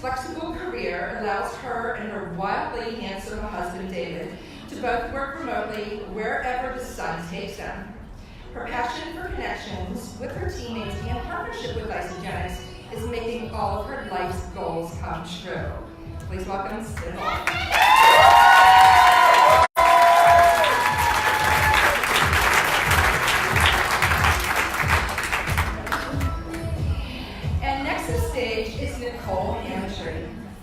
flexible career allows her and her wildly handsome husband, David, to both work remotely wherever the sun takes them. Her passion for connections with her teammates and partnership with Isagenix is making all of her life's goals come true. Please welcome Cindy.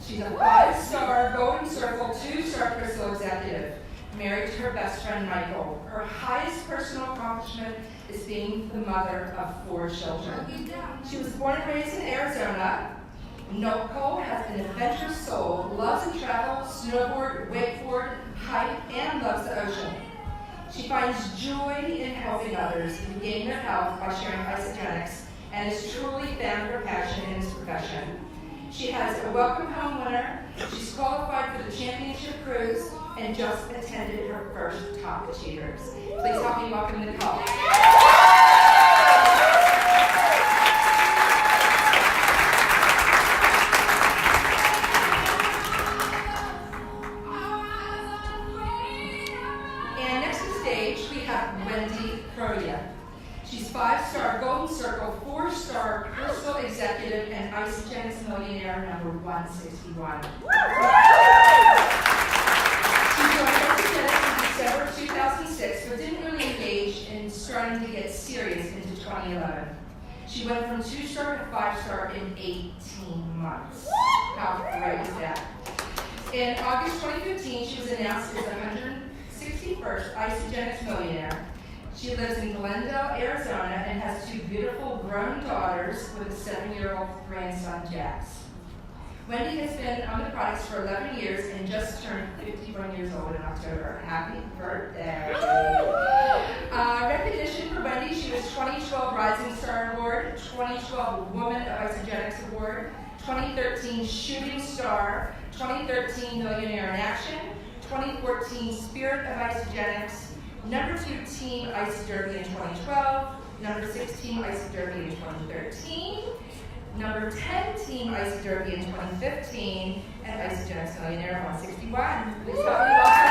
She's a 5-star Golden Circle, 2-star Crystal executive, married to her best friend Michael. Her highest personal accomplishment is being the mother of 4 children. She was born and raised in Arizona. Nicole has an adventurous soul, loves to travel, snowboard, wakeboard, hike, and loves the ocean. She finds joy in helping others regain their health by sharing Isagenix and has truly found her passion in this profession. She has a welcome home winner, she's qualified for the championship cruise, and just attended her first Top Achievers. Please help me welcome Nicole. And next to stage, we have Wendy Croya. She's 5-star Golden Circle, 4-star Crystal Executive, and Isagenix Millionaire number 161. She joined Isagenix in December of 2006, but didn't really engage in starting to get serious into 2011. She went from 2-star to 5-star in 18 months. How great is that? In August 2015, she was announced as the 161st Isagenix Millionaire. She lives in Glendale, Arizona, and has 2 beautiful grown daughters with a 7-year-old grandson, Jax. Wendy has been on the products for 11 years and just turned 51 years old in October. Happy birthday! Recognition for Wendy, she was 2012 Rising Star Award, 2012 Woman of Isagenix Award, 2013 Shooting Star, 2013 Millionaire in Action, 2014 Spirit of Isagenix, number 2 Team Ice Derby in 2012, number 6 Team Ice Derby in 2013, number 10 Team Ice Derby in 2015, and Isagenix Millionaire 161. Please help me welcome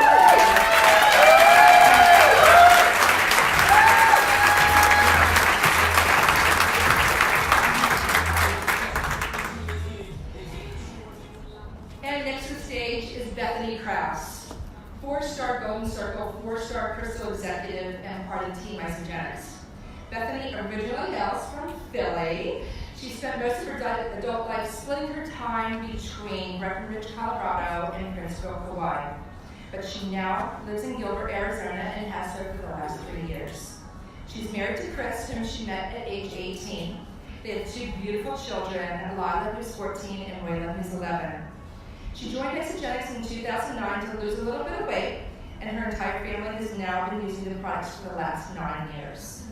And next to the stage is Bethany Krause. 4-star Golden Circle, 4-star Crystal Executive, and part of Team Isagenix. Bethany originally hails from Philly. She spent most of her adult life splitting her time between Breckenridge, Colorado, and Princeville, Hawaii. But she now lives in Gilbert, Arizona, and has so for the last 3 years. She's married to Chris, whom she met at age 18. They have 2 beautiful children, Lila, who's 14, and Wayla, who's 11. She joined Isagenix in 2009 to lose a little bit of weight, and her entire family has now been using the products for the last 9 years.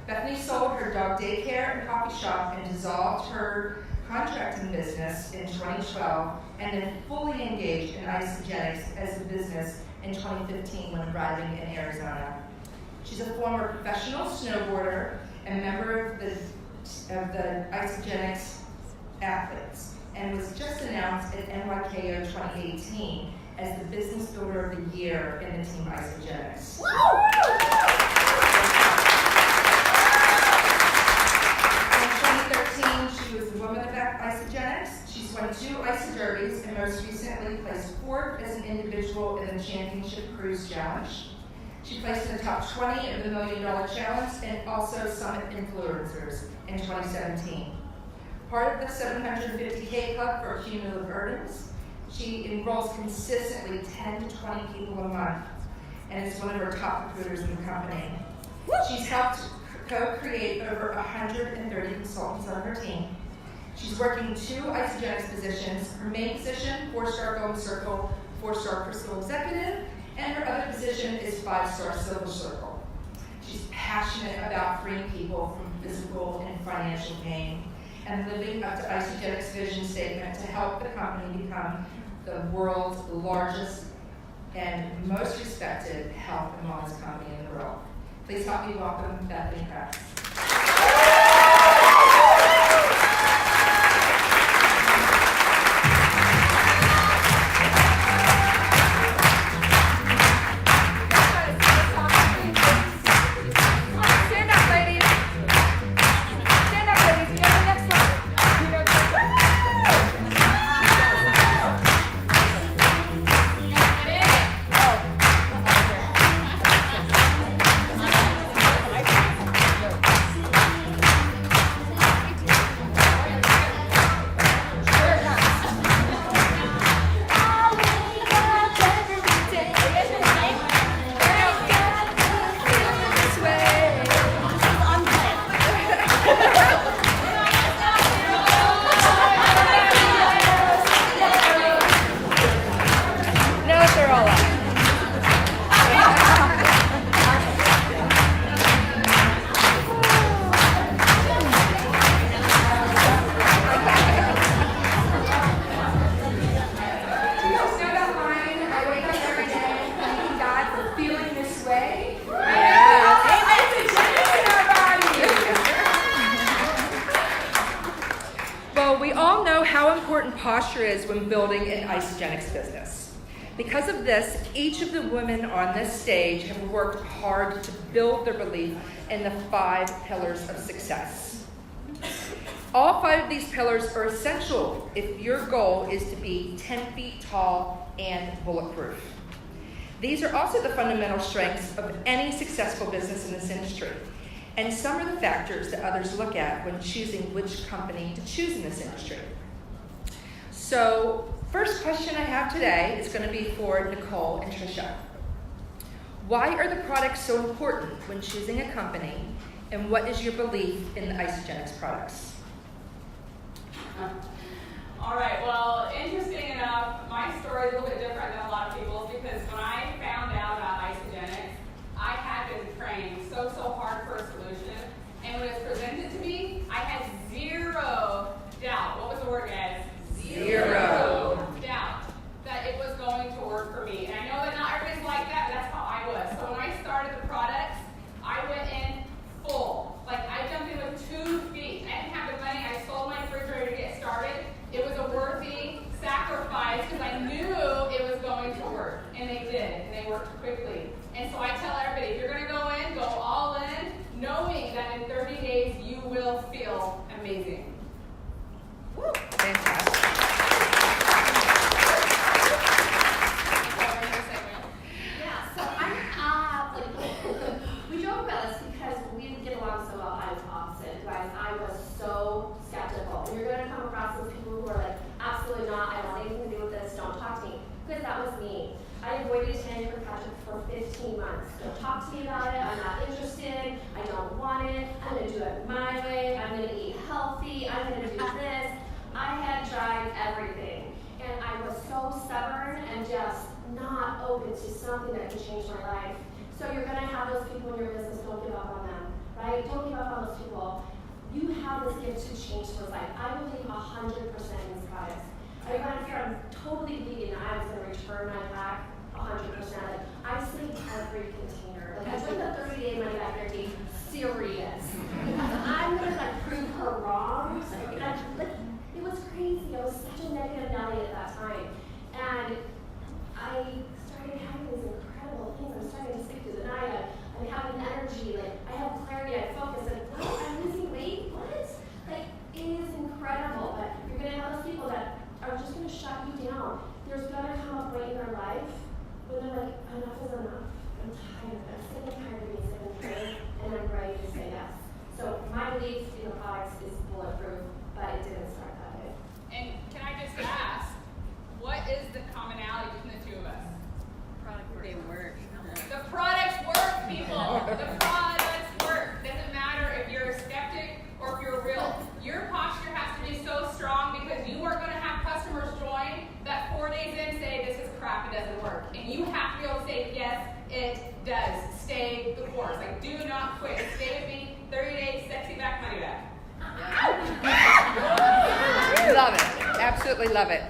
Bethany sold her dog daycare and coffee shop and dissolved her contracting business in 2012, and then fully engaged in Isagenix as a business in 2015 when arriving in Arizona. She's a former professional snowboarder and member of the Isagenix athletes, and was just announced at NYKO 2018 as the Business Builder of the Year in the Team Isagenix. In 2013, she was the Woman of Isagenix. She's won 2 Ice Derbies and most recently placed 4th as an individual in the Championship Cruise Challenge. She placed in the top 20 of the $1 Million Challenge and also Summit Influencers in 2017. Part of the 750K Club for cumulative earnings, she enrolls consistently 10 to 20 people a month and is one of our top recruiters in the company. She's helped co-create over 130 consultants on her team. She's working 2 Isagenix positions. Her main position, 4-star Golden Circle, 4-star Crystal Executive, and her other position is 5-star Silver Circle. She's passionate about freeing people from physical and financial pain and living up to Isagenix vision statement to help the company become the world's largest and most respected health and wellness company in the world. Please help me welcome Bethany Krause. how important posture is when building an Isagenix business. Because of this, each of the women on this stage have worked hard to build their belief in the 5 pillars of success. All 5 of these pillars are essential if your goal is to be 10 feet tall and bulletproof. These are also the fundamental strengths of any successful business in this industry, and some are the factors that others look at when choosing which company to choose in this industry. So, first question I have today is going to be for Nicole and Tricia. Why are the products so important when choosing a company, and what is your belief in the Isagenix products? All right, well, interesting enough, my story is a little bit different than a lot of people's because when I found out about Isagenix, I had been praying so hard for a solution, and when it was presented to me, I had 0 doubt. What was the word, guys? Zero doubt that it was going to work for me. And I know that not everybody's like that, but that's how I was. So when I started the products, I went in full. Like, I jumped in with 2 feet. I didn't have the money. I sold my refrigerator to get started. It was a worthy sacrifice because I knew it was going to work. And they did. And they worked quickly. And so I tell everybody, if you're going to go in, go all in, knowing that in 30 days you will feel amazing. Woo, fantastic. Yeah, so we joke about this because we didn't get along so well. I was opposite, guys. I was so skeptical. And you're going to come across those people who are like, absolutely not. I don't want anything to do with this. Don't talk to me. Because that was me. I avoided attending for Patrick for 15 months. Don't talk to me about it. I'm not interested. I don't want it. I'm going to do it my way. I'm going to eat healthy. I'm going to do this. I had tried everything. And I was so stubborn and just not open to something that could change my life. So you're going to have those people in your business. Don't give up on them, right? Don't give up on those people. You have this gift to change someone's life. I believe 100% in these products. I went here, I'm totally vegan. I was going to return my pack 100%. Like, I saved every container. Like, I took the 30-day money back guarantee serious. I'm going to prove her wrong. So, it was crazy. I was such a negative Nelly at that time. And I started having these incredible things. I'm starting to stick to the night. I'm having energy. I have clarity. I focus. What? I'm losing weight? What? It is incredible. But you're going to have those people that are just going to shut you down. There's going to come a point in their life when they're like, enough is enough. I'm tired. I'm sick and tired of being sick and tired. And I'm ready to say yes. So my belief in the products is bulletproof, but it didn't start that way. And can I just ask, what is the commonality between the 2 of us? They work. The products work, people. The products work. Doesn't matter if you're a skeptic or if you're real. Your posture has to be so strong because you are going to have customers join that 4 days in say, this is crap, it doesn't work. And you have to be able to say, yes, it does. Stay the course. Do not quit. Stay with me. 30 days, sexy back, money back. Love it. Absolutely love it.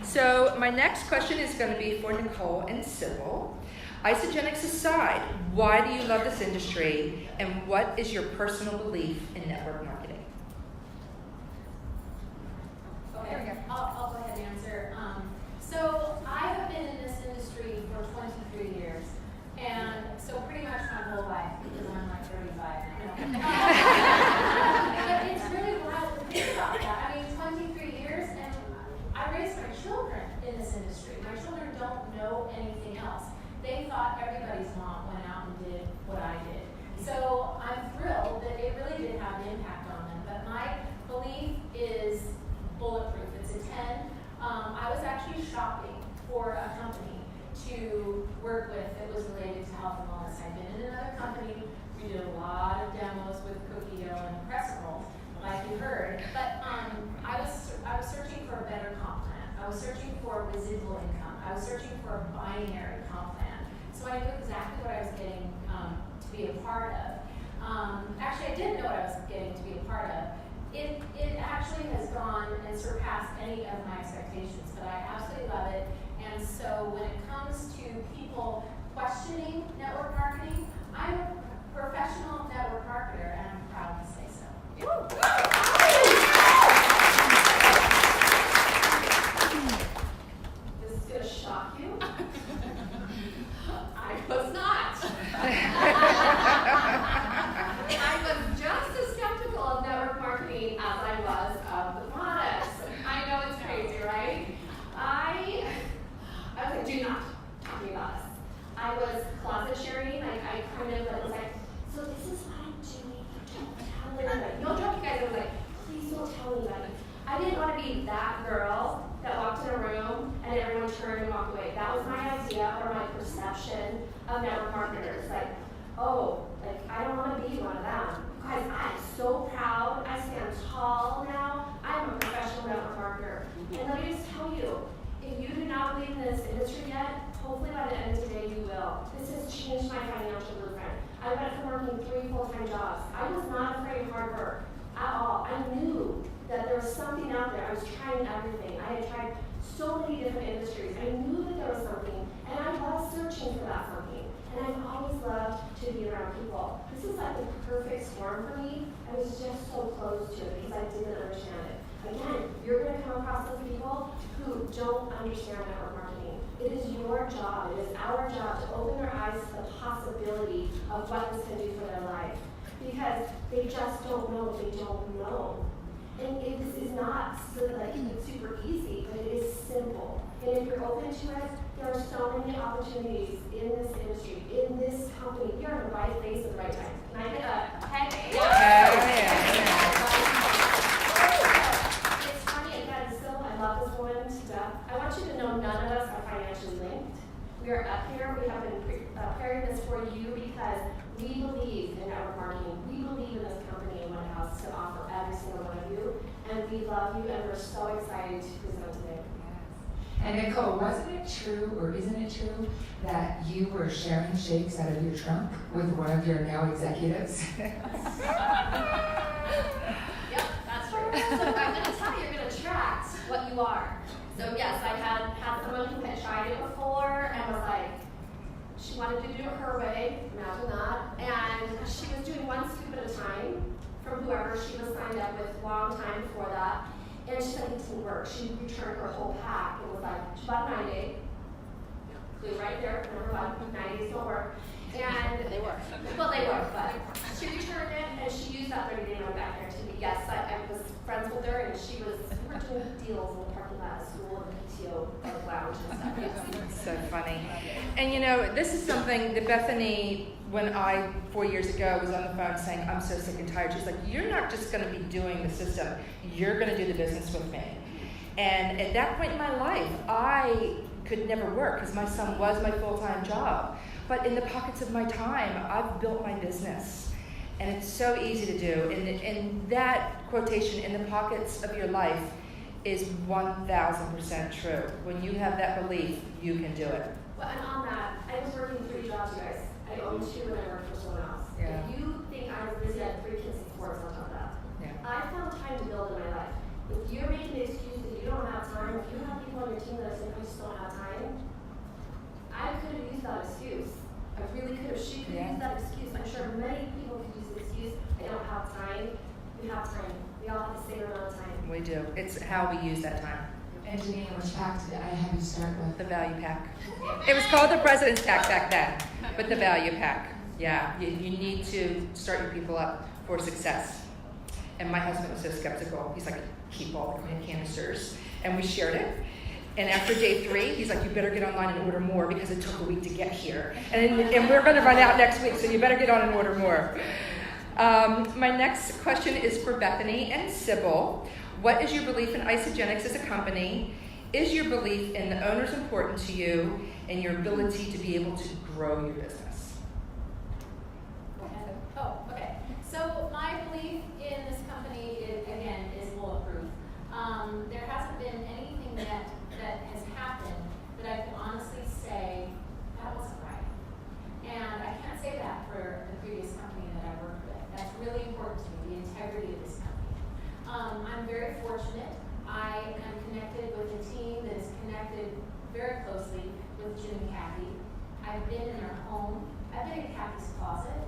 So my next question is going to be for Nicole and Sybil. Isagenix aside, why do you love this industry, and what is your personal belief in network marketing? Okay, I'll go ahead and answer. So I have been in this industry for 23 years, and so pretty much my whole life, because I'm like 35 now. But it's really wild to think about that. I mean, 23 years, and I raised my children in this industry. My children don't know anything else. They thought everybody's mom went out and did what I did. So I'm thrilled that it really did have an impact on them. But my belief is bulletproof. It's a 10. I was actually shopping for a company to work with that was related to health and wellness. I've been in another company. We did a lot of demos with cookie dough and pretzel rolls, like you heard. But I was searching for a better comp plan. I was searching for residual income. I was searching for a binary comp plan. So I knew exactly what I was getting to be a part of. Actually, I didn't know what I was getting to be a part of. It actually has gone and surpassed any of my expectations, but I absolutely love it. And so when it comes to people questioning network marketing, I'm a professional network marketer, and I'm proud to say so. of network marketers. Like, oh, like I don't want to be one of them. Guys, I'm so proud. I stand tall now. I'm a professional network marketer. And let me just tell you, if you do not believe in this industry yet, hopefully by the end of the day you will. This has changed my financial blueprint. I went from working 3 full-time jobs. I was not afraid of hard work at all. I knew that there was something out there. I was trying everything. I had tried so many different industries. I knew that there was something, and I love searching for that something. And I've always loved to be around people. This is like the perfect storm for me. I was just so close to it because I didn't understand it. Again, you're going to come across those people who don't understand network marketing. It is your job, it is our job to open their eyes to the possibility of what this can do for their life. Because they just don't know what they don't know. And this is not super easy, but it is simple. And if you're open to it, there are so many opportunities in this industry, in this company. You're in the right place at the right time. Can I get a head? It's funny, again, still, I love this woman to death. I want you to know none of us are financially linked. We are up here. We have been preparing this for you because we believe in network marketing. We believe in this company and what it has to offer every single one of you. And we love you, and we're so excited to present today. And Nicole, wasn't it true, or isn't it true, that you were sharing shakes out of your trunk with one of your now executives? Yep, that's true. So I'm going to tell you, you're going to attract what you are. So yes, I had someone who had tried it before and was like, she wanted to do it her way, imagine that, and she was doing 1 scoop at a time from whoever she was signed up with a long time before that, and she said it didn't work. She returned her whole pack. It was like, she bought 9-day, clue right there, number 1, 90s don't work, and They work. well, they work, but she returned it, and she used that 30-day money back guarantee. Yes, I was friends with her, and we were doing deals in the parking lot of school and PTO lounge and stuff. Yes. So funny. And you know, this is something that Bethany, when I, 4 years ago, was on the phone saying, I'm so sick and tired. She's like, you're not just going to be doing the system. You're going to do the business with me. And at that point in my life, I could never work because my son was my full-time job. But in the pockets of my time, I've built my business. And it's so easy to do. And that quotation, in the pockets of your life, is 1,000% true. When you have that belief, you can do it. Well, and on that, I was working 3 jobs, you guys. I owned 2 and I worked for someone else. Yeah. If you think I was busy, I had 3 kids in sports on top of that. Yeah. I found time to build in my life. If you're making the excuse that you don't have time, if you have people on your team that say, I just don't have time, I could have used that excuse. I really could have. She could have used that excuse. I'm sure many people could use the excuse, I don't have time. You have time. We all have the same amount of time. We do. It's how we use that time. And Janine, which pack did I have you start with? The value pack. It was called the President's Pack back then, but the value pack. Yeah, you need to start your people up for success. And my husband was so skeptical. He's like, keep all the canisters. And we shared it. And after day 3, he's like, you better get online and order more because it took a week to get here. And we're going to run out next week, so you better get on and order more. My next question is for Bethany and Sybil. What is your belief in Isagenix as a company? Is your belief in the owners important to you and your ability to be able to grow your business? Oh, okay. So my belief in this company, is bulletproof. There hasn't been anything that has happened that I can honestly say that wasn't right. And I can't say that for the previous company that I worked with. That's really important to me, the integrity of this company. I'm very fortunate. I am connected with a team that is connected very closely with Jim and Kathy. I've been in their home. I've been in Kathy's closet.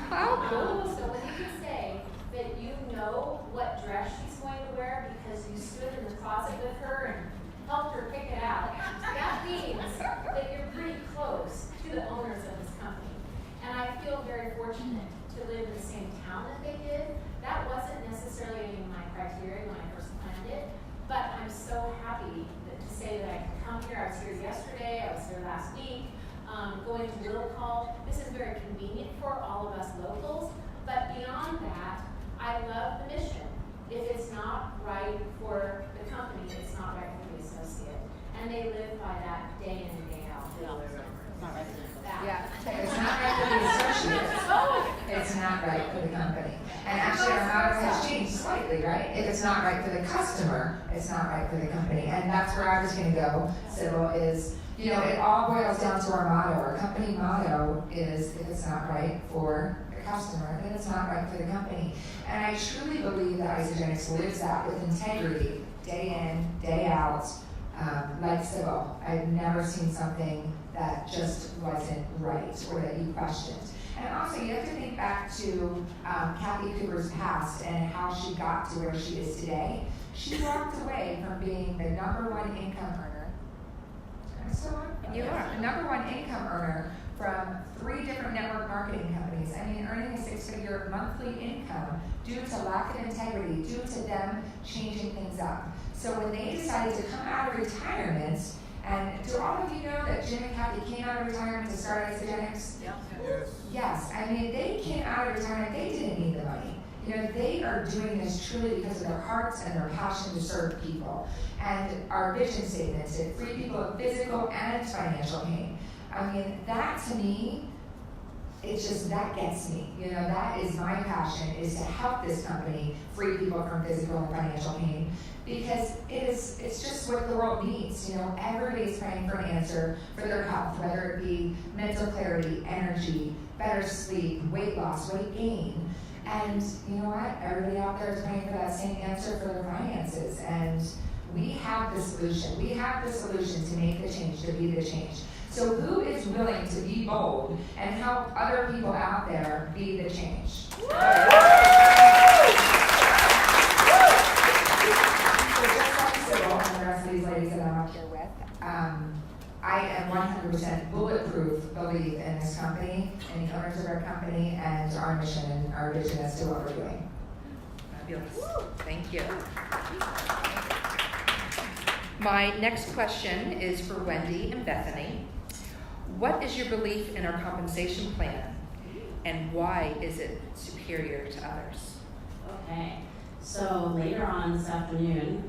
How cool. So when you can say that you know what dress she's going to wear because you stood in the closet with her and helped her pick it out, that means that you're pretty close to the owners of this company. And I feel very fortunate to live in the same town that they did. That wasn't necessarily any of my criteria when I first planned it, but I'm so happy to say that I can come here. I was here yesterday, I was here last week. Going to Little Call. This is very convenient for all of us locals, but beyond that, I love the mission. If it's not right for the company, it's not right for the associate. And they live by that day in and day out. Not right for the Yeah. It's not right for the associates. It's not right for the company. And actually, our motto has changed slightly, right? If it's not right for the customer, it's not right for the company. And that's where I was going to go, Sybil, is, you know, it all boils down to our motto. Our company motto is, if it's not right for the customer, then it's not right for the company. And I truly believe that Isagenix lives that with integrity, day in, day out, like Sybil. I've never seen something that just wasn't right or that you questioned. And also, you have to think back to Kathy Cooper's past and how she got to where she is today. She walked away from being the #1 income earner. Am I still on? You are. The #1 income earner from 3 different network marketing companies. I mean, earning a 6-figure monthly income due to lack of integrity, due to them changing things up. So when they decided to come out of retirement, and do all of you know that Jim and Kathy came out of retirement to start Isagenix? Yep. Yes. I mean, they came out of retirement, they didn't need the money. You know, they are doing this truly because of their hearts and their passion to serve people. And our vision statement said, free people of physical and financial pain. I mean, that to me, it's just, that gets me. You know, that is my passion, is to help this company free people from physical and financial pain. Because it's just what the world needs. You know, everybody's praying for an answer for their health, whether it be mental clarity, energy, better sleep, weight loss, weight gain. And you know what? Everybody out there is praying for that same answer for their finances. And we have the solution. We have the solution to make the change, to be the change. So who is willing to be bold and help other people out there be the change? And the rest of these ladies that I'm up here with, I am 100% bulletproof believe in this company and the owners of our company and our mission and our vision as to what we're doing. Fabulous. Thank you. My next question is for Wendy and Bethany. What is your belief in our compensation plan, and why is it superior to others? Okay, so later on this afternoon,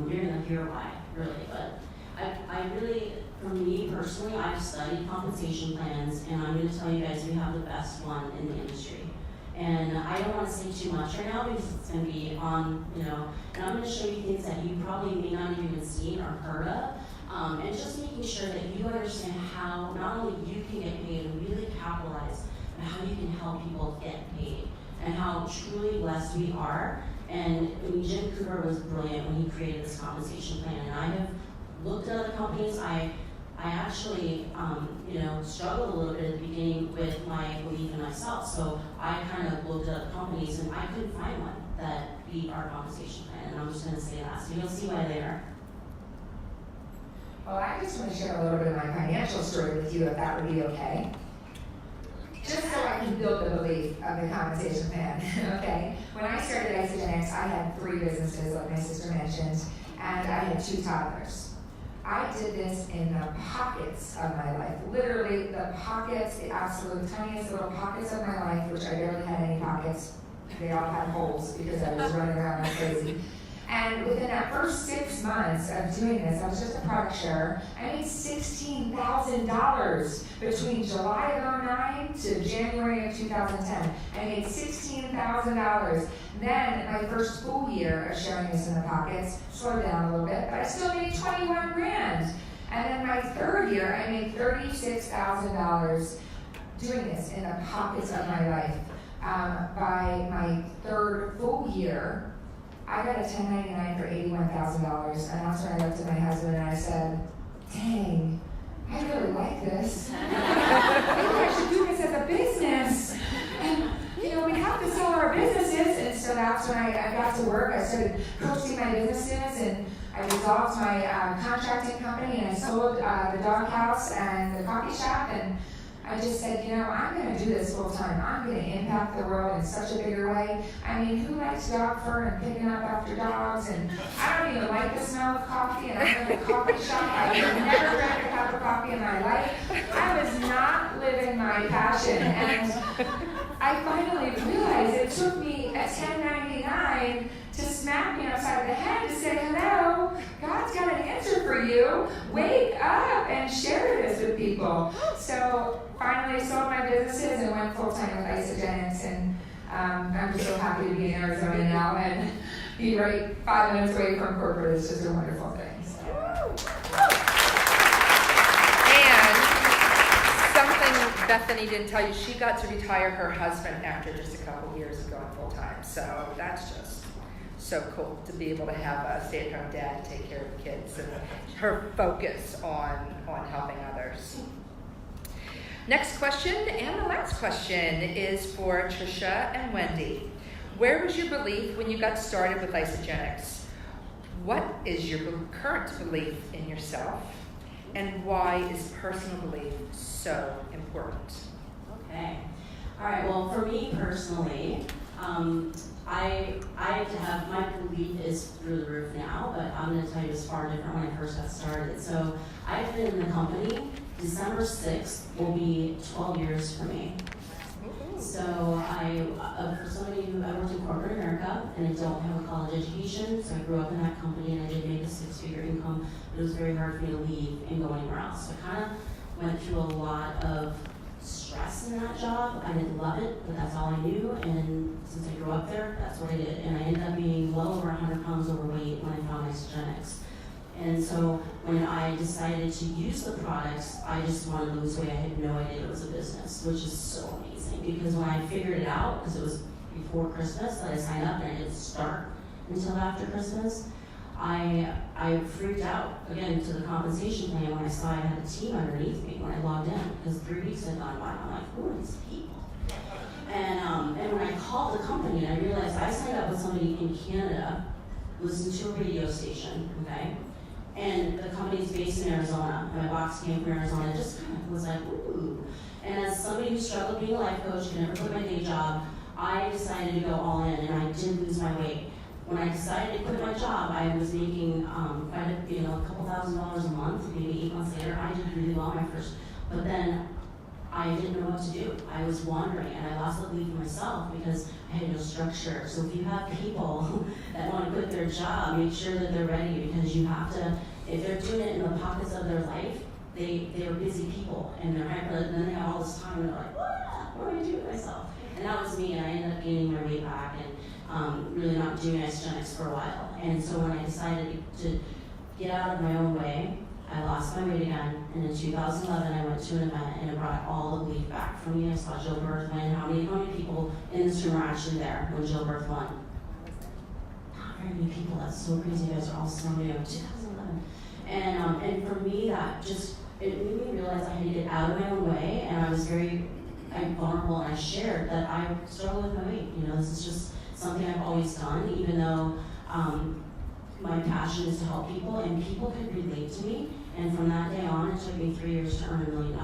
you're gonna hear why, really, but I really, for me personally, I've studied compensation plans, and I'm gonna tell you guys we have the best one in the industry. And I don't wanna say too much right now because it's gonna be on, you know, and I'm gonna show you things that you probably may not have even seen or heard of. And just making sure that you understand how not only you can get paid and really capitalize, but how you can help people get paid and how truly blessed we are. And I mean, Jim Cooper was brilliant when he created this compensation plan. And I have looked at other companies. I actually, you know, struggled a little bit at the beginning with my belief in myself. So I kind of looked at other companies and I couldn't find one that beat our compensation plan. And I'm just going to say that. So you'll see why later. Well, I just want to share a little bit of my financial story with you, if that would be okay. Just so I can build the belief of the compensation plan, okay? When I started Isagenix, I had 3 businesses, like my sister mentioned, and I had 2 toddlers. I did this in the pockets of my life, literally the pockets, the absolute tiniest little pockets of my life, which I barely had any pockets. They all had holes because I was running around like crazy. And within that first 6 months of doing this, I was just a product sharer. I made $16,000 between July of 2009 to January of 2010. I made $16,000. Then my first full year of sharing this in the pockets slowed down a little bit, but I still made 21 grand. And then my 3rd year, I made $36,000 doing this in the pockets of my life. By my 3rd full year, I got a 1099 for $81,000, and that's when I looked at my husband and I said, dang, I really like this. Maybe I should do this as a business. And, you know, we have to sell our businesses, and so that's when I got to work. I started coaching my businesses, and I dissolved my contracting company, and I sold the doghouse and the coffee shop, and I just said, you know, I'm going to do this full time. I'm going to impact the world in such a bigger way. I mean, who likes dog fur and picking up after dogs? And I don't even like the smell of coffee, and I'm in a coffee shop. I have never drank a cup of coffee in my life. I was not living my passion. And I finally realized it took me a 1099 to smack me upside the head to say, hello, God's got an answer for you. Wake up and share this with people. So So finally sold my businesses and went full-time with Isagenix, and I'm just so happy to be in Arizona now and be right 5 minutes away from corporate. It's just a wonderful thing. So. And something Bethany didn't tell you, she got to retire her husband after just a couple years of going full-time. So that's just so cool to be able to have a stay-at-home dad to take care of the kids and her focus on helping others. Next question, and the last question, is for Trisha and Wendy. Where was your belief when you got started with Isagenix? What is your current belief in yourself? And why is personal belief so important? Okay. All right. Well, for me personally, I have, my belief is through the roof now, but I'm going to tell you it's far different when I first got started. So I've been in the company. December 6th will be 12 years for me. So for somebody who, I worked in corporate America and I don't have a college education, so I grew up in that company and I did make a 6-figure income, but it was very hard for me to leave and go anywhere else. So I kind of went through a lot of stress in that job. I didn't love it, but that's all I knew, and since I grew up there, that's what I did. And I ended up being well over 100 pounds overweight when I found Isagenix. And so when I decided to use the products, I just wanted to lose weight. I had no idea it was a business, which is so amazing, because when I figured it out, because it was before Christmas that I signed up and I didn't start until after Christmas, I freaked out again to the compensation plan when I saw I had a team underneath me when I logged in, because 3 weeks had gone by. I'm like, who are these people? And when I called the company and I realized I signed up with somebody in Canada, listened to a radio station, okay? And the company's based in Arizona, and my box came from Arizona. It just kind of was like, ooh. And as somebody who struggled being a life coach, could never quit my day job, I decided to go all in, and I did lose my weight. When I decided to quit my job, I was making a couple $1,000s a month. Maybe 8 months later, I did really well my first. But then I didn't know what to do. I was wandering, and I lost the belief in myself because I had no structure. So if you have people that want to quit their job, make sure that they're ready, because you have to. If they're doing it in the pockets of their life, they're busy people, and they're hyper. And then they have all this time, and they're like, what do I do with myself? And that was me, and I ended up gaining my weight back and really not doing Isagenix for a while. And so when I decided to get out of my own way, I lost my weight again, and in 2011 I went to an event and it brought all the belief back for me. I saw Jill Birth win. How many people in this room are actually there when Jill Birth won? Not very many people. That's so crazy. You guys are all so new. 2011. And for me, that just, it made me realize I had to get out of my own way, and I was very vulnerable, and I shared that I struggle with my weight. You know, this is just something I've always done, even though my passion is to help people, and people could relate to me. And from that day on, it took me 3 years to earn $1 million.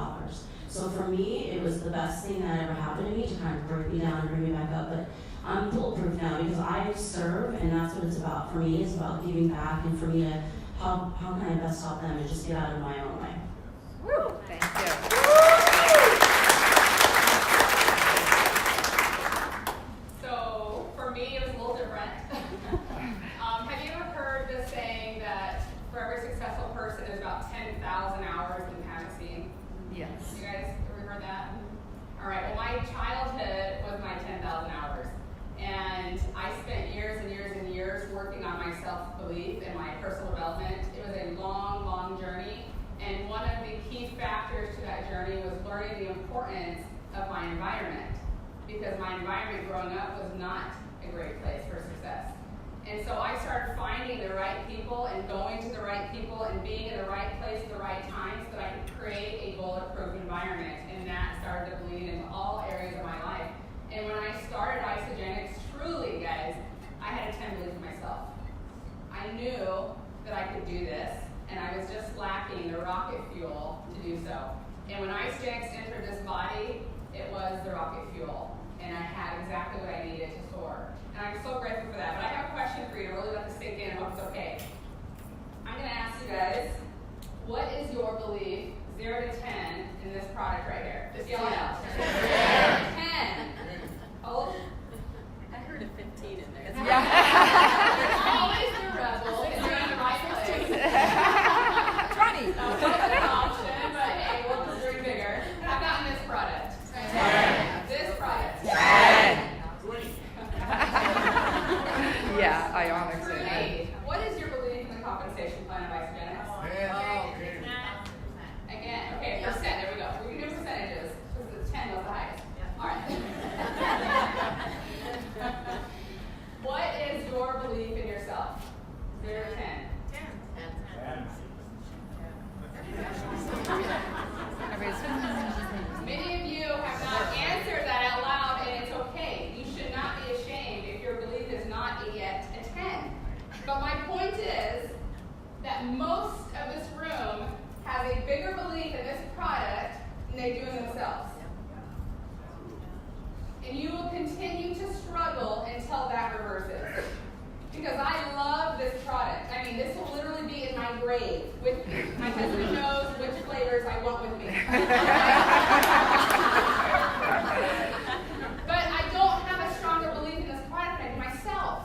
So for me, it was the best thing that ever happened to me to kind of break me down and bring me back up. But I'm bulletproof now because I serve, and that's what it's about. For me, it's about giving back, and for me to how can I best help them and just get out of my own way. Woo, thank you. So for me, it was a little different. Have you ever heard the saying that for every successful person, there's about 10,000 hours in haven't seen? Yes. You guys ever heard that? All right. Well, my childhood was my 10,000 hours, and I spent years and years and years working on my self-belief and my personal development. It was a long, long journey, and one of the key factors to that journey was learning the importance of my environment, because my environment growing up was not a great place for success. And so I started finding the right people and going to the right people and being in the right place at the right time so that I could create a bulletproof environment, and that started to bleed into all areas of my life. And when I started Isagenix, truly, guys, I had a 10 belief in myself. I knew that I could do this, and I was just lacking the rocket fuel to do so. And when Isagenix entered this body, it was the rocket fuel, and I had exactly what I needed to soar. And I'm so grateful for that. But I have a question for you to really let this sink in. I hope it's okay. I'm going to ask you guys, what is your belief, 0 to 10, in this product right here? Just yell it out. 0 to 10. Oh. I heard a 15 in there. Always the rebel. It's in the right place. 20. That was an option, but hey, we'll just dream bigger. How about has a bigger belief in this product than they do in themselves. And you will continue to struggle until that reverses. Because I love this product. I mean, this will literally be in my grave with me. My husband knows which flavors I want with me. But I don't have a stronger belief in this product than I do myself.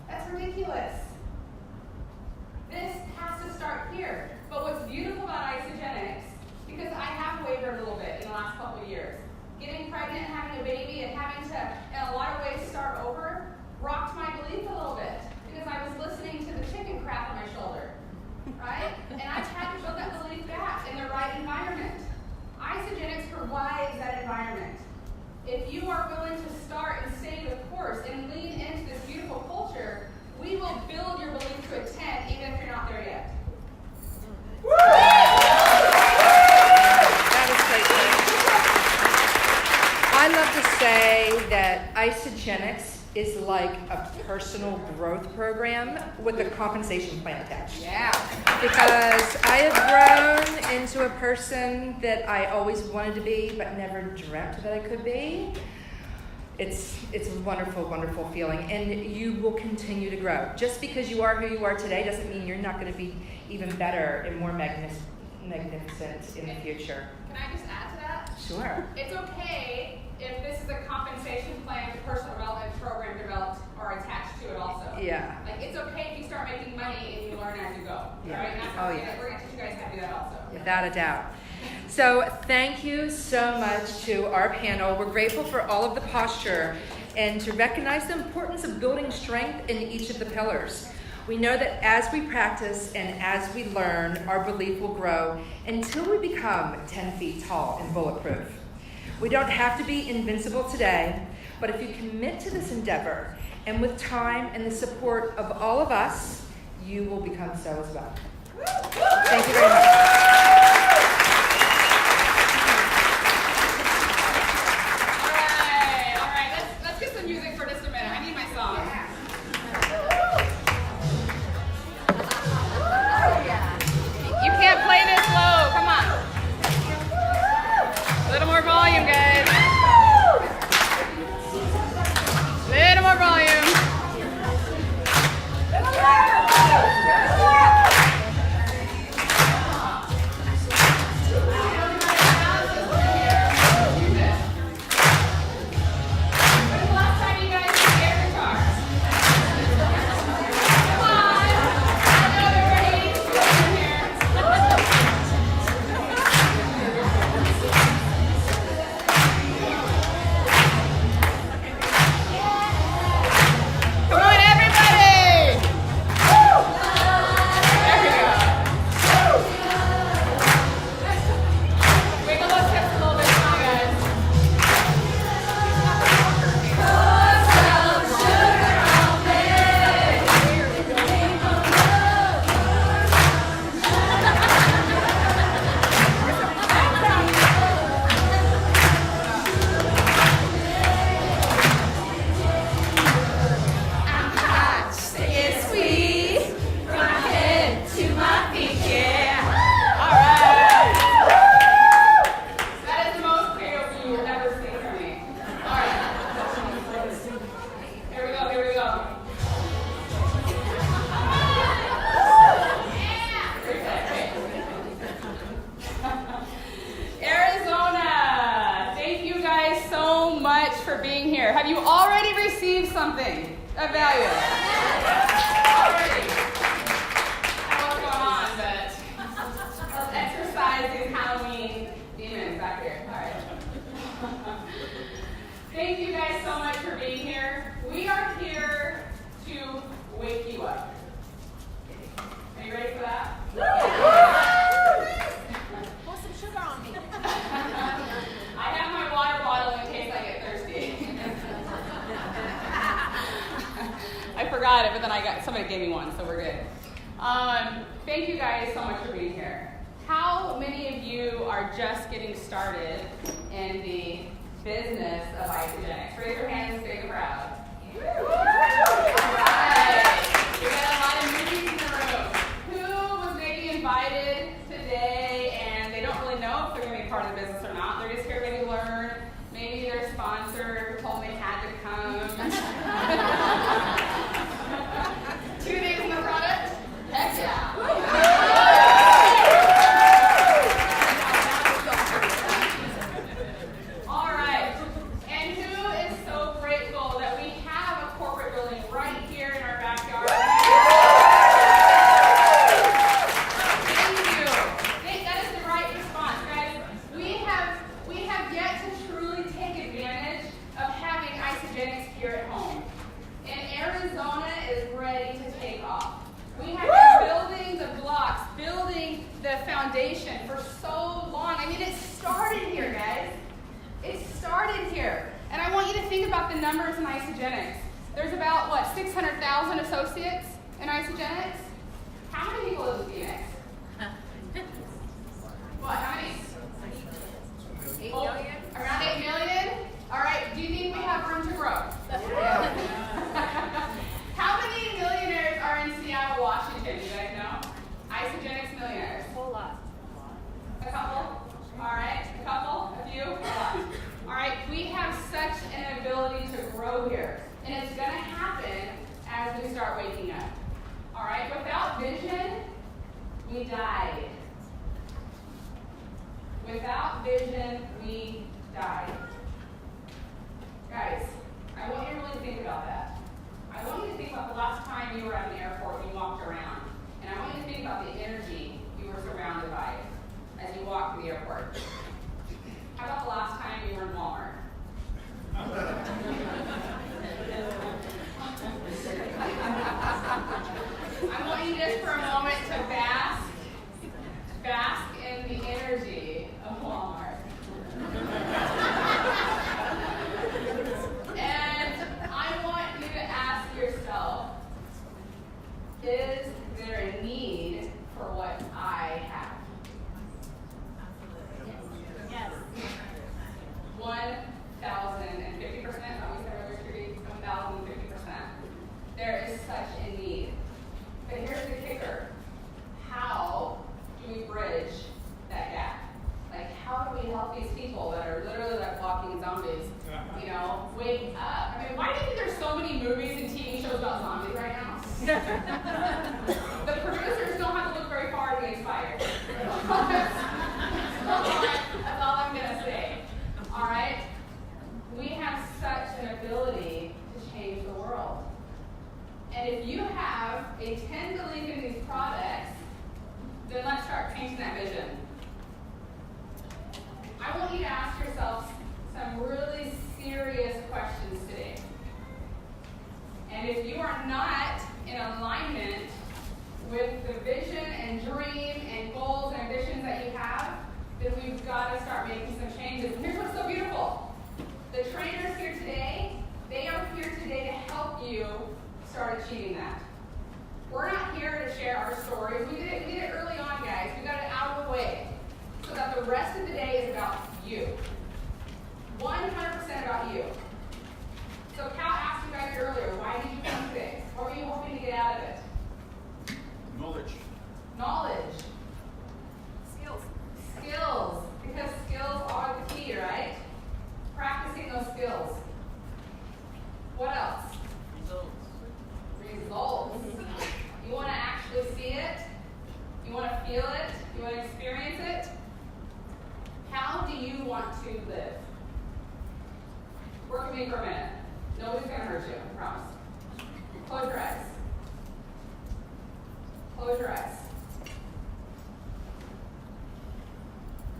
That's ridiculous. This has to start here. But what's beautiful about Isagenix, because I have wavered a little bit in the last couple of years. Getting pregnant, having a baby, and having to, in a lot of ways, start over, rocked my belief a little bit. Because I was listening to the chicken crap on my shoulder, right? And I've had to build that belief back in the right environment. Isagenix provides that environment. If you are willing to start and stay the course and lean into this beautiful culture, we will build your belief to a 10 even if you're not there yet. That is great. I love to say that Isagenix is like a personal growth program with a compensation plan attached. Yeah. Because I have grown into a person that I always wanted to be but never dreamt that I could be. It's a wonderful, wonderful feeling, and you will continue to grow. Just because you are who you are today doesn't mean you're not going to be even better and more magnificent in the future. Can I just add to that? Sure. It's okay if this is a compensation plan, personal development program developed or attached to it also. Yeah. Like, it's okay if you start making money and you learn as you go. Yeah. Right? And that's Oh, okay. yeah. We're going to teach you guys how to do that also. Without a doubt. So thank you so much to our panel. We're grateful for all of the posture and to recognize the importance of building strength in each of the pillars. We know that as we practice and as we learn, our belief will grow until we become 10 feet tall and bulletproof. We don't have to be invincible today, but if you commit to this endeavor, and with time and the support of all of us, you will become so as well. Thank you very much. All right. Let's get some music for just a minute. I need my song. You can't play this low. Come on. A little more volume, guys. A little more volume. Have you already received something of value? Already. I don't know what's going on, but let's exercise these Halloween demons back here. All right. Thank you guys so much for being here. We are here to wake you up. Are you ready for that? Pour some sugar on me. I have my water bottle in case I get thirsty. I forgot it, but then somebody gave me one, so we're good. Thank you guys so much for being here. How many of you are just getting started in the business of Isagenix? Raise your hand and stay proud. All right. We got a lot of newbies in the room. Who was maybe invited today and part of the business or not. They're just here maybe to learn. Maybe their sponsor told them they had to come. 2 days in the product? Heck yeah. All right. And who is so grateful that we have a corporate building right here in our backyard? Thank you. That is the right response, guys. We have yet to truly take advantage of having Isagenix here at home. And Arizona is ready to take off. We have been building the blocks, building the foundation for so long. I mean, it started here, guys. It started here. And I want you to think about the numbers in Isagenix. There's about, 600,000 associates in Isagenix? How many people live in Phoenix? What, how many? 8 Oh, million? around 8 million? All right, do you think we have room to grow? How many millionaires are in Seattle, Washington? Do you guys know? Isagenix millionaires. A whole lot. A couple? All right, a couple? A few? A lot. All right, we have such an ability to grow here. And it's going to happen as we start waking up. All right, without vision, we died. Without vision, we died. Guys, I want you to really think about that. I want you to think about the last time you were at an airport and you walked around. And I want you to think about the energy you were surrounded by as you walked through the airport. How about the last time you were in Walmart? I want you just for a moment to bask in the energy of Walmart. And I want you to ask yourself, is there a need for what I have? Yes. 1,050%, always have a 1,050%. There is such a need. But here's the kicker. How do we bridge that gap? Like, how do we help these people that are literally like walking zombies, wake up? I mean, why do you think there's so many movies and TV shows about zombies right now? The producers don't have to look very far to be inspired. That's all I'm going to say. All right? We have such an ability to change the world. And if you have a tender belief in these products, then let's start changing that vision. I want you to ask yourself some really serious questions today. And if you are not in alignment with the vision and dream and goals and ambitions that you have, then we've got to start making some changes. And here's what's so beautiful. The trainers here today, they are here today to help you start achieving that. We're not here to share our stories. We did it early on, guys. We got it out of the way so that the rest of the day is about you. 100% about you. So Cal asked you guys earlier, why did you come today? What were you hoping to get out of it? Knowledge. Knowledge. Skills. Because skills are the key, right? Practicing those skills. What else? Results. You want to actually see it? You want to feel it? You want to experience it? How do you want to live? Work with me for a minute. Nobody's going to hurt you, I promise. Close your eyes. Close your eyes.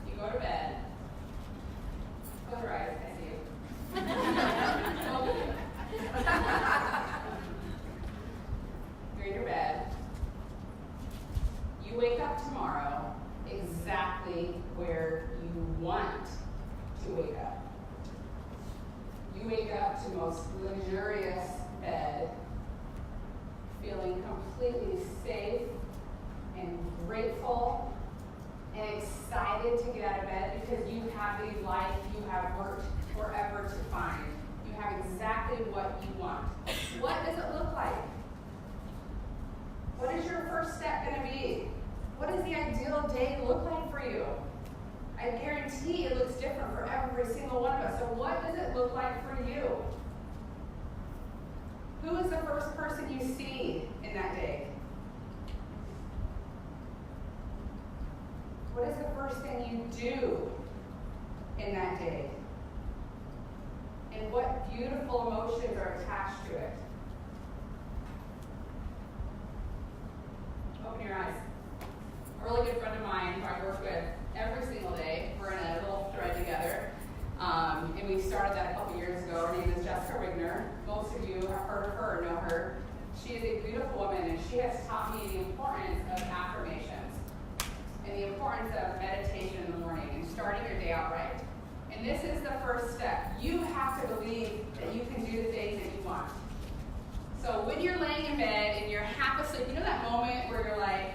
You go to bed. Close your eyes. I see you. You're in your bed. You wake up tomorrow exactly where you want to wake up. You wake up to the most luxurious bed, feeling completely safe and grateful and excited to get out of bed because you have the life you have worked forever to find. You have exactly what you want. What does it look like? What is your first step going to be? What does the ideal day look like for you? I I guarantee it looks different for every single one of us. So what does it look like for you? Who is the first person you see in that day? What is the first thing you do in that day? And what beautiful emotions are attached to it? Open your eyes. A really good friend of mine who I work with every single day, we're in a little thread together, and we started that a couple years ago. Her name is Jessica Rigner. Most of you have heard of her or know her. She is a beautiful woman, and she has taught me the importance of affirmations and the importance of meditation in the morning and starting your day out right. And this is the first step. You have to believe that you can do the things that you want. So when you're laying in bed and you're half asleep, you know that moment where you're like,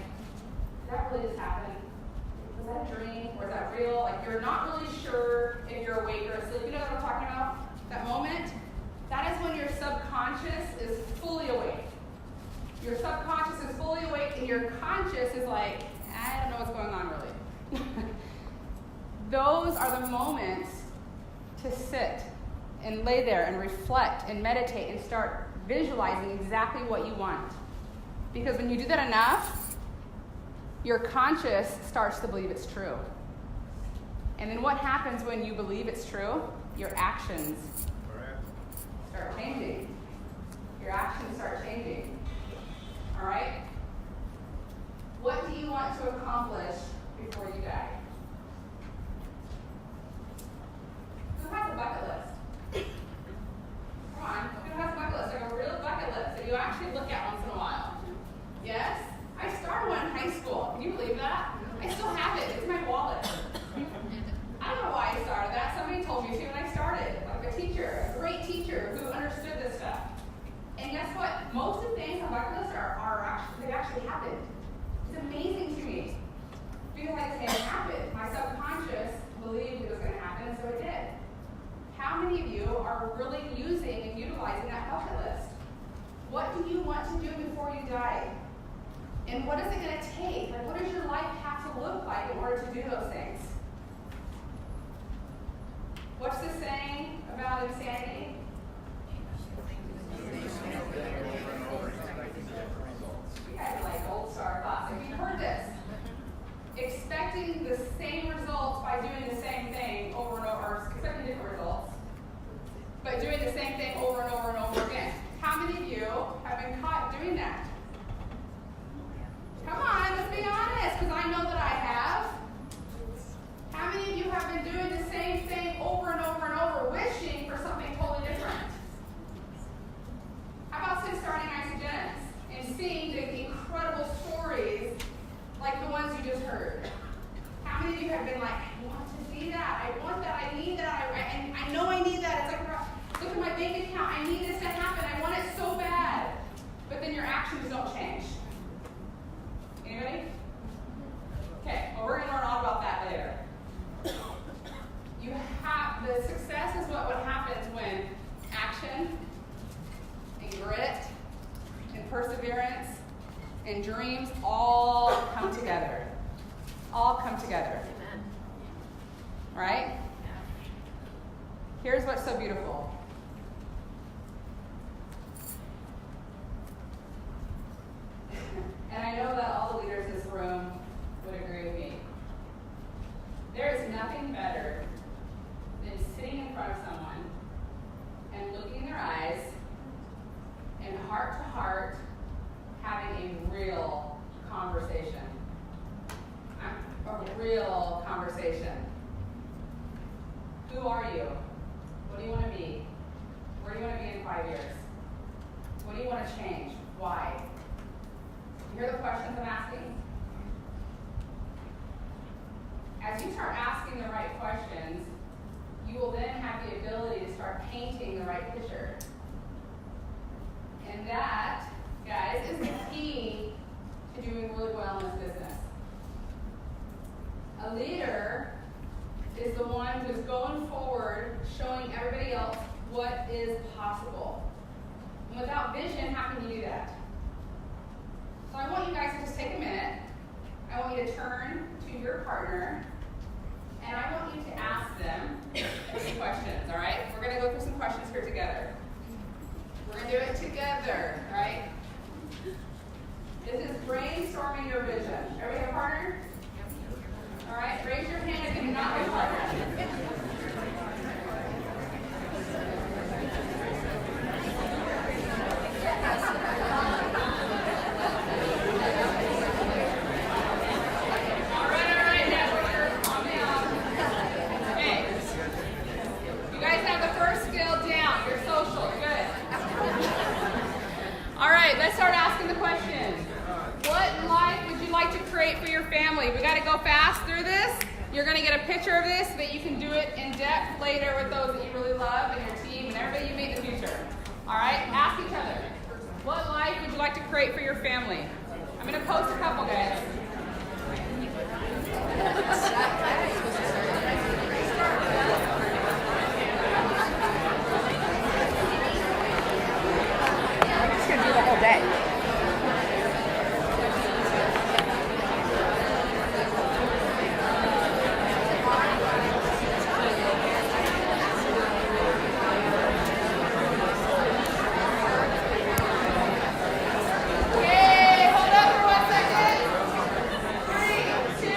did that really just happen? Was that a dream? Or is that real? Like you're not really sure if you're awake or asleep. You know what I'm talking about? That moment? That is when your subconscious is fully awake. Your subconscious is fully awake and your conscious is like, I don't know what's going on really. Those are the moments to sit and lay there and reflect and meditate and start visualizing exactly what you want. Because when you do that enough, your conscious starts to believe it's true. And then what happens when you believe it's true? Your actions start changing. Your actions start changing. All right? What do you want to accomplish before you die? Who has a bucket list? Come on, who has a bucket list? Like a real bucket list that you actually look at once in a while. Yes? I started one in high school. Can you believe that? I still have it. It's in my wallet. I don't know why I started that. Somebody told me to when I started. Like a teacher, a great teacher who understood this stuff. And guess what? Most of the things on bucket lists they actually happened. It's amazing to me. Because I just made it happen. My subconscious believed it was going to happen, and so it did. How many of you are really using and utilizing that bucket list? What do you want to do before you die? And what is it going to take? Like, what does your life have to look like in order to do those things? What's the saying about insanity? You guys are like Gold Star class. If you've heard this, expecting the same results by doing the same thing over and over, or expecting different results, but doing the same thing over and over and over again. How many of you have been caught doing that? Come on, let's be honest, because I know that I have. How many of you have been doing the same thing over and over and over, wishing for something totally different? How about since starting Isagenix and seeing the incredible stories like the ones you just heard? How many of you have been like, I want to see that, I want that, I need that, I know I need that. It's like, look at my bank account, I need this to happen, I want it so bad. But then your actions don't change. Anybody? Okay, well we're going to learn all about that later. The success is what happens when action and grit and perseverance and dreams all come together. All come together. Amen. Right? Here's what's so beautiful. And I know that all the leaders in this room would agree with me. There is nothing better than sitting in front of someone and looking in their eyes and heart to heart having a real conversation. A real conversation. Who are you? What do you want to be? Where do you want to be in 5 years? What do you want to change? Why? You hear the questions I'm asking? As you start asking the right questions, you will then have the ability to start painting the right picture. And that, guys, is the key to doing really well in this business. A leader is the one who's going forward, showing everybody else what is possible. And without vision, how can you do that? So I want you guys to just take a minute. I want you to turn to your partner, and I real fast through this. You're going to get a picture of this so that you can do it in depth later with those that you really love and your team and everybody you meet in the future. All right? Ask each other, what life would you like to create for your family? I'm going to post a couple, guys. I'm just gonna do the whole day. Okay, hold up for 1 second. 3, 2,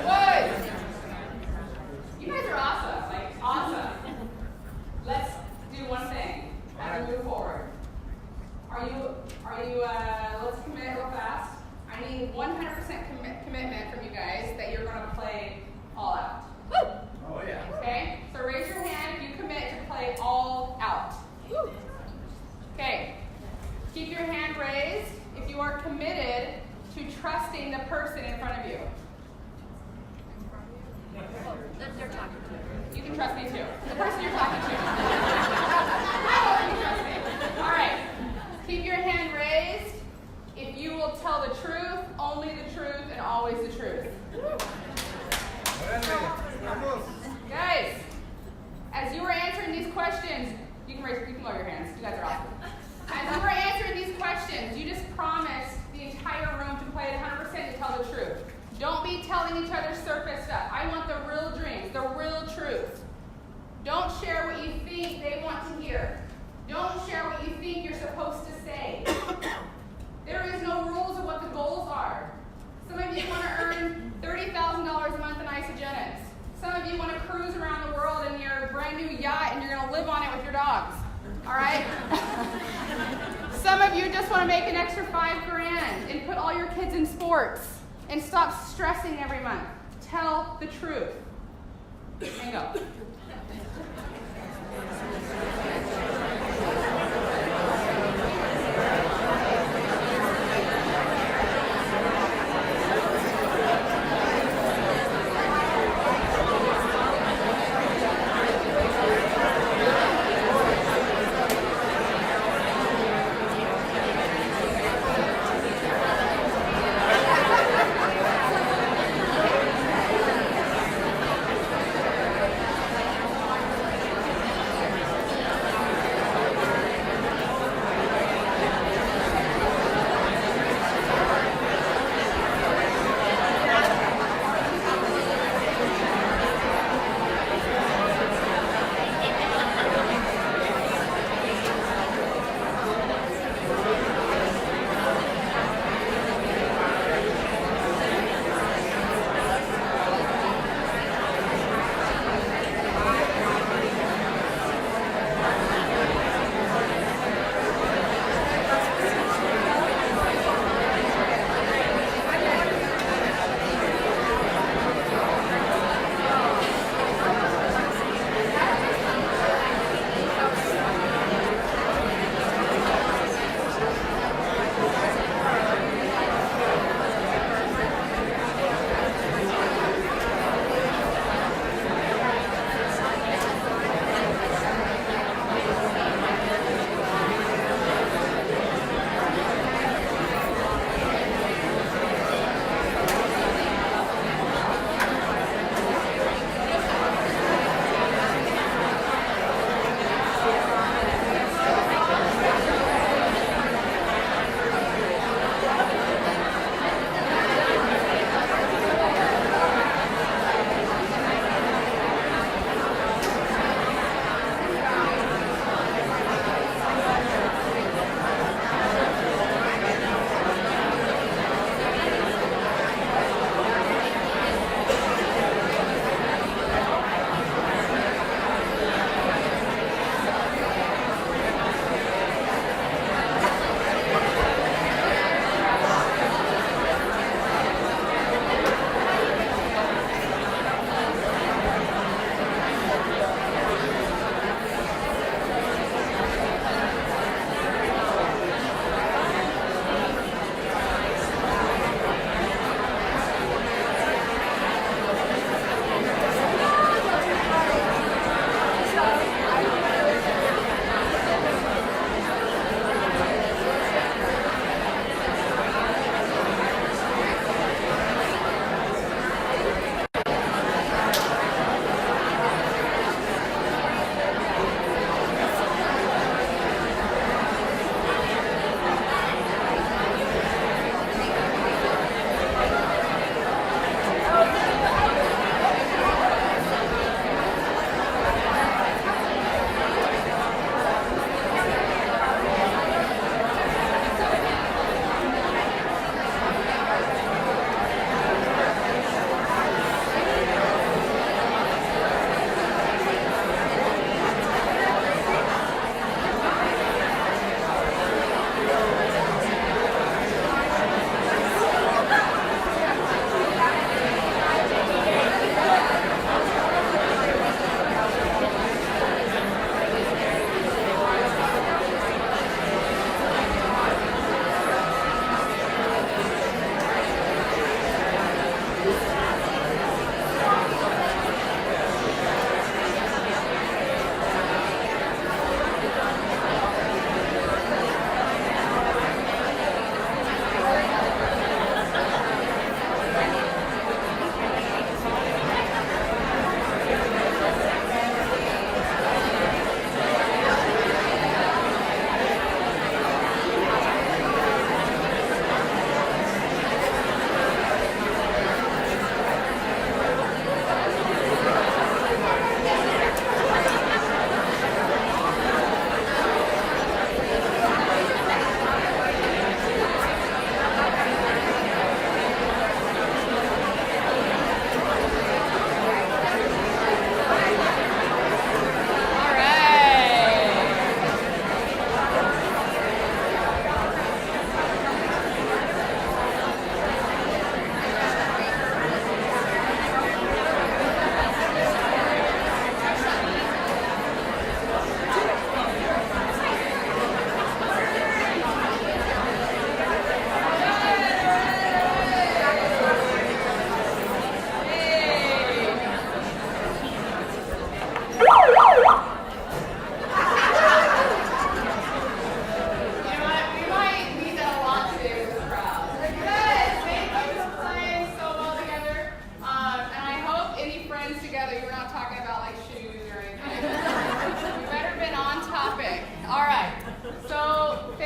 1. You guys are awesome, like awesome. Let's do one thing as we move forward. Let's commit real fast. I need 100% commitment from you guys that you're going to play all out. Oh, yeah. Okay? So raise your hand if you commit to play all out. Okay. Keep your hand raised if you are committed to trusting the person in front of you. They're talking to you. You can trust me too. The person you're talking to. I hope you trust me. All right. Keep your hand raised if you will tell the truth, only the truth, and always the truth. Guys, as you were answering these questions, you can lower your hands. You guys are awesome. As you were answering these questions, you just promised the entire room to play it 100% to tell the truth. Don't be telling each other surface stuff. I want the real dreams, the real truth. Don't share what you think they want to hear. Don't share what you think you're supposed to say. There is no rules of what the goals are. Some of you want to earn $30,000 a month in Isagenix. Some of you want to cruise around the world in your brand new yacht and you're going to live on it with your dogs. All right? Some of you just want to make an extra $5,000 and put all your kids in sports and stop stressing every month. Tell the truth. And go.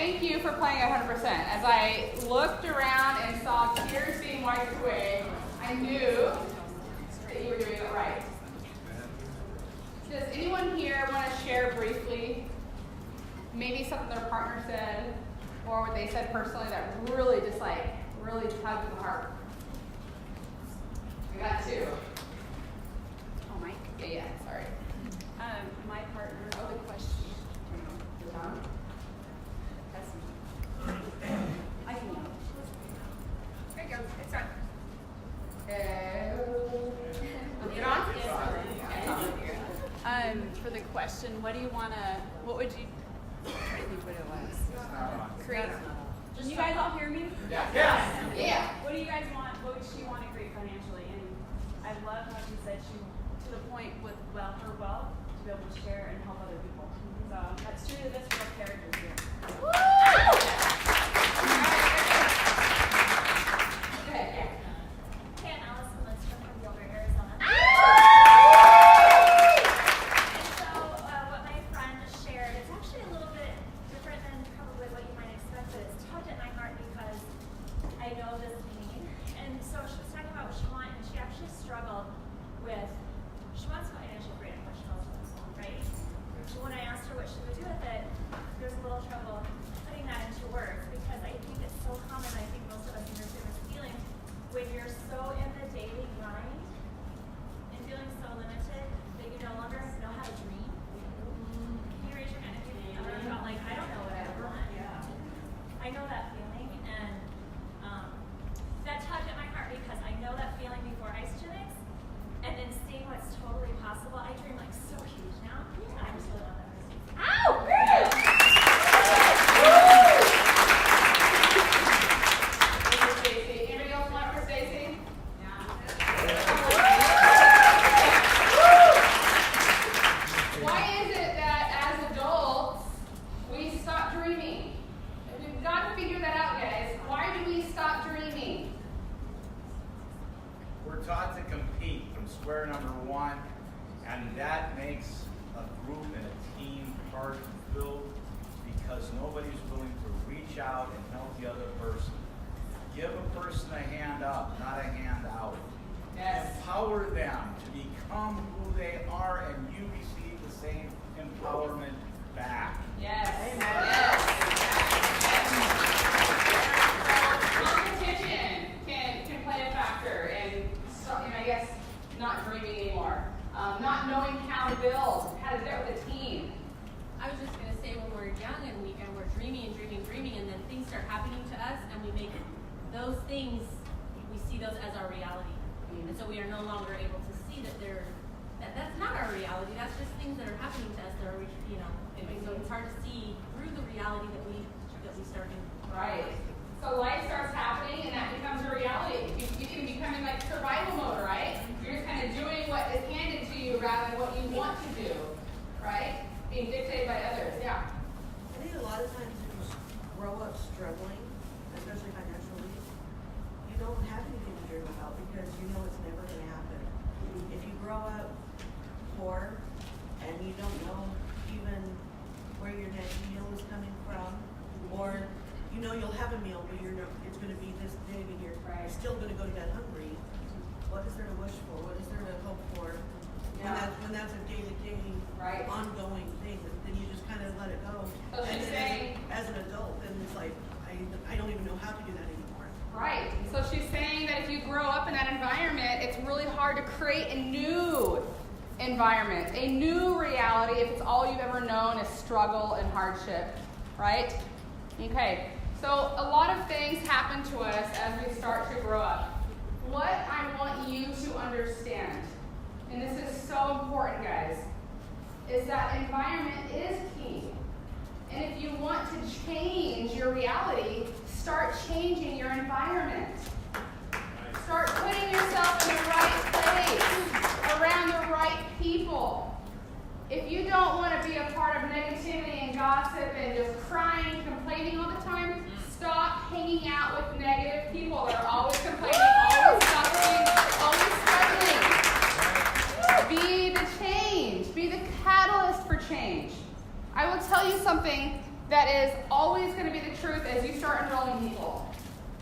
thank you for playing 100%. As I looked around and saw tears being wiped away, I knew that you were doing it right. Does anyone here want to share briefly maybe something their partner said or what they said personally that really just like, really tugged at the heart? We got two. Oh, Mike? Yeah, sorry. My partner. Oh, good question. That's me. I can yell. There you go. It's on. Get on? For the question, what would you, I'm trying to think what it was. Create. Can you guys all hear me? Yeah. What do you guys want? What would she want to create financially? And I love how she said she, to the point with her wealth, to be able to share and help other people. So that's true to this real characters here. Hey, I'm Allison Lindstrom from Gilbert, Arizona. And so, what my friend shared, it's actually a little bit different than probably what you might expect, but it's tugged at my heart because I know this pain. And so she was talking about what she wanted, and she actually struggled with, she wants financial freedom, but she knows what's right? So when I asked her what she would do with it, there's a little trouble putting that into words because I think it's so common. I think most of us understand this feeling when you're so in the daily grind and feeling so limited that you no longer know how to dream. Can you raise your hand if you ever felt like I don't know what I want? I know that feeling, and that tugged at my heart because I know that feeling before Isagenix, and then seeing what's totally possible. I dream like so huge now, and I just really want that person. Stacey. Anybody else want for Stacey? Why is it that as adults we stop dreaming? We've got to figure that out, guys. Why do we stop dreaming? We're taught to compete from square number one, and that makes a group and a team hard to build because nobody's willing to reach out and help the other person. Give a person a hand up, not a hand out. Yes. Empower them to become who they are, and you receive the same empowerment back. Yes. Competition can play a factor in, I guess, not dreaming anymore. Not knowing how to build, how to do it with a team. I was just going to say when we're young and we're dreaming, and then things start happening to us, and we make those things, we see those as our reality. And so we are no longer able to see that that's not our reality. That's just things that are happening to us that are, anyway, so it's hard to see through the reality that we start in. Right. So life starts happening, and that becomes a reality. You can become in like survival mode, right? You're just kind of doing what is handed to you rather than what you want to do, right? Being dictated by others. Yeah. I think a lot of times if you grow up struggling, especially financially, you don't have anything to dream about because you know it's never going to happen. If you grow up poor and you don't know even where your next meal is coming from, or you know you'll have a meal, but it's going to be this big and you're still going to go to bed hungry, what is there to wish for? What is there to hope for? When that's a day-to-day, ongoing thing, then you just kind of let it go. So she's saying, as an adult, then it's like, I don't even know how to do that anymore. right. So she's saying that if you grow up in that environment, it's really hard to create a new environment, a new reality if it's all you've ever known is struggle and hardship, right? Okay. So a lot of things happen to us as we start to grow up. What I want you to understand, and this is so important, guys, is that environment is key. And if you want to change your reality, start changing your environment. Start putting yourself in the right place, around the right people. If you don't want to be a part of negativity and gossip and just crying, complaining all the time, stop hanging out with negative people that are always complaining, always suffering, always struggling. Be the change. Be the catalyst for change. I will tell you something. that is always going to be the truth as you start enrolling people.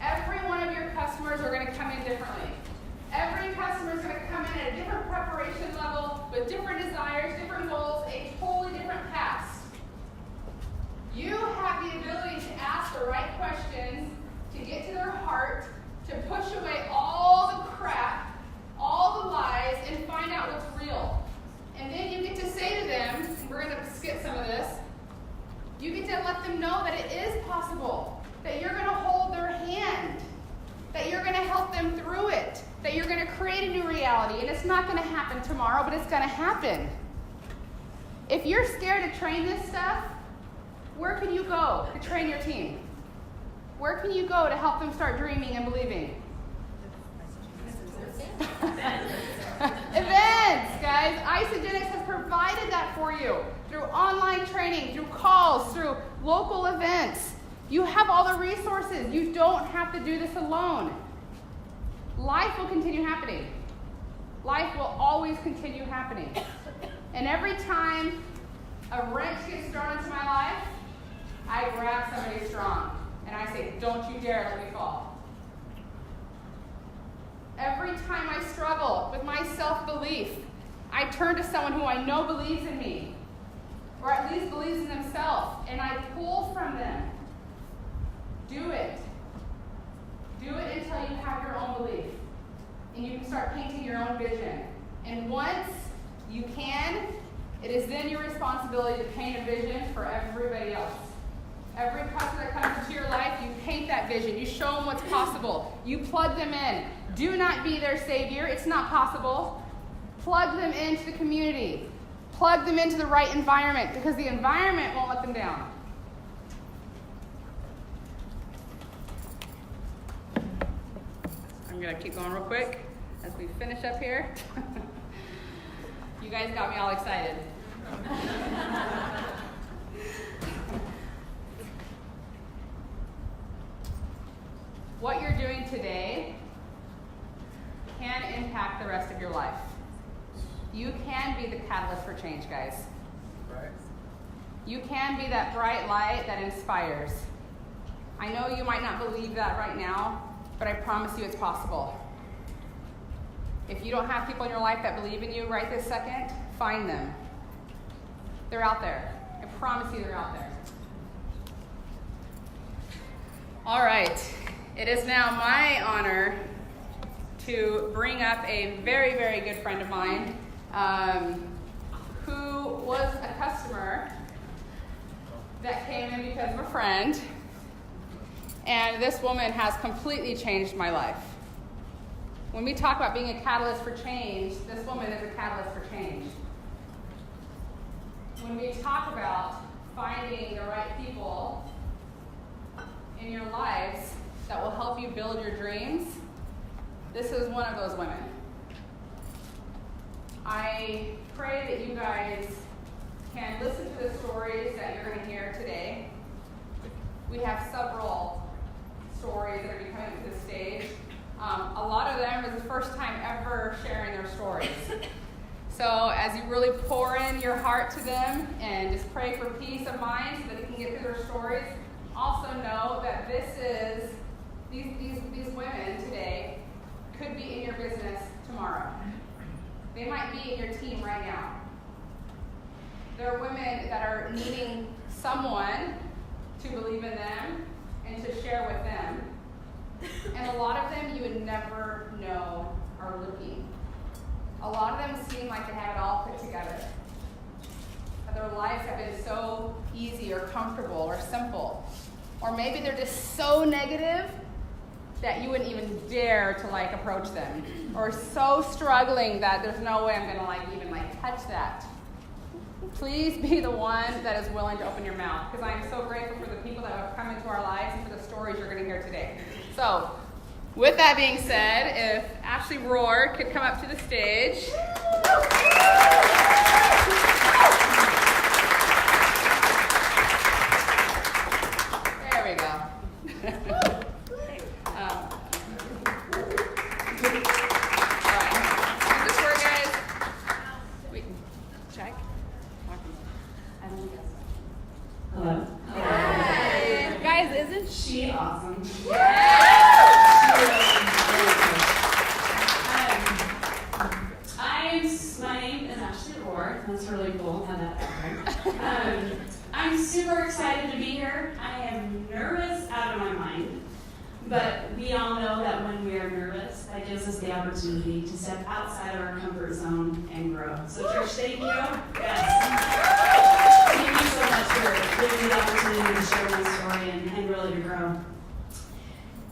Every one of your customers are going to come in differently. Every customer is going to come in at a different preparation level, with different desires, different goals, a totally different past. You have the ability to ask the right questions, to get to their heart, to push away all the crap, all the lies, and find out what's real. And then you get to say to them, and we're going to skip some of this, you get to let them know that it is possible, that you're going to hold their hand, that you're going to help them through it, that you're going to create a new reality. And it's not going to happen tomorrow, but it's going to happen. If you're scared to train this stuff, where can you go to train your team? Where can you go to help them start dreaming and believing? Events, guys. Isagenix has provided that for you through online training, through calls, through local events. You have all the resources. You don't have to do this alone. Life will continue happening. Life will always continue happening. And every time a wrench gets thrown into my life, I grab somebody strong and I say, don't you dare let me fall. Every time I struggle with my self-belief, I turn to someone who I know believes in me, or at least believes in themselves, and I pull from them. Do it. Do it until you have your own belief, and you can start painting your own vision. And once you can, it is then your responsibility to paint a vision for everybody else. Every customer that comes into your life, you paint that vision. You show them what's possible. You plug them in. Do not be their savior. It's not possible. Plug them into the community. Plug them into the right environment, because the environment won't let them down. I'm going to keep going real quick as we finish up here. You guys got me all excited. What you're doing today can impact the rest of your life. You can be the catalyst for change, guys. Right. You can be that bright light that inspires. I know you might not believe that right now, but I promise you it's possible. If you don't have people in your life that believe in you right this second, find them. They're out there. I promise you they're out there. All right. It is now my honor to bring up a very, very good friend of mine who was a customer that came in because of a friend. And this woman has completely changed my life. When we talk about being a catalyst for change, this woman is a catalyst for change. When we talk about finding the right people in your lives that will help you build your dreams, this is one of those women. I pray that you guys can listen to the stories that you're going to hear today. We have several stories that are coming to the stage. A lot of them is the first time ever sharing their stories. So as you really pour in your heart to them and just pray for peace of mind so that they can get through their stories, also know that these women today could be in your business tomorrow. They might be in your team right now. They're women that are needing someone to believe in them and to share with them. And a lot of them you would never know are looking. A lot of them seem like they have it all put together. Their lives have been so easy or comfortable or simple. Or maybe they're just so negative that you wouldn't even dare to approach them. Or so struggling that there's no way I'm gonna even touch that. Please be the one that is willing to open your mouth, because I'm so grateful for the people that have come into our lives and for the stories you're going to hear today. So, with that being said, if Ashley Rohr could come up to the stage. There we go. All right. Does this work, guys? Wait, check. Hello. My name is Ashley Rohr. That's really cool to have that background. I'm super excited to be here. I am nervous out of my mind, but we all know that when we are nervous, that gives us the opportunity to step outside of our comfort zone and grow. So church, thank you. Yes. Thank you so much for giving me the opportunity to share my story and really to grow.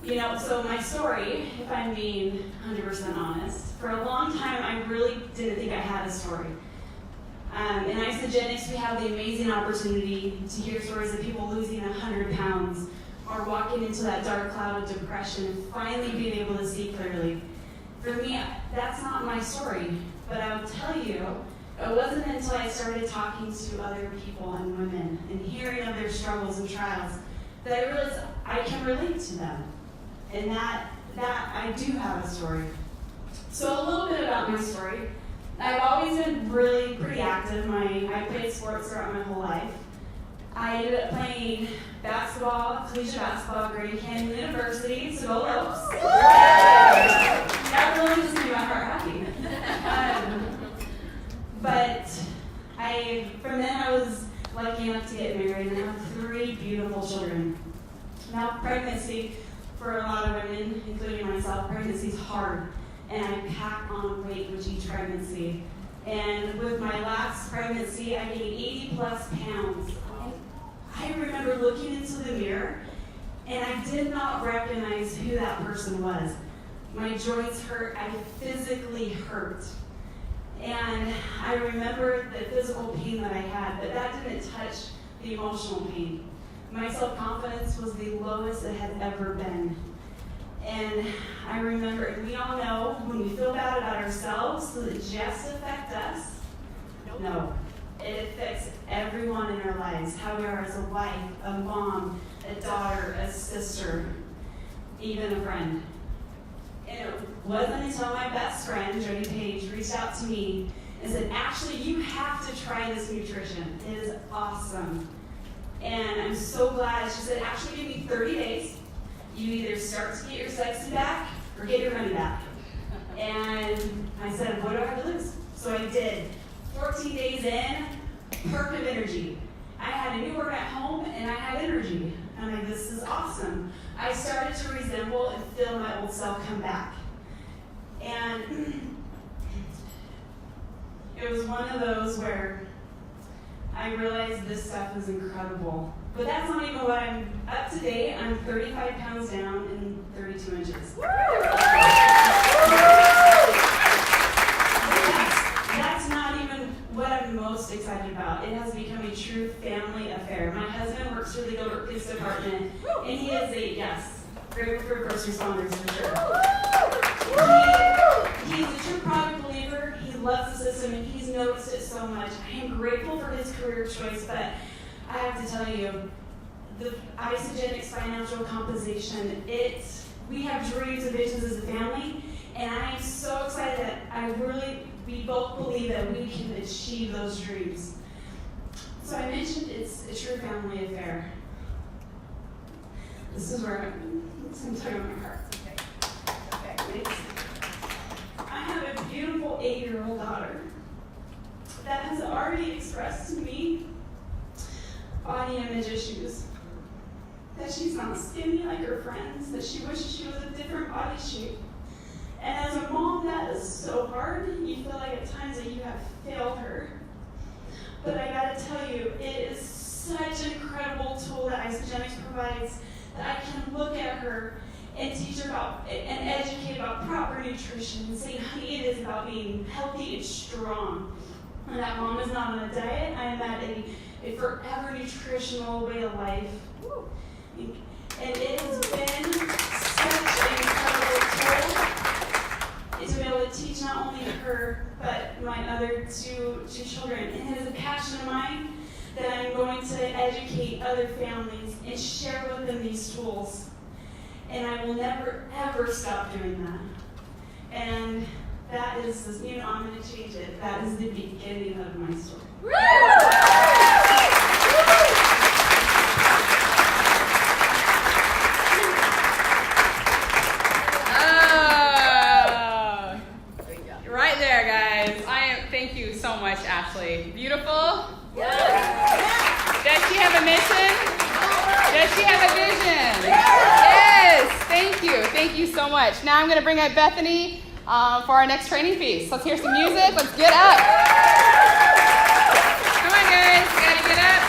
You know, so my story, if I'm being 100% honest, for a long time I really didn't think I had a story. In Isagenix, we have the amazing opportunity to hear stories of people losing 100 pounds or walking into that dark cloud of depression and finally being able to see clearly. For me, that's not my story, but I'll tell you, it wasn't until I started talking to other people and women and hearing of their struggles and trials that I realized I can relate to them. And that I do have a story. So a little bit about my story. I've always been really pretty active. I played sports throughout my whole life. I ended up playing basketball, collegiate basketball at Grand Canyon University, so go Lopes. That really just made my heart happy. But from then I was lucky enough to get married and have 3 beautiful children. Now pregnancy, for a lot of women, including myself, pregnancy is hard. And I pack on weight with each pregnancy. And with my last pregnancy, I gained 80 plus pounds. And I remember looking into the mirror, and I did not recognize who that person was. My joints hurt, I physically hurt. And I remember the physical pain that I had, but that didn't touch the emotional pain. My self-confidence was the lowest it had ever been. And I remember, and we all know, when we feel bad about ourselves, does it just affect us? No. It affects everyone in our lives, how we are as a wife, a mom, a daughter, a sister, even a friend. And it wasn't until my best friend, Jody Page, reached out to me and said, actually, you have to try this nutrition. It is awesome. And I'm so glad. She said, actually, give me 30 days. You either start to get your sexy back or get your money back. And I said, what do I have to lose? So I did. 14 days in, perk of energy. I had a new work at home and I had energy. I'm like, this is awesome. I started to resemble and feel my old self come back. And it was one of those where I realized this stuff is incredible. But that's not even what I'm up to date. I'm 35 pounds down and 32 inches. That's not even what I'm most excited about. It has become a true family affair. My husband works for the Gilbert Police Department, and he is great for first responders for sure. He's a true product believer. He loves the system, and he's noticed it so much. I am grateful for his career choice, but I have to tell you, the Isagenix financial compensation, we have dreams and visions as a family, and I am so excited that we both believe that we can achieve those dreams. So I mentioned it's a true family affair. This is where I'm talking about my heart. Okay. I have a beautiful 8-year-old daughter that has already expressed to me body image issues. That she's not skinny like her friends, that she wishes she was a different body shape. And as a mom, that is so hard. You feel like at times that you have failed her. But I gotta tell you, it is such an incredible tool that Isagenix provides that I can look at her and teach her about and educate about proper nutrition and say, honey, it is about being healthy and strong. And that mom is not on a diet. I am at a forever nutritional way of life. Woo. And it has been such an incredible tool to be able to teach not only her, but my other two children. And it is a passion of mine that I'm going to educate other families and share with them these tools. And I will never, ever stop doing that. And that is, I'm going to change it. That is the beginning of my story. Right there, guys. so much, Ashley. Beautiful? Does she have a mission? Does she have a vision? Yes. Thank you so much. Now I'm going to bring up Bethany for our next training piece. Let's hear some music. Let's get up. Come on, guys. We got to get up.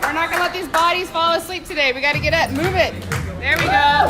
We're not going to let these bodies fall asleep today. We got to get up. Move it. There we go.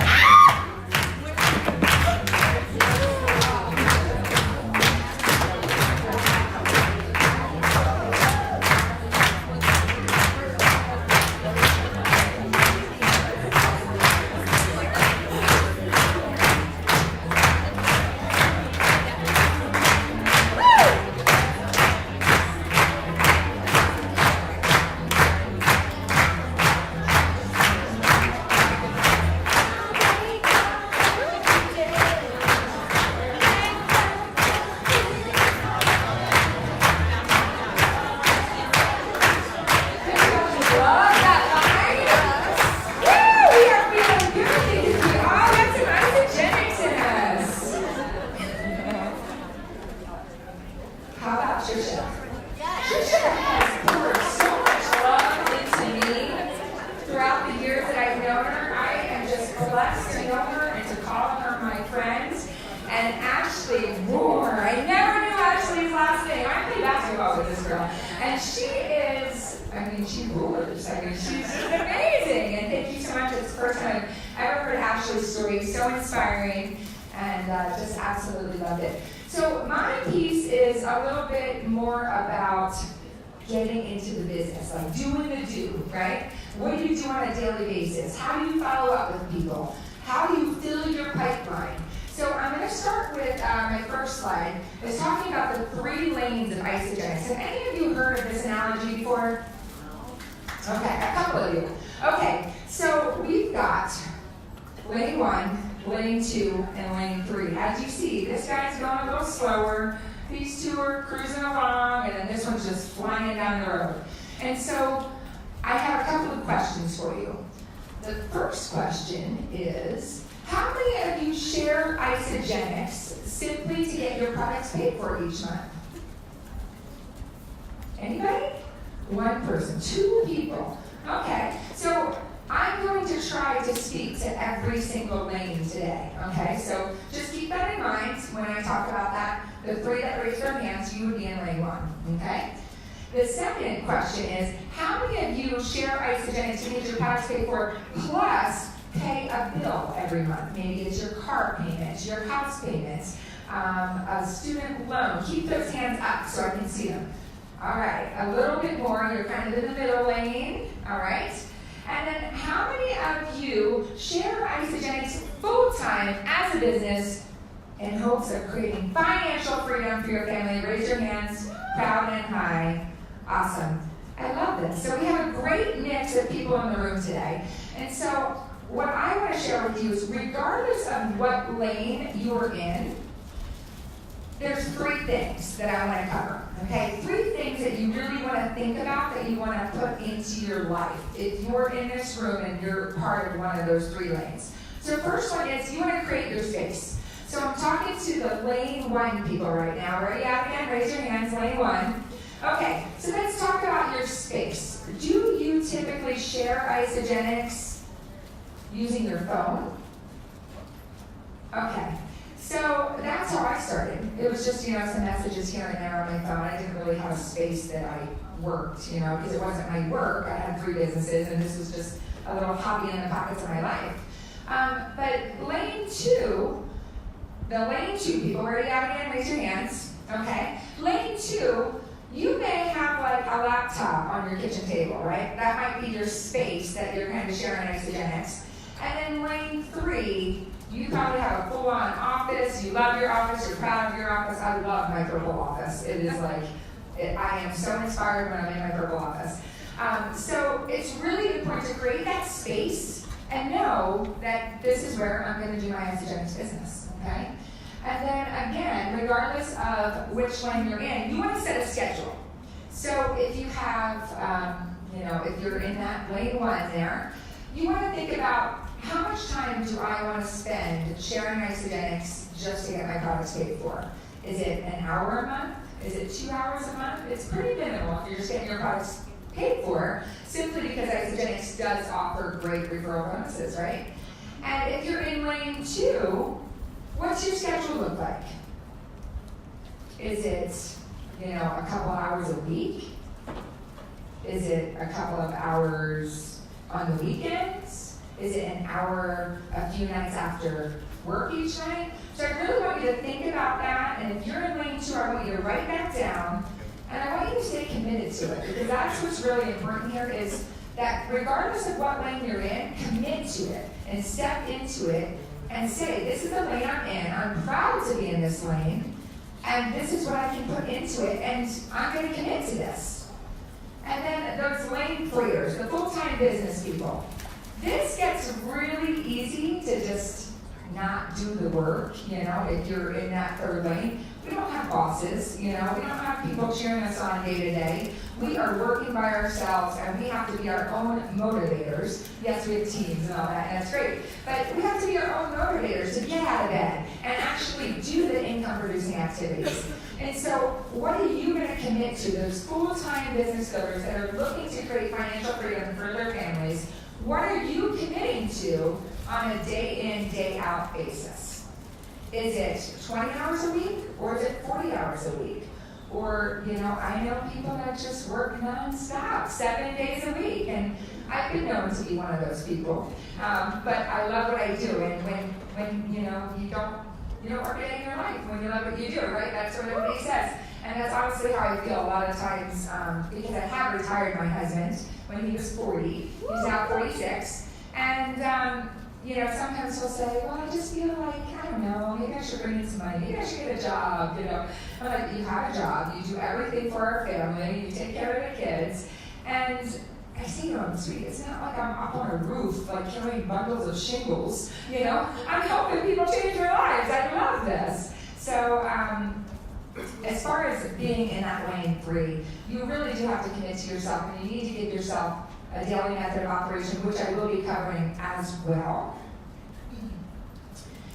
Getting into the business, like doing the do, right? What do you do on a daily basis? How do you follow up with people? How do you fill your pipeline? So I'm going to start with my first slide. It's talking about the 3 lanes of Isagenix. Have any of you heard of this analogy before? Okay, a couple of you. Okay, so we've got lane 1, lane 2, and lane 3. As you see, this guy's going a little slower. These 2 are cruising along, and then this one's just flying down the road. And so I have a couple of questions for you. The first question is, how many of you share Isagenix simply to get your products paid for each month? Anybody? 1 person, 2 people. Okay, so I'm going to try to speak to every single lane today, okay? So just keep that in mind when I talk about that. The 3 that raised their hands, you would be in lane 1, okay? The second question is, how many of you share Isagenix to get your products paid for, plus pay a bill every month? Maybe it's your car payment, your house payments, a student loan. Keep those hands up so I can see them. All right, a little bit more. You're kind of in the middle lane, all right? And then how many of you share Isagenix full-time as a business in hopes of creating financial freedom for your family? Raise your hands, proud and high. Awesome. I love this. So we have a great mix of people in the room today. And so what I want to share with you is, regardless of what lane you're in, there's 3 things that I want to cover, okay? 3 things that you really want to think about, that you want to put into your life if you're in this room and you're part of one of those 3 lanes. So first one is, you want to create your space. So I'm talking to the lane 1 people right now. Ready out again? Raise your hands, lane 1. Okay, so let's talk about your space. Do you typically share Isagenix using your phone? Okay. So that's how I started. It was just, some messages here and there on my phone. I didn't really have a space that I worked, because it wasn't my work. I had 3 businesses, and this was just a little hobby in the pockets of my life. But lane 2, the lane 2 people, ready out again? Raise your hands. Okay. Lane 2, you may have like a laptop on your kitchen table, right? That might be your space that you're kind of sharing Isagenix. And then lane 3, you probably have a full-on office. You love your office. You're proud of your office. I love my purple office. It is like, I am so inspired when I'm in my purple office. So it's really important to create that space and know that this is where I'm going to do my Isagenix business, okay? And then again, regardless of which lane you're in, you want to set a schedule. So if you have, if you're in that lane 1 there, you want to think about, how much time do I want to spend sharing Isagenix just to get my products paid for? Is it an hour a month? Is it 2 hours a month? It's pretty minimal if you're just getting your products paid for, simply because Isagenix does offer great referral bonuses, right? And if you're in lane 2, what's your schedule look like? Is it, a couple hours a week? Is it a couple of hours on the weekends? Is it an hour a few nights after work each night? So I really want you to think about that, and if you're in lane 2, I want you to write that down, and I want you to stay committed to it, because that's what's really important here is that regardless of what lane you're in, commit to it, and step into it, and say, this is the lane I'm in, I'm proud to be in this lane, and this is what I can put into it, and I'm going to commit to this. And then those lane freers, the full-time business people, this gets really easy to just not do the work, if you're in that third lane. We don't have bosses, we don't have people cheering us on day to day. We are working by ourselves, and we have to be our own motivators. Yes, we have teams and all that, and that's great. But we have to be our own motivators to get out of bed and actually do the income-producing activities. And so what are you going to commit to, those full-time business builders that are looking to create financial freedom for their families? What are you committing to on a day-in, day-out basis? Is it 20 hours a week, or is it 40 hours a week? Or, I know people that just work non-stop, 7 days a week, and I've been known to be one of those people. But I love what I do, and when you don't work a day in your life when you love what you do, right? That's what everybody says. And that's honestly how I feel a lot of times, because I have retired my husband when he was 40. He's now 46. And, sometimes he'll say, well, I just feel like, I don't know, maybe I should bring in some money. Maybe I should get a job, I'm like, you have a job. You do everything for our family. You take care of the kids. And I say to him, sweetie, it's not like I'm up on a roof, like carrying bundles of shingles, I'm helping people change their lives. I love this. So, as far as being in that lane 3, you really do have to commit to yourself, and you need to give yourself a daily method of operation, which I will be covering as well.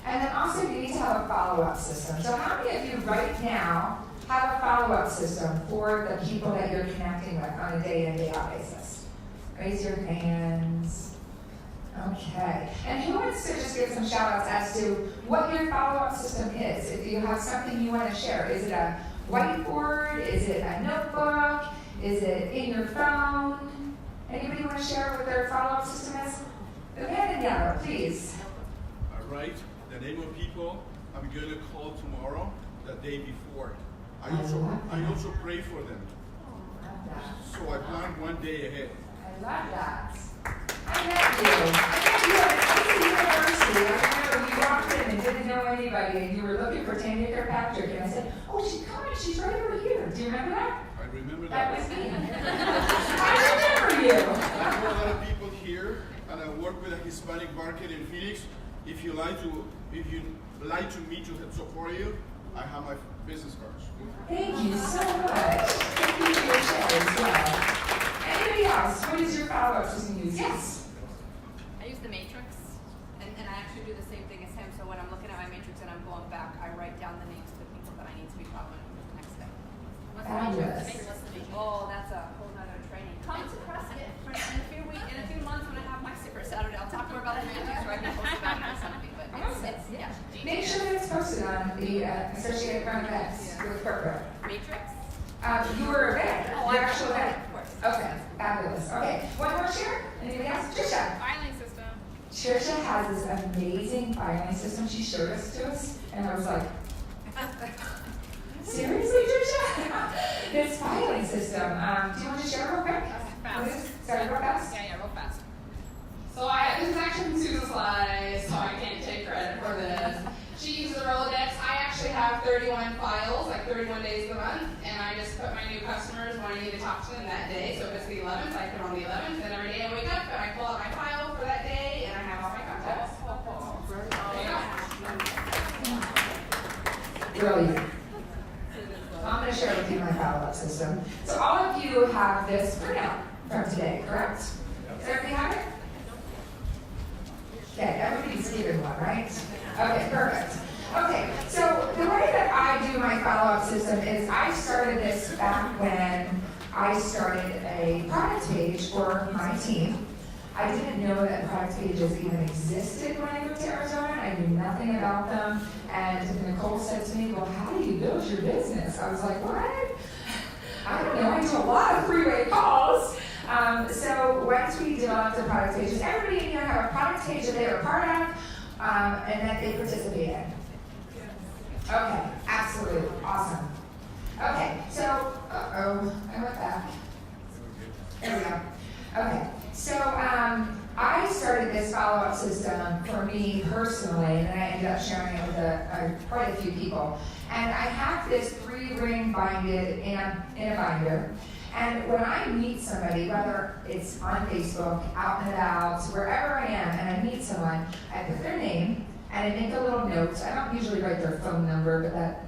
And then also you need to have a follow-up system. So how many of you right now have a follow-up system for the people that you're connecting with on a day-in, day-out basis? Raise your hands. Okay. And who wants to just give some shout-outs as to what your follow-up system is? If you have something you want to share, is it a whiteboard? Is it a notebook? Is it in your phone? Anybody want to share what their follow-up system is? The man in yellow, please. All right. The name of people I'm going to call tomorrow, the day before. I also pray for them. I love that. So I plan one day ahead. I love that. I met you at university. I remember you walked in and didn't know anybody, and you were looking for Tanya Kirkpatrick, and I said, oh, she's coming. She's right over here. Do you remember that? I remember That that. was me. I remember you. I know a lot of people here, and I work with a Hispanic market in Phoenix. If you like to me to support you, I have my business cards. Thank you so much. Thank you for your share as well. Anybody else? What is your follow-up system use? Yes. I use the matrix, and I actually do the same thing as him. So when I'm looking at my matrix and I'm going back, I write down the names of the people that I need to be following the next day. What's the matrix? Fabulous. What's the matrix? Oh, that's a whole nother training. Come to CrossFit in a few months when I have my super Saturday. I'll talk more about the matrix, or I can post about it or something. But it's yeah. Make sure that it's posted on the Associated Current Events with corporate. Matrix. Your event, Oh, your actual of event. course. Okay, fabulous. Okay, one more share? Anybody else? Trisha. Filing system. Trisha has this amazing filing system. She showed us to us, and I was like, seriously, Trisha? This filing system. Do you want to share real quick? Fast. Sorry, real fast? Yeah, real fast. So this is actually from Susan's slides, so I can't take credit for this. She uses a Rolodex. I actually have 31 files, like 31 days of the month, and I just put my new customers wanting me to talk to them that day. So if it's the 11th, I put on the 11th, and every day I wake up and I pull out my file for that day, and I have all my contacts. There you go. Brilliant. I'm going to share with you my follow-up system. So all of you have this printout from today, correct? Does everybody have it? Okay, everybody's given one, right? Okay, perfect. Okay, so the way that I do my follow-up system is I started this back when I started a product page for my team. I didn't know that product pages even existed when I moved to Arizona. I knew nothing about them. And Nicole said to me, well, how do you build your business? I was like, what? I don't know. I do a lot of three-way calls. So once we developed the product pages, everybody in here have a product page that they are part of and that they participate in. Okay, absolutely, awesome. Okay, so, I went back. There we go. Okay, so I started this follow-up system for me personally, and then I ended up sharing it with quite a few people. And I have this 3-ring binded in a binder. And when I meet somebody, whether it's on Facebook, out and about, wherever I am, and I meet someone, I put their name, and I make a little note. I don't usually write their phone number, but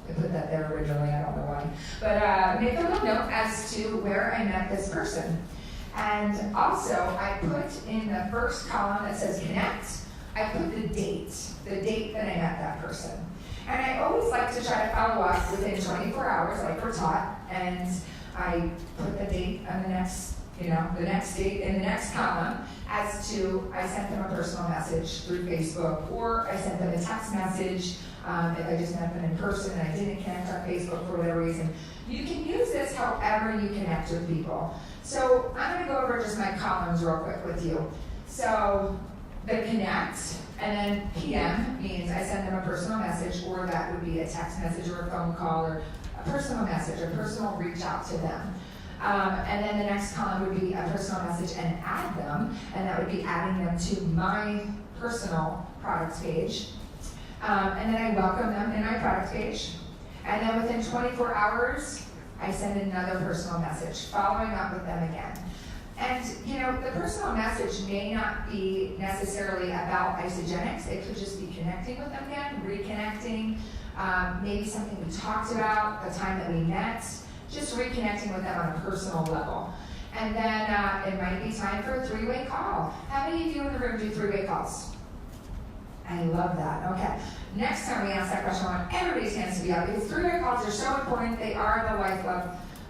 I put that there originally, I don't know why. But make a little note as to where I met this person. And also, I put in the first column that says connect, I put the date that I met that person. And I always like to try to follow up within 24 hours, like we're taught, and I put the date on the next date in the next column as to I sent them a personal message through Facebook, or I sent them a text message if I just met them in person and I didn't connect on Facebook for whatever reason. You can use this however you connect with people. So I'm going to go over just my columns real quick with you. So the connect, and then PM means I send them a personal message, or that would be a text message or a phone call or a personal message, a personal reach out to them. And then the next column would be a personal message and add them, and that would be adding them to my personal products page. And then I welcome them in my product page. And then within 24 hours, I send another personal message, following up with them again. And the personal message may not be necessarily about Isagenix. It could just be connecting with them again, reconnecting, maybe something we talked about, the time that we met, just reconnecting with them on a personal level. And then it might be time for a 3-way call. How many of you in the room do 3-way calls? I love that. Okay. Next time we ask that question, I want everybody's hands to be up, because 3-way calls are so important. They are the lifeblood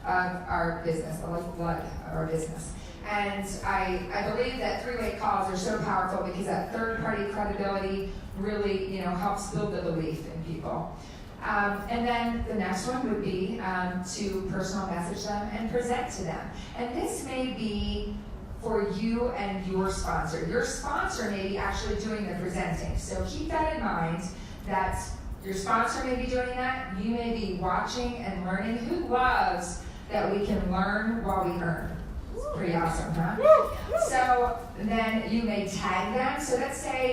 of our business, the lifeblood of our business. And I believe that 3-way calls are so powerful because that third-party credibility really, helps build the belief in people. And then the next one would be to personal message them and present to them. And this may be for you and your sponsor. Your sponsor may be actually doing the presenting. So keep that in mind, that your sponsor may be doing that. You may be watching and learning. Who loves that we can learn while we earn? Pretty awesome, huh? So then you may tag them. So let's say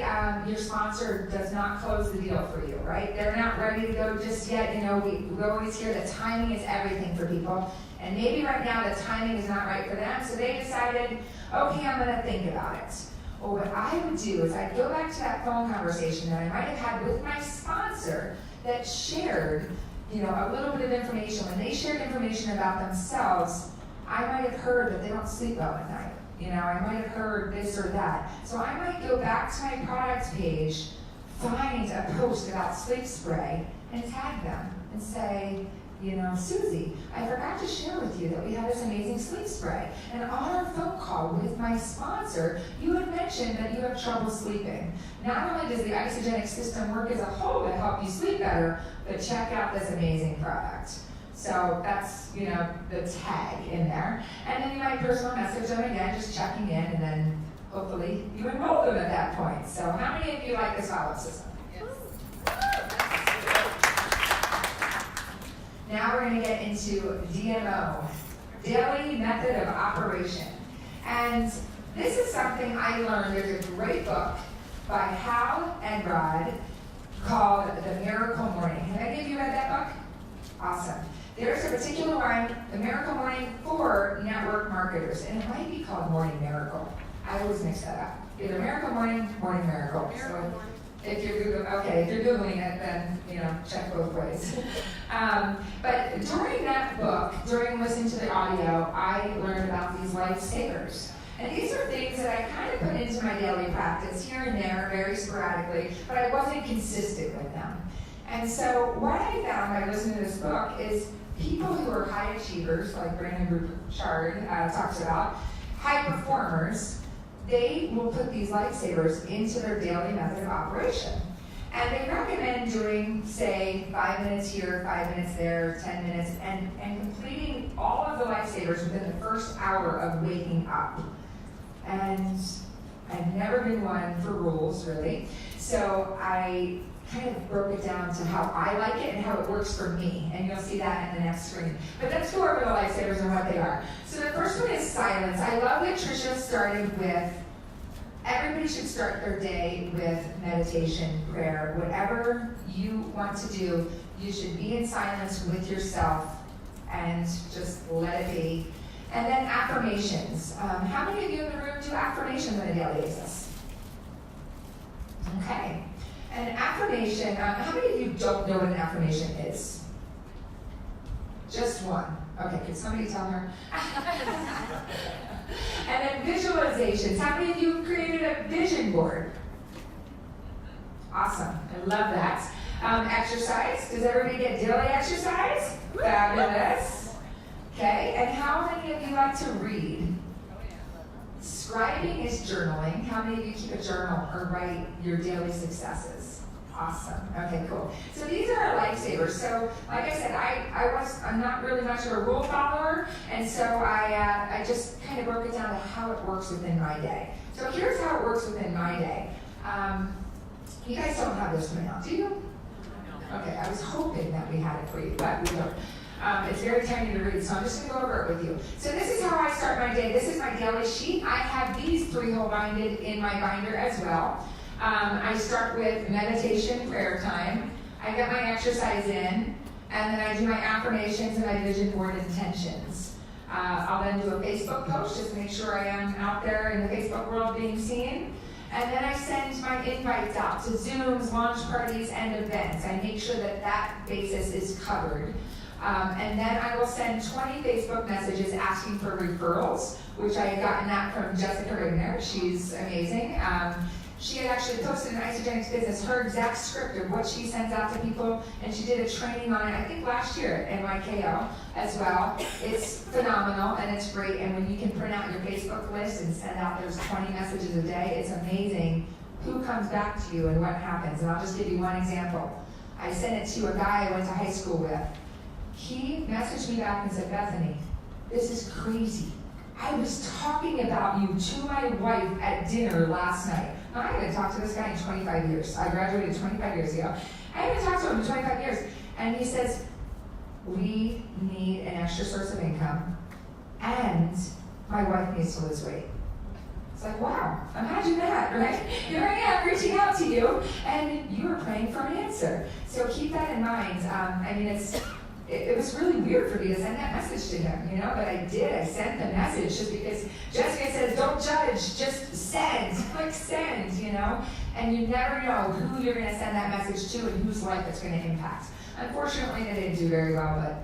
your sponsor does not close the deal for you, right? They're not ready to go just yet. We always hear that timing is everything for people. And maybe right now the timing is not right for them. So they decided, okay, I'm going to think about it. Well, what I would do is I'd go back to that phone conversation that I might have had with my sponsor that shared, a little bit of information. When they shared information about themselves, I might have heard that they don't sleep well at night. I might have heard this or that. So I might go back to my products page, find a post about sleep spray, and tag them and say, Susie, I forgot to share with you that we have this amazing sleep spray. And on our phone call with my sponsor, you had mentioned that you have trouble sleeping. Not only does the Isagenix system work as a whole to help you sleep better, but check out this amazing product. So that's, the tag in there. And then you might personal message them again, just checking in, and then hopefully you enroll them at that point. So how many of you like this follow-up system? Yes. Now we're going to get into DMO, Daily Method of Operation. And this is something I learned. There's a great book by Hal and Rod called The Miracle Morning. Have you read that book? Awesome. There's a particular one, The Miracle Morning, for network marketers, and it might be called Morning Miracle. I always mix that up. Either Miracle Morning, Morning Miracle. So if you're Googling it, then check both ways. But during that book, during listening to the audio, I learned about these lifesavers. And these are things that I kind of put into my daily practice here and there, very sporadically, but I wasn't consistent with them. And so what I found by listening to this book is people who are high achievers, like Brandon Bouchard talks about, high performers, they will put these lifesavers into their daily method of operation. And they recommend doing, say, 5 minutes here, 5 minutes there, 10 minutes, and completing all of the lifesavers within the first hour of waking up. And I've never been one for rules, really. So I kind of broke it down to how I like it and how it works for me. And you'll see that in the next screen. But let's go over the lifesavers and what they are. So the first one is silence. I love that Tricia started with, everybody should start their day with meditation, prayer. Whatever you want to do, you should be in silence with yourself and just let it be. And then affirmations. How many of you in the room do affirmations on a daily basis? Okay. An affirmation, how many of you don't know what an affirmation is? Just one. Okay, could somebody tell her? And then visualizations. How many of you created a vision board? Awesome. I love that. Exercise. Does everybody get daily exercise? Fabulous. Okay, and how many of you like to read? Scribing is journaling. How many of you keep a journal or write your daily successes? Awesome. Okay, cool. So these are our lifesavers. So, like I said, I'm not really much of a rule follower, and so I just kind of broke it down to how it works within my day. So here's how it works within my day. You guys don't have this right now, do you? Okay, I was hoping that we had it for you, but we don't. It's very tiny to read, so I'm just going to go over it with you. So this is how I start my day. This is my daily sheet. I have these 3 whole binded in my binder as well. I start with meditation, prayer time. I get my exercise in, and then I do my affirmations and my vision board intentions. I'll then do a Facebook post just to make sure I am out there in the Facebook world being seen. And then I send my invites out to Zooms, launch parties, and events. I make sure that that basis is covered. And then I will send 20 Facebook messages asking for referrals, which I had gotten that from Jessica Rigner. She's amazing. She had actually posted in Isagenix Business her exact script of what she sends out to people, and she did a training on it, I think last year at NYKO as well. It's phenomenal, and it's great, and when you can print out your Facebook list and send out those 20 messages a day, it's amazing who comes back to you and what happens. And I'll just give you one example. I sent it to a guy I went to high school with. He messaged me back and said, Bethany, this is crazy. I was talking about you to my wife at dinner last night. Now, I haven't talked to this guy in 25 years. I graduated 25 years ago. I haven't talked to him in 25 years. And he says, we need an extra source of income, and my wife needs to lose weight. It's like, wow, imagine that, right? Here I am reaching out to you, and you are praying for an answer. So keep that in mind. It was really weird for me to send that message to him, but I did. I sent the message just because Jessica says, don't judge, just send, click send, and you never know who you're going to send that message to and whose life it's going to impact. Unfortunately, they didn't do very well, but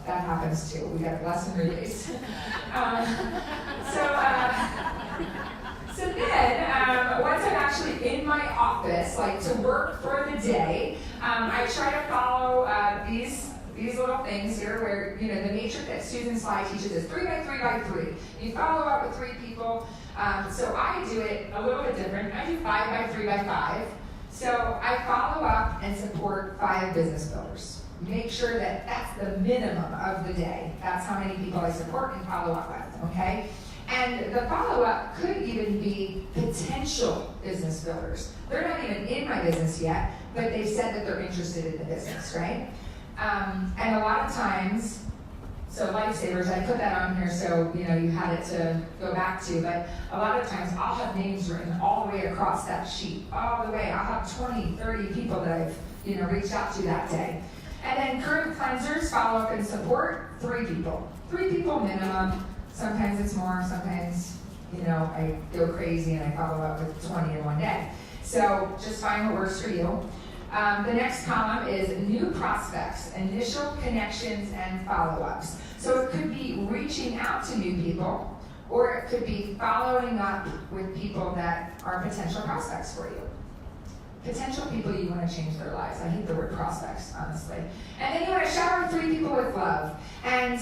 that happens too. We got a lesson release. So then, once I'm actually in my office, like to work for the day, I try to follow these little things here where, the matrix that Susan's slide teaches is 3 by 3 by 3. You follow up with 3 people. So I do it a little bit different. I do 5 by 3 by 5. So I follow up and support 5 business builders. Make sure that that's the minimum of the day. That's how many people I support and follow up with, okay? And the follow-up could even be potential business builders. They're not even in my business yet, but they've said that they're interested in the business, right? And a lot of times, so lifesavers, I put that on here so you had it to go back to, but a lot of times I'll have names written all the way across that sheet, all the way. I'll have 20, 30 people that I've reached out to that day. And then current cleansers, follow up and support, 3 people. 3 people minimum. Sometimes it's more, sometimes, I go crazy and I follow up with 20 in one day. So just find what works for you. The next column is new prospects, initial connections, and follow-ups. So it could be reaching out to new people, or it could be following up with people that are potential prospects for you. potential people you want to change their lives. I hate the word prospects, honestly. And then you want to shower 3 people with love. And,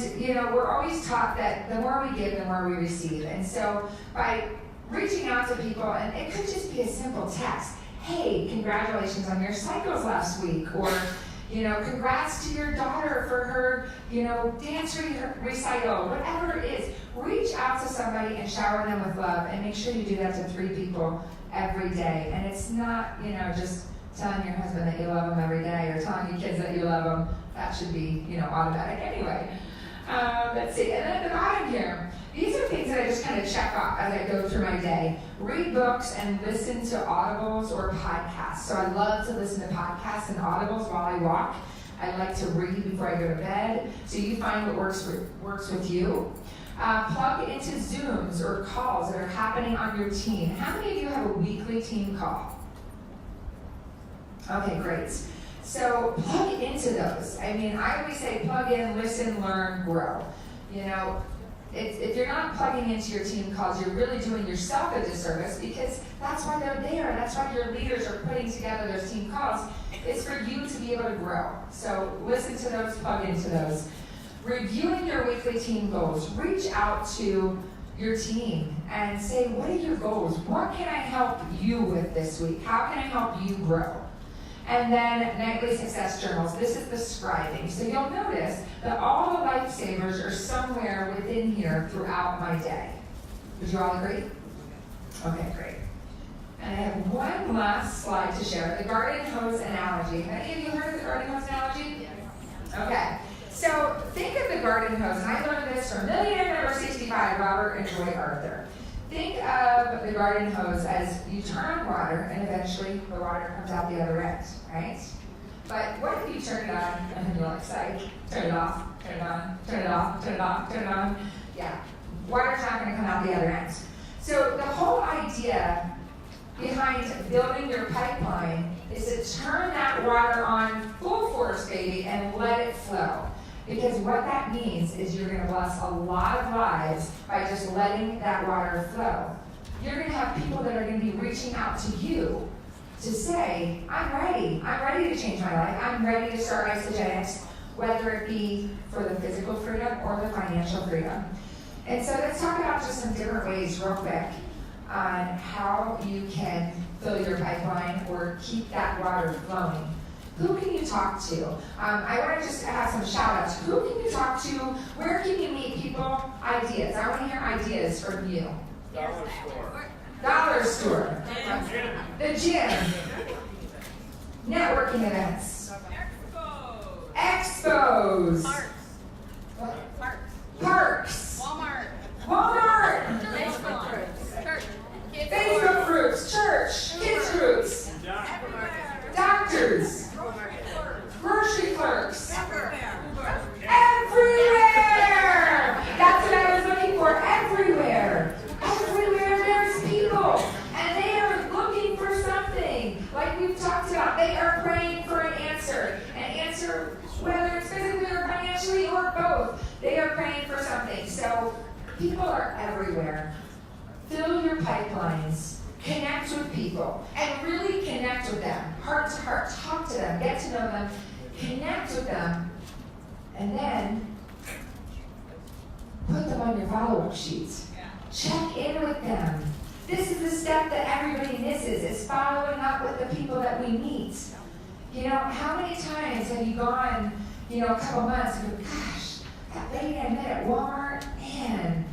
we're always taught that the more we give, the more we receive. And so by reaching out to people, and it could just be a simple text. Hey, congratulations on your cycles last week. Or, congrats to your daughter for her, dance recital, whatever it is. Reach out to somebody and shower them with love, and make sure you do that to 3 people every day. And it's not, just telling your husband that you love him every day or telling your kids that you love them. That should be, automatic anyway. Let's see. And then at the bottom here, these are things that I just kind of check off as I go through my day. Read books and listen to audibles or podcasts. So I love to listen to podcasts and audibles while I walk. I like to read before I go to bed. So you find what works with you. Plug into Zooms or calls that are happening on your team. How many of you have a weekly team call? Okay, great. So plug into those. I always say plug in, listen, learn, grow. If you're not plugging into your team calls, you're really doing yourself a disservice, because that's why they're there. That's why your leaders are putting together those team calls. It's for you to be able to grow. So listen to those, plug into those. Reviewing your weekly team goals. Reach out to your team and say, what are your goals? What can I help you with this week? How can I help you grow? And then nightly success journals. This is the scribing. So you'll notice that all the lifesavers are somewhere within here throughout my day. Would you all agree? Okay, great. And I have one last slide to share, the garden hose analogy. Have any of you heard of the garden hose analogy? Okay. So think of the garden hose, and I learned this from Millionaire Number 65, Robert and Joy Arthur. Think of the garden hose as you turn on water, and eventually the water comes out the other end, right? But what if you turn it on, and then you're like, psych, turn it off, turn it on, turn it off, turn it off, turn it on? Yeah, water's not going to come out the other end. So the whole idea behind building your pipeline is to turn that water on full force, baby, and let it flow. Because what that means is you're going to bless a lot of lives by just letting that water flow. You're going to have people that are going to be reaching out to you to say, I'm ready to change my life. I'm ready to start Isagenix, whether it be for the physical freedom or the financial freedom. And so let's talk about just some different ways real quick on how you can fill your pipeline or keep that water flowing. Who can you talk to? I want to just have some shout outs. Who can you talk to? Where can you meet people? Ideas. I want to hear ideas from you. Dollar store. Dollar store. The gym. Networking events. Expos. Parks. Walmart. Facebook groups. Church. Kids groups. Doctors. Grocery clerks. Everywhere! That's what I was looking for. Everywhere. Everywhere there's people. And they are looking for something. Like we've talked about, they are praying for an answer. An answer, whether it's physically or financially or both. They are praying for something. So people are everywhere. Fill your pipelines. Connect with people and really connect with them, heart to heart. Talk to them, get to know them, connect with them, and then put them on your follow-up sheets. Check in with them. This is the step that everybody misses, is following up with the people that we meet. How many times have you gone, a couple months and go, gosh, that lady I met at Walmart, man,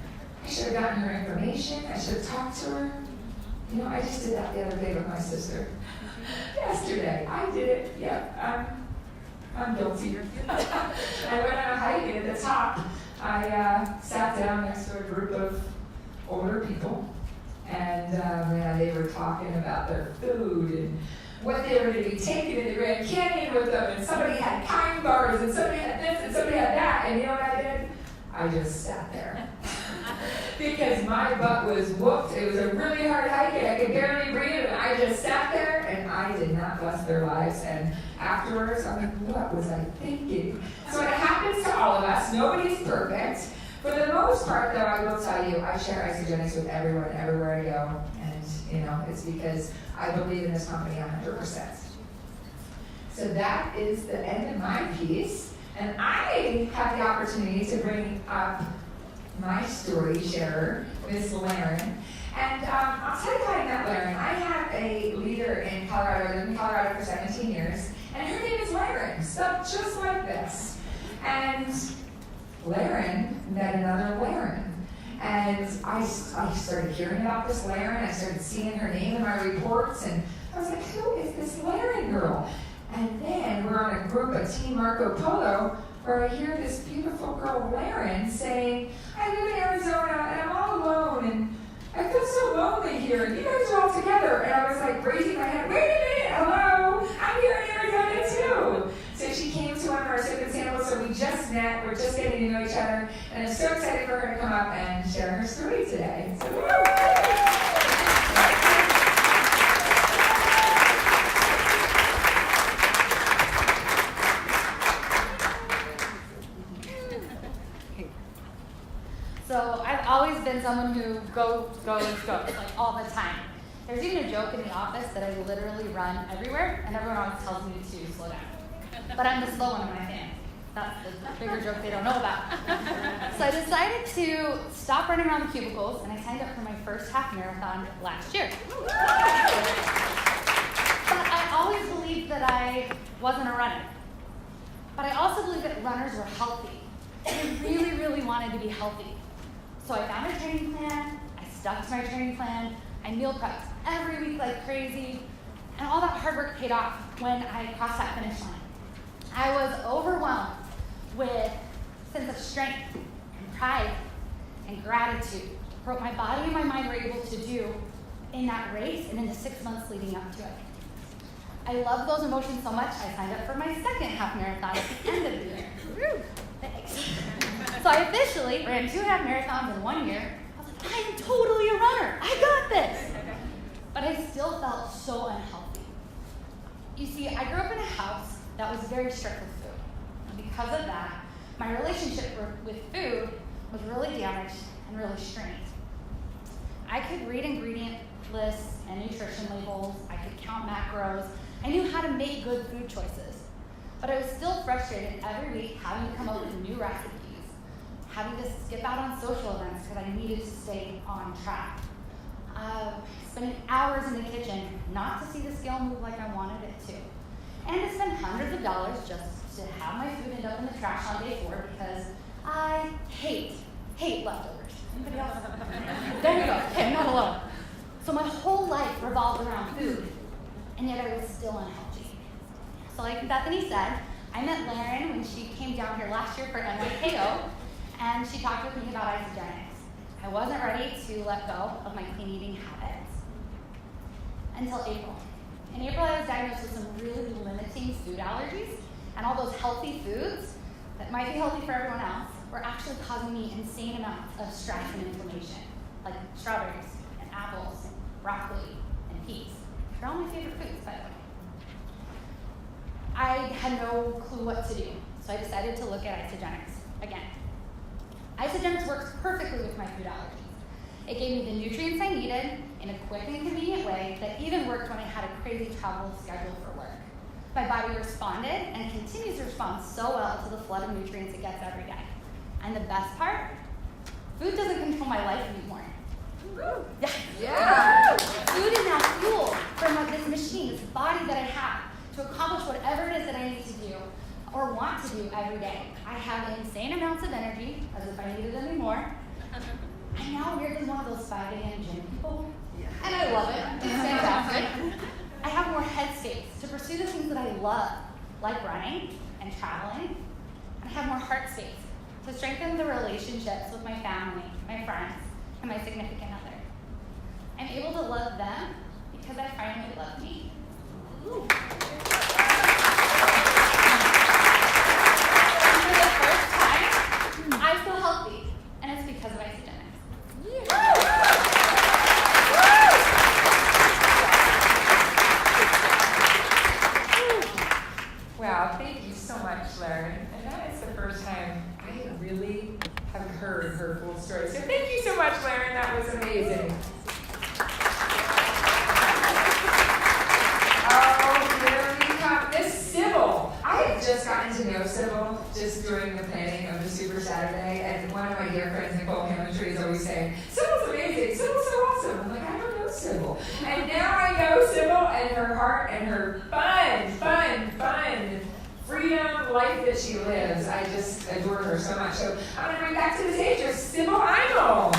I should have gotten her information. I should have talked to her. I just did that the other day with my sister. Yesterday, I did it. Yeah, I'm guilty. I went on a hike, and at the top, I sat down next to a group of older people, and they were talking about their food and what they were going to be taking to the Grand Canyon with them, and somebody had Kind bars, and somebody had this, and somebody had that, and you know what I did? I just sat there. Because my butt was whooped. It was a really hard hike, and I could barely breathe, and I just sat there, and I did not bless their lives. And afterwards, I'm like, what was I thinking? So it happens to all of us. Nobody's perfect. For the most part, though, I will tell you, I share Isagenix with everyone everywhere I go. And it's because I believe in this company 100%. So that is the end of my piece, and I have the opportunity to bring up my story sharer, Ms. Laren. And I'll tell you how I met Laren. I had a leader in Colorado, I lived in Colorado for 17 years, and her name is Laren, spelled just like this. And Laren met another Laren. And I started hearing about this Laren, I started seeing her name in my reports, and I was like, who is this Laren girl? And then we're on a group of Team Marco Polo, where I hear this beautiful girl, Laren, saying, I live in Arizona, and I'm all alone, and I feel so lonely here, and you guys are all together. And I was like raising my hand, wait a minute, hello, I'm here in Arizona too. So she came to one of our student samples, so we just met, we're just getting to know each other, and I'm so excited for her to come up and share her story today. So, woo! So I've always been someone who goes, like all the time. There's even a joke in the office that I literally run everywhere, and everyone always tells me to slow down. But I'm the slow one in my family. That's the bigger joke they don't know about. So I decided to stop running around the cubicles, and I signed up for my first half marathon last year. But I always believed that I wasn't a runner. But I also believed that runners were healthy. I really, really wanted to be healthy. So I found a training plan, I stuck to my training plan, I meal prepped every week like crazy, and all that hard work paid off when I crossed that finish line. I was overwhelmed with a sense of strength and pride and gratitude for what my body and my mind were able to do in that race and in the 6 months leading up to it. I loved those emotions so much, I signed up for my second half marathon at the end of the year. Woo, thanks. So I officially ran 2 half marathons in 1 year. I was like, I am totally a runner. I got this. But I still felt so unhealthy. You see, I grew up in a house that was very strict with food. And because of that, my relationship with food was really damaged and really strained. I could read ingredient lists and nutrition labels. I could count macros. I knew how to make good food choices. But I was still frustrated every week having to come up with new recipes, having to skip out on social events because I needed to stay on track. Spending hours in the kitchen not to see the scale move like I wanted it to. And to spend hundreds of dollars just to have my food end up in the trash on day 4 because I hate leftovers. Anybody else? There you go. Okay, I'm not alone. So my whole life revolved around food, and yet I was still unhealthy. So like Bethany said, I met Laren when she came down here last year for NYKO, and she talked with me about Isagenix. I wasn't ready to let go of my clean eating habits until April. In April, I was diagnosed with some really limiting food allergies, and all those healthy foods that might be healthy for everyone else were actually causing me insane amounts of stress and inflammation, like strawberries and apples, and broccoli and peas. They're all my favorite foods, by the way. I had no clue what to do, so I decided to look at Isagenix again. Isagenix works perfectly with my food allergies. It gave me the nutrients I needed in a quick and convenient way that even worked when I had a crazy travel schedule for work. My body responded and continues to respond so well to the flood of nutrients it gets every day. And the best part? Food doesn't control my life anymore. Yeah. Food is now fuel from this machine, this body that I have, to accomplish whatever it is that I need to do or want to do every day. I have insane amounts of energy, as if I needed any more. I'm now weirdly one of those 5 a.m. gym people, and I love it. It's fantastic. I have more headspace to pursue the things that I love, like running and traveling. And I have more heart space to strengthen the relationships with my family, my friends, and my significant other. I'm able to love them because I finally love me. Ooh. For the first time, I feel healthy, and it's because of Isagenix. Wow, thank you so much, Laren. And that is the first time I really have heard her full story. So thank you so much, Laren. That was amazing. of the Super Saturday, and one of my dear friends, Nicole Hamiltree, is always saying, Sybil's amazing, Sybil's so awesome. I'm like, I don't know Sybil. And now I know Sybil and her heart and her fun, freedom life that she lives. I just adore her so much. So I'm going to bring back to the stage with Sybil Einel.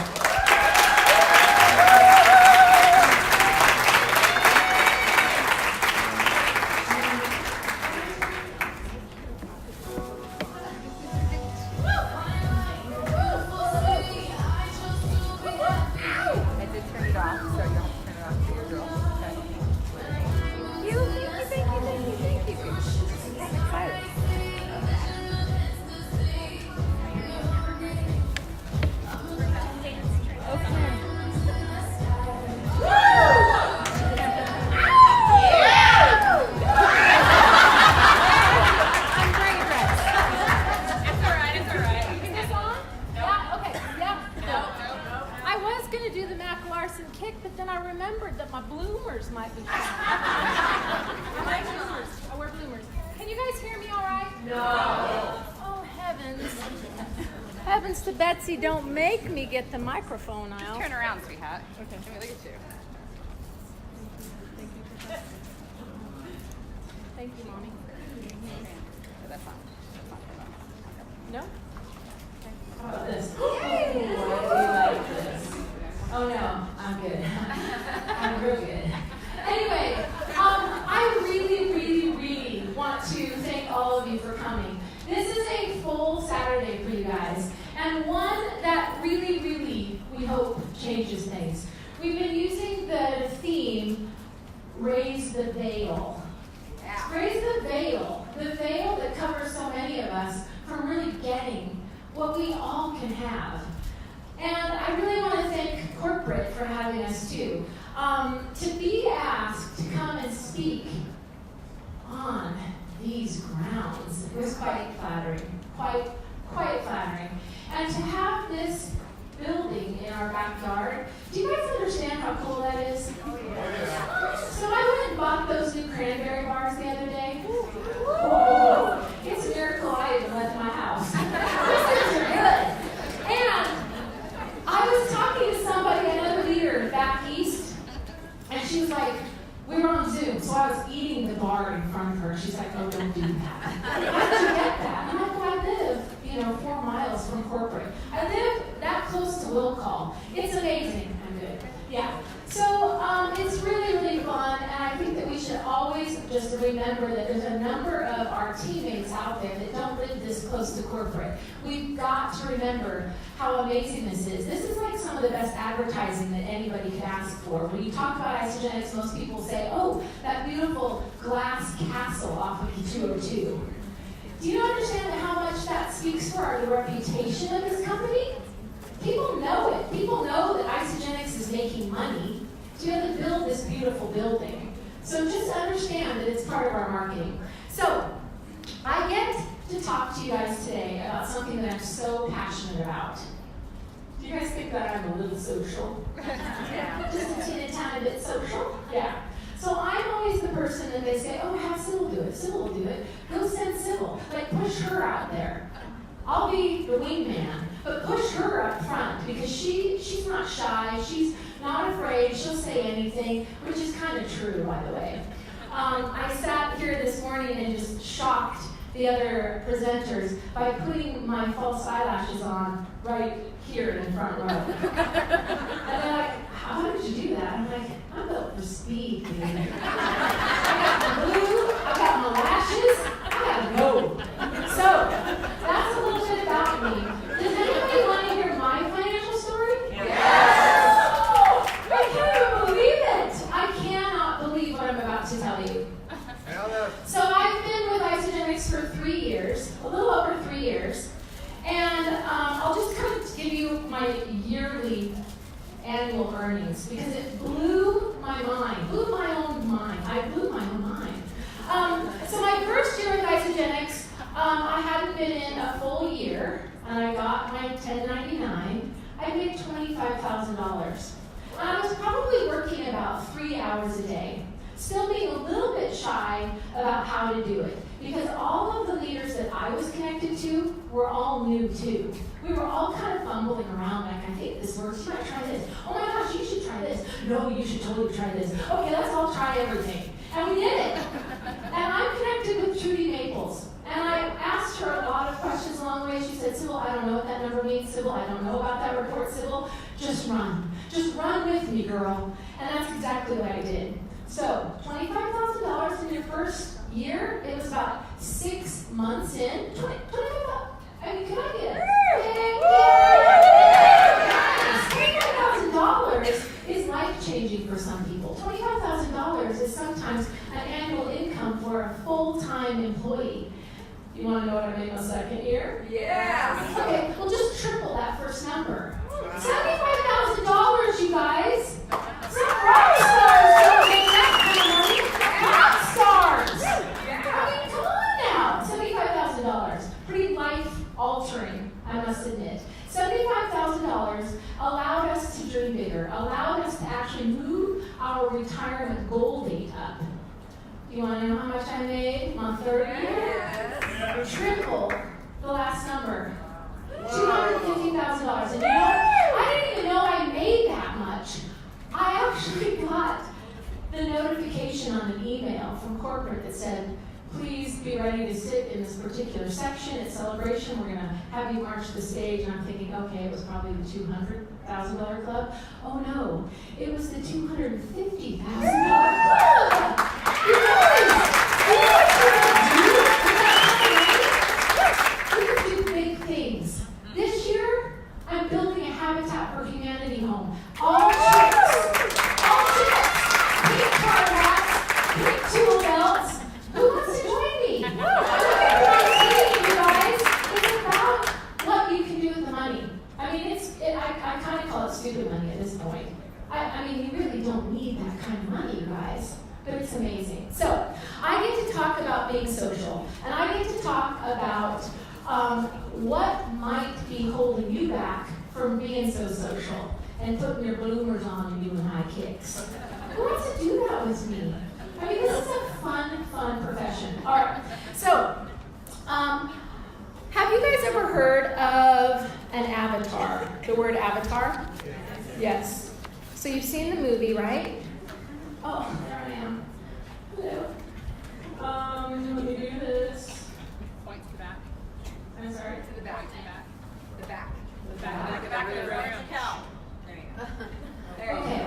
Heavens to Betsy, don't make me get the microphone out. Just turn around, sweetheart. Okay. Let me look at you. Thank you, Mommy. That's fine. No? How about this? Oh, I do like this. Oh no, I'm good. I'm real good. Anyway, I really want to thank all of you for coming. This is a full Saturday for you guys, and one that really, we hope changes things. We've been using the theme, Raise the Veil. Yeah. Raise the veil that covers so many of us from really getting what we all can have. And I really want to thank corporate for having us too. To be asked to come and speak on these grounds was quite flattering, quite flattering. And to have this building in our backyard, do you guys understand how cool that is? Oh, yeah. So I went and bought those new cranberry bars the other day. Whoa. It's a miracle I even left my house. These things are good. And I was talking to somebody, another leader back east, and she was like, we were on Zoom, so I was eating the bar in front of her. She's like, oh, don't do that. How did you get that? I'm like, well, I live, 4 miles from corporate. I live that close to Will Call. It's amazing. I'm good. Yeah. So it's really fun, and I think that we should always just remember that there's a number of our teammates out there that don't live this close to corporate. We've got to remember how amazing this is. This is like some of the best advertising that anybody could ask for. When you talk about Isagenix, most people say, oh, that beautiful glass castle off of the 202. Do you understand how much that speaks for the reputation of this company? People know it. People know that Isagenix is making money to be able to build this beautiful building. So just understand that it's part of our marketing. So I get to talk to you guys today about something that I'm so passionate about. Do you guys think that I'm a little social? Yeah. Just a tiny bit social? Yeah. So I'm always the person that they say, oh, have Sybil do it. Sybil will do it. Go send Sybil. Like, push her out there. I'll be the wingman, but push her up front because she's not shy. She's not afraid. She'll say anything, which is kind of true, by the way. I sat here this morning and just shocked the other presenters by putting my false eyelashes on right here in front row. And they're like, how did you do that? I'm like, I'm built for speed, dude. I got blue, I got my lashes, I gotta go. So, that's a little bit about me. Does anybody want to hear my financial story? Yes! I can't even believe it. I cannot believe what I'm about to tell you. So I've been with Isagenix for 3 years, a little over 3 years, and I'll just kind of give you my yearly annual earnings because it blew my mind, blew my own mind. I blew my own mind. So my first year with Isagenix, I hadn't been in a full year, and I got my 1099. I made $25,000. And I was probably working about 3 hours a day, still being a little bit shy about how to do it. because all of the leaders that I was connected to were all new too. We were all kind of fumbling around like, I think this works, you might try this. Oh my gosh, you should try this. No, you should totally try this. Okay, let's all try everything. And we did it. And I'm connected with Trudy Maples. And I asked her a lot of questions along the way. She said, Sybil, I don't know what that number means. Sybil, I don't know about that report. Sybil, just run. Just run with me, girl. And that's exactly what I did. So, $25,000 in your first year. It was about 6 months in. I mean, can I get $25,000 is life-changing for some people. $25,000 is sometimes an annual income for a full-time employee. You want to know what I made my second year? Yes. Okay, well just triple that first number. $75,000, you guys. Some rock stars don't make that kind of money. Rock stars. I mean, come on now. $75,000. Pretty life-altering, I must admit. $75,000 allowed us to dream bigger, allowed us to actually move our retirement goal date up. You want to know how much I made my third year? Triple the last number. $250,000. And you know, I didn't even know I made that much. I actually got the notification on an email from corporate that said, please be ready to sit in this particular section at Celebration. We're going to have you march the stage. And I'm thinking, okay, it was probably the $200,000 club. Oh no, it was the $250,000 club. You guys, we can do big things. This year, I'm building a Habitat for Humanity home. All chicks, pink hard hats, pink tool belts. Who wants to join me? I'm you guys. It's about what you can do with the money. I mean, I kind of call it stupid money at this point. I mean, you really don't need that kind of money, you guys. But it's amazing. So, I get to talk about being social. And I get to talk about what might be holding you back from being so social and putting your bloomers on and doing high kicks. Who wants to do that with me? I mean, this is a fun profession. All right. So, have you guys ever heard of an avatar? The word avatar? Yes. So you've seen the movie, right? Oh, there I am. Hello. Let me do this. Point to the back. I'm sorry. To the back. The back. The back. The back of the room. There you go. There you go. Okay.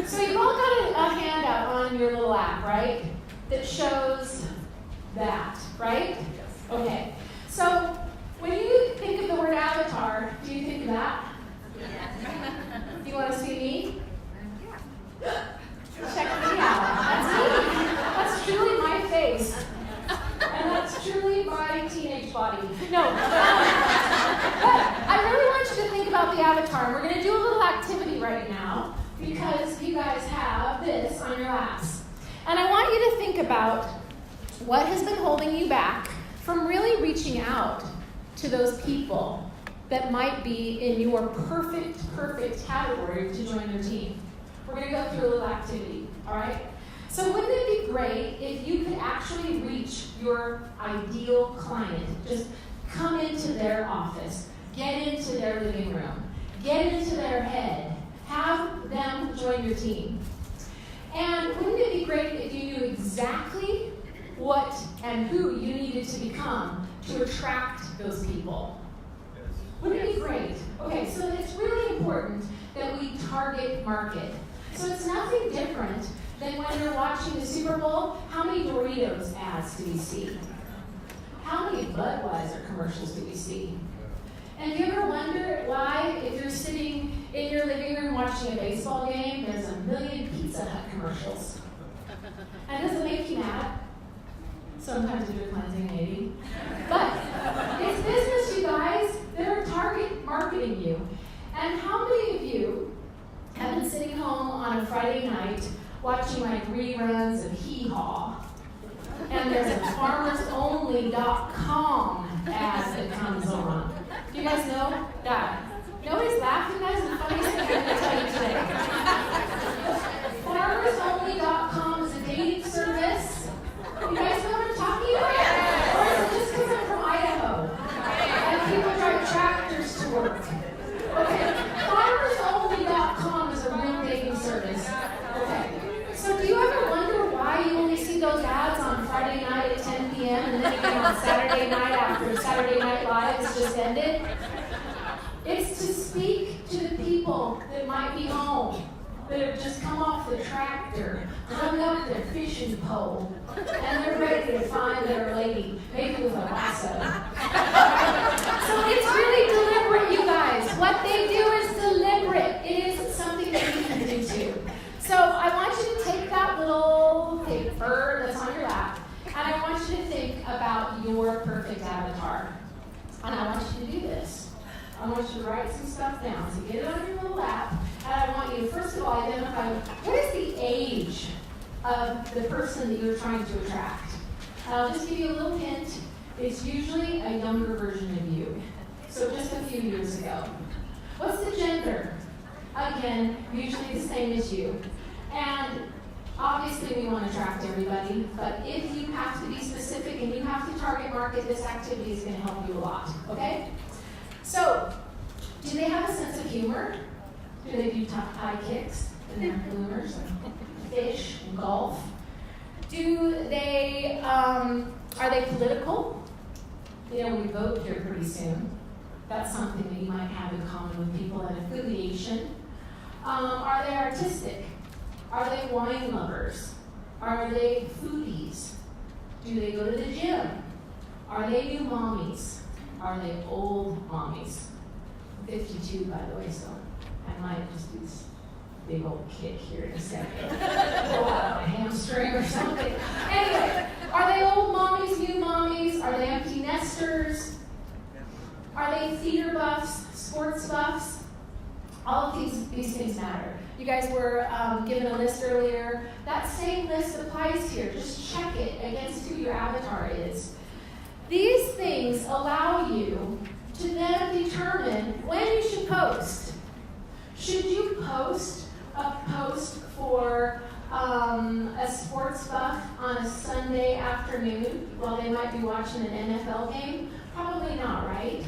So you've all got a handout on your little app, right? That shows that, right? Okay. So when you think of the word avatar, do you think of that? Do you want to see me? Check me out. That's me. That's truly my face. And that's truly my teenage body. No. But I really want you to think about the avatar. We're going to do a little activity right now because you guys have this on your laps. And I want you to think about what has been holding you back from really reaching out to those people that might be in your perfect category to join your team. We're going to go through a little activity, all right? So wouldn't it be great if you could actually reach your ideal client? Just come into their office, get into their living room, get into their head, have them join your team. And wouldn't it be great if you knew exactly what and who you needed to become to attract those people? Wouldn't it be great? Okay, so it's really important that we target market. So it's nothing different than when you're watching the Super Bowl. How many Doritos ads do we see? How many Budweiser commercials do we see? And do you ever wonder why, if you're sitting in your living room watching a baseball game, there's a million Pizza Hut commercials? And does it make you mad? Sometimes if you're cleansing, maybe. But it's business, you guys. They're target marketing you. And how many of you have been sitting home on a Friday night watching like reruns of Hee Haw, and there's a farmersonly.com ad that comes on? Do you guys know that? Nobody's laughing, guys. The funniest thing I'm going to tell you today. Farmersonly.com is a dating service. You guys know what I'm talking about? on Saturday night after Saturday Night Live has just ended. It's to speak to the people that might be home, that have just come off the tractor, hung up their fishing pole, and they're ready to find their lady, maybe with a lasso. So it's really deliberate, you guys. What they do is deliberate. It is something that you can do too. So I want you to take that little paper that's on your lap, and I want you to think about your perfect avatar. And I want you to do this. I want you to write some stuff down. So get it on your little lap, and I want you to first of all identify what is the age of the person that you're trying to attract. And I'll just give you a little hint. It's usually a younger version of you. So just a few years ago. What's the gender? Again, usually the same as you. And obviously we want to attract everybody, but if you have to be specific and you have to target market, this activity is going to help you a lot, okay? So, do they have a sense of humor? Do they do high kicks and their bloomers and fish and golf? Do they, are they political? You know, we vote here pretty soon. That's something that you might have in common with people, an affiliation. Are they artistic? Are they wine lovers? Are they foodies? Do they go to the gym? Are they new mommies? Are they old mommies? I'm 52, by the way, so I might just do this big old kick here in a second. Pull out a hamstring or something. Anyway, are they old mommies, new mommies? Are they empty nesters? Are they theater buffs, sports buffs? All of these things matter. You guys were given a list earlier. That same list applies here. Just check it against who your avatar is. These things allow you to then determine when you should post. Should you post a post for a sports buff on a Sunday afternoon while they might be watching an NFL game? Probably not, right?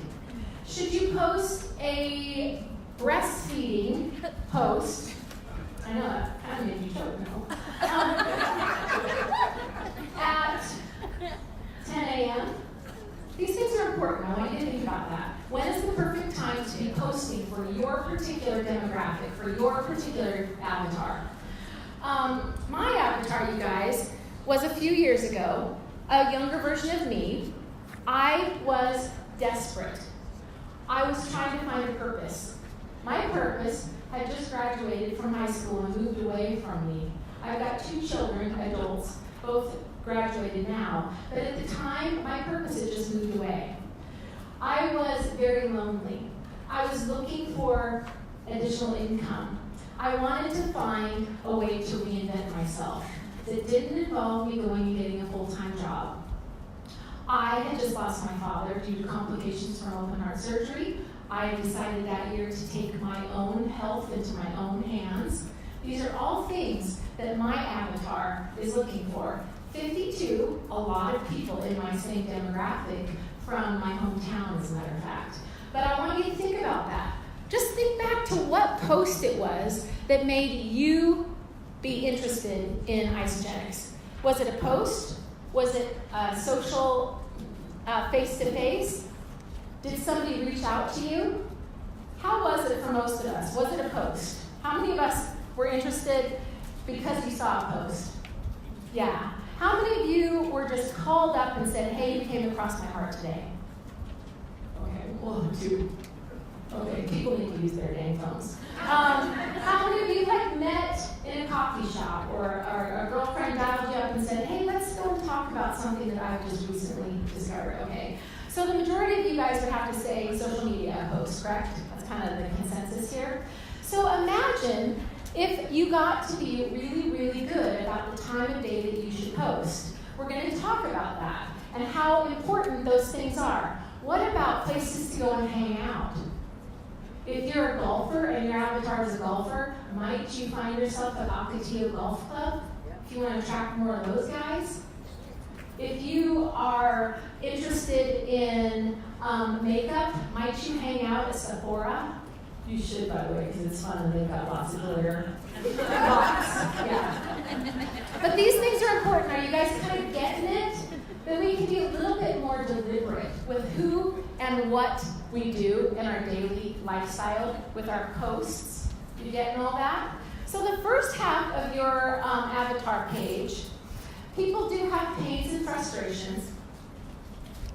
Should you post a breastfeeding post? I know that kind of made you choke, no? At 10 a.m.? These things are important. I want you to think about that. When is the perfect time to be posting for your particular demographic, for your particular avatar? My avatar, you guys, was a few years ago, a younger version of me. I was desperate. I was trying to find a purpose. My purpose had just graduated from high school and moved away from me. I've got 2 children, adults, both graduated now, but at the time, my purpose had just moved away. I was very lonely. I was looking for additional income. I wanted to find a way to reinvent myself that didn't involve me going and getting a full-time job. I had just lost my father due to complications from open heart surgery. I decided that year to take my own health into my own hands. These are all things that my avatar is looking for. 52, a lot of people in my same demographic from my hometown, as a matter of fact. But I want you to think about that. Just think back to what post it was that made you be interested in Isagenix. Was it a post? Was it a social face-to-face? Did somebody reach out to you? How was it for most of us? Was it a post? How many of us were interested because you saw a post? Yeah. How many of you were just called up and said, hey, you came across my heart today? Okay, 1, 2. Okay, people need to use their dang phones. How many of you like met in a coffee shop or a girlfriend dialed you up and said, hey, let's go and talk about something that I've just recently discovered, okay? So the majority of you guys would have to say social media posts, correct? That's kind of the consensus here. So imagine if you got to be really, really good about the time of day that you should post. We're going to talk about that and how important those things are. What about places to go and hang out? If you're a golfer and your avatar is a golfer, might you find yourself at Ocotillo Golf Club? If you want to attract more of those guys? If you are interested in makeup, might you hang out at Sephora? You should, by the way, because it's fun and they've got lots of glitter. Yeah. But these things are important. Are you guys kind of getting it? that we can be a little bit more deliberate with who and what we do in our daily lifestyle with our posts. You getting all that? So the first half of your avatar page, people do have pains and frustrations.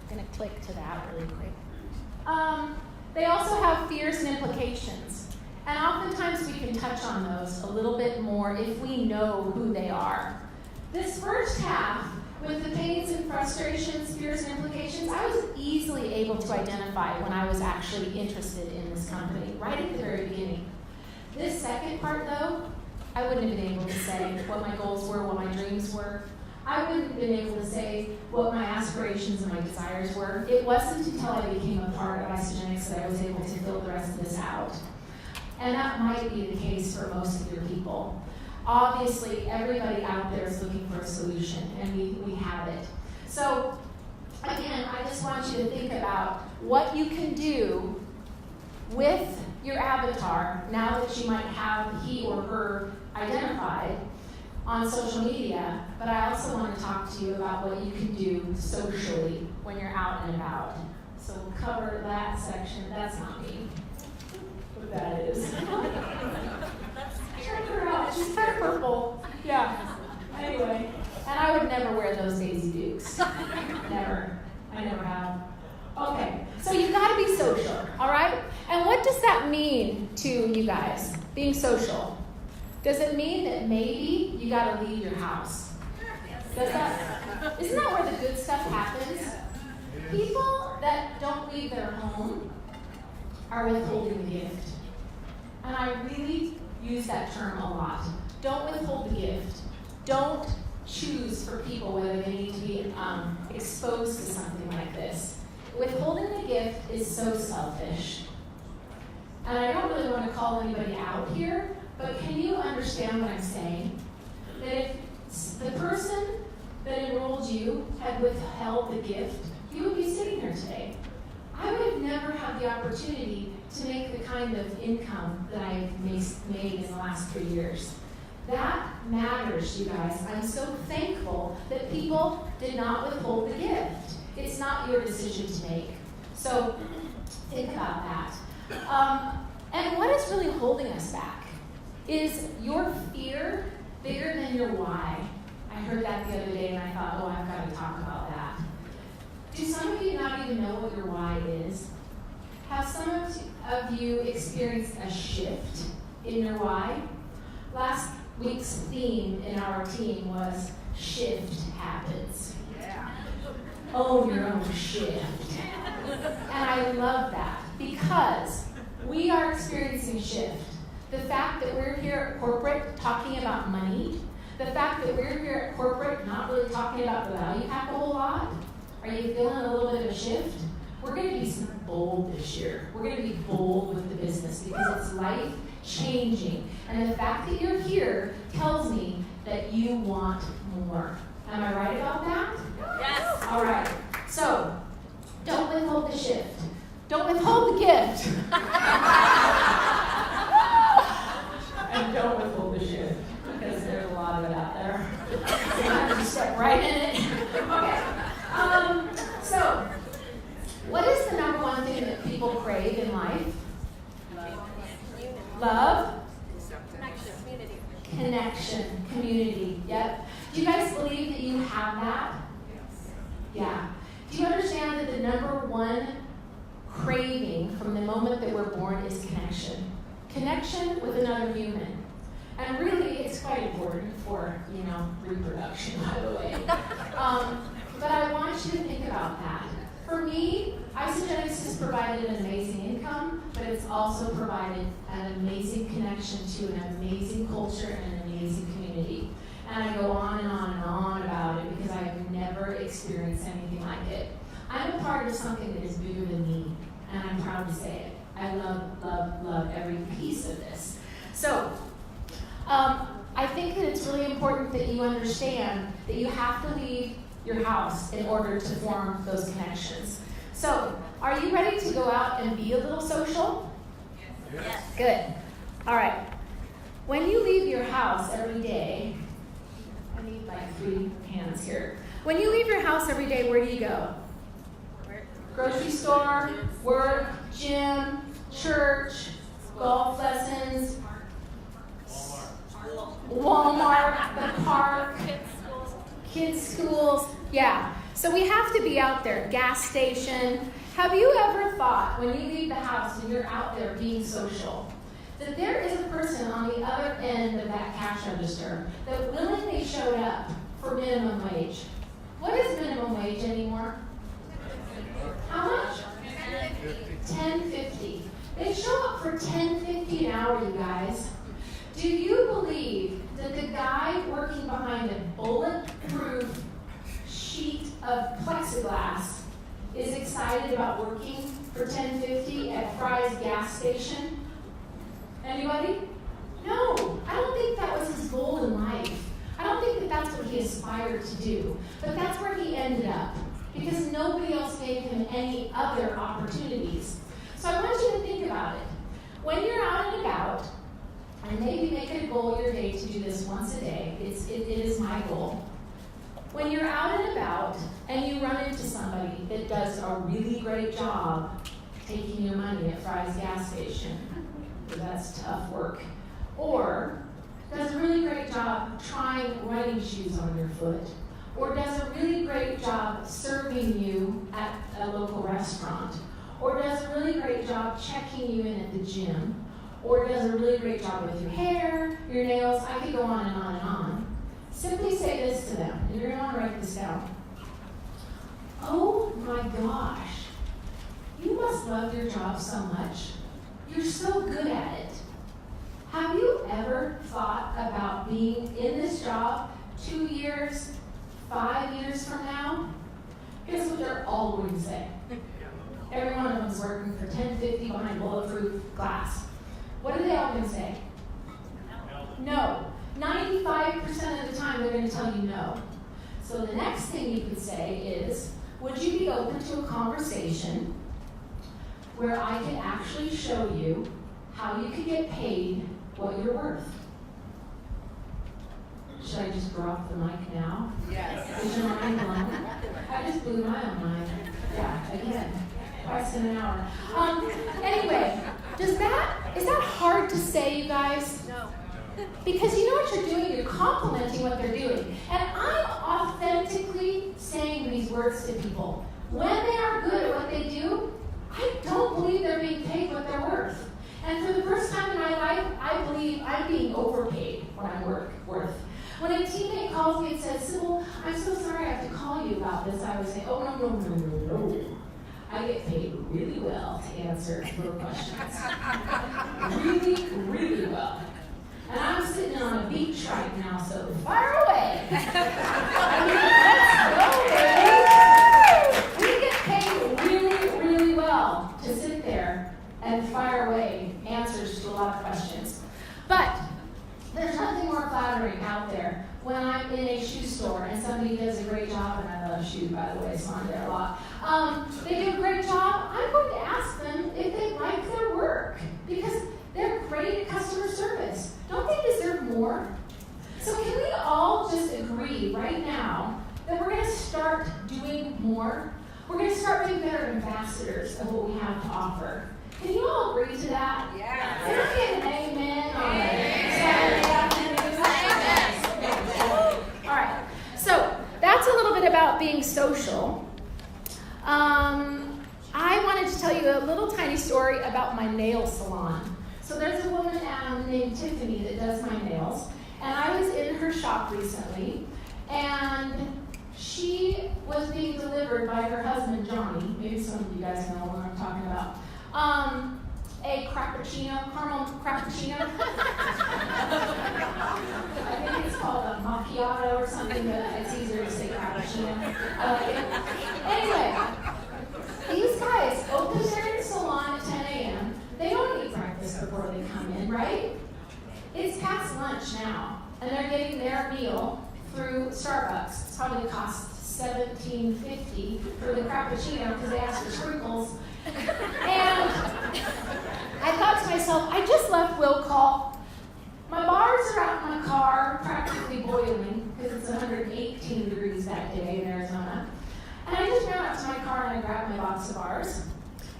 I'm going to click to that really quick. They also have fears and implications. And oftentimes we can touch on those a little bit more if we know who they are. This first half, with the pains and frustrations, fears and implications, I was easily able to identify when I was actually interested in this company, right at the very beginning. This second part, though, I wouldn't have been able to say what my goals were, what my dreams were. I wouldn't have been able to say what my aspirations and my desires were. It wasn't until I became a part of Isagenix that I was able to fill the rest of this out. And that might be the case for most of your people. Obviously, everybody out there is looking for a solution, and we have it. So, again, I just want you to think about what you can do with your avatar now that you might have he or her identified on social media, but I also want to talk to you about what you can do socially when you're out and about. So we'll cover that section. That's not me. What that is. Check her out. She's kind of purple. Yeah. Anyway, and I would never wear those Daisy Dukes. Never. I never have. Okay, so you've got to be social, all right? And what does that mean to you guys, being social? Does it mean that maybe you got to leave your house? Does that? Isn't that where the good stuff happens? People that don't leave their home are withholding the gift. And I really use that term a lot. Don't withhold the gift. Don't choose for people whether they need to be exposed to something like this. Withholding the gift is so selfish. And I don't really want to call anybody out here, but can you understand what I'm saying? That if the person that enrolled you had withheld the gift, you would be sitting here today. I would have never had the opportunity to make the kind of income that I've made in the last 3 years. That matters, you guys. I'm so thankful that people did not withhold the gift. It's not your decision to make. So think about that. And what is really holding us back? Is your fear bigger than your why? I heard that the other day and I thought, oh, I've got to talk about that. Do some of you not even know what your why is? Have some of you experienced a shift in your why? Last week's theme in our team was shift happens. Own your own shift. And I love that because we are experiencing shift. The fact that we're here at corporate talking about money, the fact that we're here at corporate not really talking about the value pack a whole lot, are you feeling a little bit of a shift? We're going to be bold this year. We're going to be bold with the business because it's life changing. And the fact that you're here tells me that you want more. Am I right about that? Yes. All right. So, don't withhold the shift. Don't withhold the gift. And don't withhold the shift because there's a lot of it out there. So you have to step right in it. Okay. So, what is the number one thing that people crave in life? Love? Connection. Community. Yep. Do you guys believe that you have that? Yeah. Do you understand that the number one craving from the moment that we're born is connection? Connection with another human. And really, it's quite important for, reproduction, by the way. But I want you to think about that. For me, Isagenix has provided an amazing income, but it's also provided an amazing connection to an amazing culture and an amazing community. And I go on and on and on about it because I've never experienced anything like it. I'm a part of something that is bigger than me, and I'm proud to say it. I love, love, love every piece of this. So, I think that it's really important that you understand that you have to leave your house in order to form those connections. So, are you ready to go out and be a little social? Yes. Good. All right. When you leave your house every day, I need like 3 hands here. When you leave your house every day, where do you go? Grocery store, work, gym, church, golf lessons, Walmart, the park, kids' schools. Yeah. So we have to be out there. Gas station. Have you ever thought when you leave the house and you're out there being social, that there is a person on the other end of that cash register that willingly showed up for minimum wage? What is minimum wage anymore? How much? $10.50. They show up for $10.50 an hour, you guys. Do you believe that the guy working behind a bulletproof sheet of plexiglass is excited about working for $10.50 at Fry's gas station? Anybody? No, I don't think that was his goal in life. I don't think that that's what he aspired to do. But that's where he ended up, because nobody else gave him any other opportunities. So I want you to think about it. When you're out and about, and maybe make it a goal your day to do this once a day. It is my goal. When you're out and about and you run into somebody that does a really great job taking your money at Fry's gas station, that's tough work, or does a really great job trying running shoes on your foot, or does a really great job serving you at a local restaurant, or does a really great job checking you in at the gym, or does a really great job with your hair, your nails, I could go on and on and on. Simply say this to them, and you're going to want to write this down. Oh my gosh, you must love your job so much. You're so good at it. Have you ever thought about being in this job 2 years, 5 years from now? Here's what they're all going to say. Every one of them is working for $10.50 behind bulletproof glass. What are they all going to say? No. 95% of the time they're going to tell you no. So the next thing you could say is, would you be open to a conversation where I can actually show you how you could get paid what you're worth? Should I just drop the mic now? Yes. Is your mind blown? I just blew my own mind. Yeah, again. Twice in an hour. Anyway, is that hard to say, you guys? No. Because you know what you're doing? You're complimenting what they're doing. And I'm authentically saying these words to people. When they are good at what they do, I don't believe they're being paid what they're worth. And for the first time in my life, I believe I'm being overpaid what I'm worth. When a teammate calls me and says, Sybil, I'm so sorry I have to call you about this, I would say, oh, no. I get paid really well to answer little questions. Really, really well. And I'm sitting on a beach right now, so fire away. I mean, let's go, baby. We get paid really, really well to sit there and fire away answers to a lot of questions. But there's nothing more flattering out there when I'm in a shoe store and somebody does a great job, and I love shoes, by the way, so I'm there a lot. They do a great job. I'm going to ask them if they like their work, because they're great at customer service. Don't they deserve more? So can we all just agree right now that we're going to start doing more? We're going to start being better ambassadors of what we have to offer. Can you all agree to that? Yes. Can I get an amen on Saturday afternoon? All right. So that's a little bit about being social. I wanted to tell you a little tiny story about my nail salon. So there's a woman named Tiffany that does my nails, and I was in her shop recently, and she was being delivered by her husband, Johnny. Maybe some of you guys know what I'm talking about. A crappuccino, caramel crappuccino. I think it's called a macchiato or something, but it's easier to say crappuccino. Anyway, these guys open their salon at 10 a.m. They don't eat breakfast before they come in, right? It's past lunch now, and they're getting their meal through Starbucks. It's probably cost $17.50 for the crappuccino because they asked for sprinkles. And I thought to myself, I just left will call. My bars are out in my car, practically boiling, because it's 118 degrees that day in Arizona. And I just ran out to my car and I grabbed my box of bars.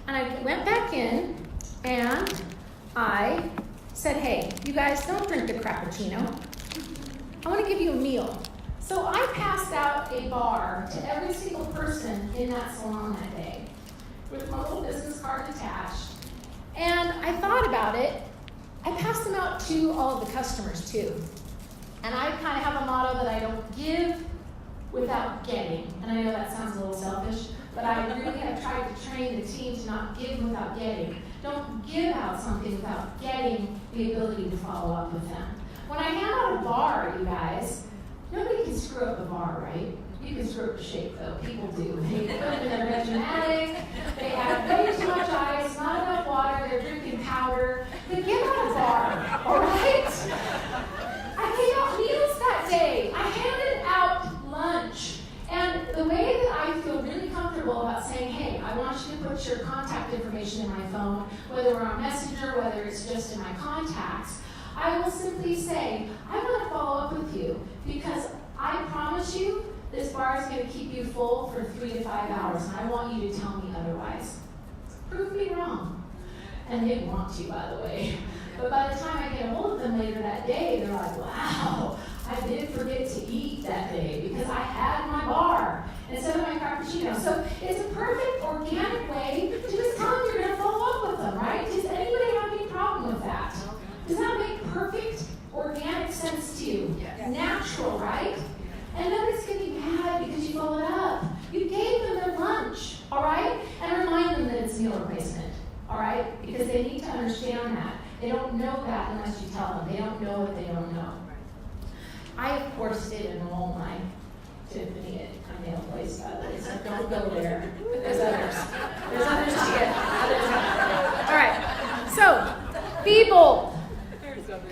And I went back in and I said, hey, you guys don't drink the Crappuccino. I want to give you a meal. So I passed out a bar to every single person in that salon that day with my little business card attached. And I thought about it. I passed them out to all of the customers too. And I kind of have a motto that I don't give without getting. And I know that sounds a little selfish, but I really have tried to train the team to not give without getting. Don't give out something without getting the ability to follow up with them. When I hand out a bar, you guys, nobody can screw up a bar, right? You can screw up a shake, though. People do. They put it in their Vegematics, they add way too much ice, not enough water, they're drinking powder. But give out a bar, all right? I gave out meals that day. I handed out lunch. And the way that I feel really comfortable about saying, hey, I want you to put your contact information in my phone, whether we're on Messenger, whether it's just in my contacts, I will simply say, I want to follow up with you because I promise you this bar is going to keep you full for 3 to 5 hours, and I want you to tell me otherwise. Prove me wrong. And they want to, by the way. But by the time I get a hold of them later that day, they're like, wow, I did forget to eat that day because I had my bar instead of my Crappuccino. So it's a perfect organic way to just tell them you're going to follow up with them, right? Does anybody have any problem with that? Does that make perfect organic sense to you? Yes. Natural, right? And nobody's going to be mad because you followed up. You gave them their lunch, all right? And remind them that it's meal replacement, all right? Because they need to understand that. They don't know that unless you tell them. They don't know what they don't know. I, of course, did enroll my Tiffany at my nail place, by the way, so don't go there. But there's others. There's others to get. All right. So, be bold.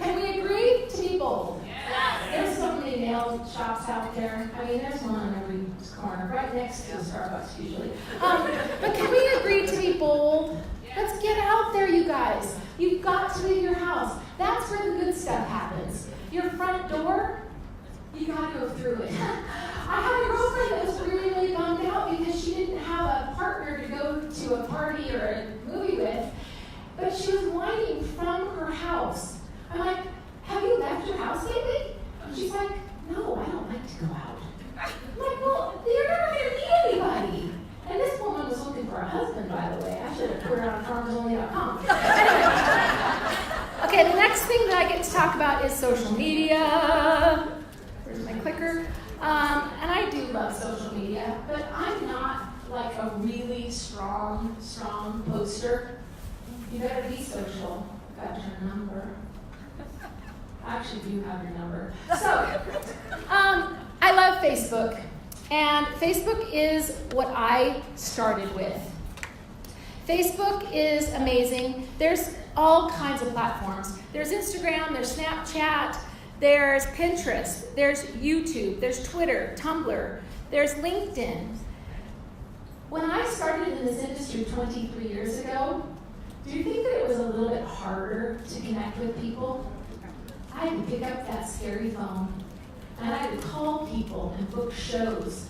Can we agree to be bold? Yes. There's so many nail shops out there. I mean, there's one on every corner, right next to Starbucks usually. But can we agree to be bold? Let's get out there, you guys. You've got to leave your house. That's where the good stuff happens. Your front door, you got to go through it. I had a girlfriend that was really, really bummed out because she didn't have a partner to go to a party or a movie with, but she was whining from her house. I'm like, have you left your house lately? And she's like, no, I don't like to go out. I'm like, well, you're never going to meet anybody. And this woman was looking for a husband, by the way. I should have put her on farmersonly.com. Anyway. Okay, the next thing that I get to talk about is social media. Where's my clicker? And I do love social media, but I'm not like a really strong poster. You better be social. I've got your number. I actually do have your number. So, I love Facebook. And Facebook is what I started with. Facebook is amazing. There's all kinds of platforms. There's Instagram, there's Snapchat, there's Pinterest, there's YouTube, there's Twitter, Tumblr, there's LinkedIn. When I started in this industry 23 years ago, do you think that it was a little bit harder to connect with people? I had to pick up that scary phone, and I would call people and book shows.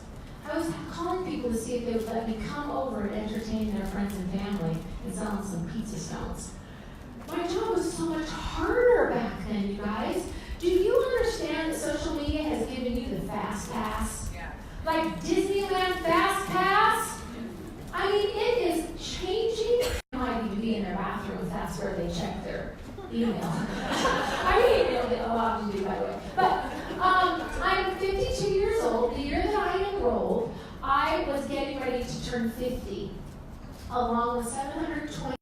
I was calling people to see if they would let me come over and entertain their friends and family and sell them some pizza stones. My job was so much harder back then, you guys. Do you understand that social media has given you the fast pass? Yeah. Like Disneyland fast pass? I mean, it is changing. They might need to be in their bathroom if that's where they check their email. I mean, email a lot to do, by the way. But I'm 52 years old. The year that I enrolled, I was getting ready to turn 50, along with 720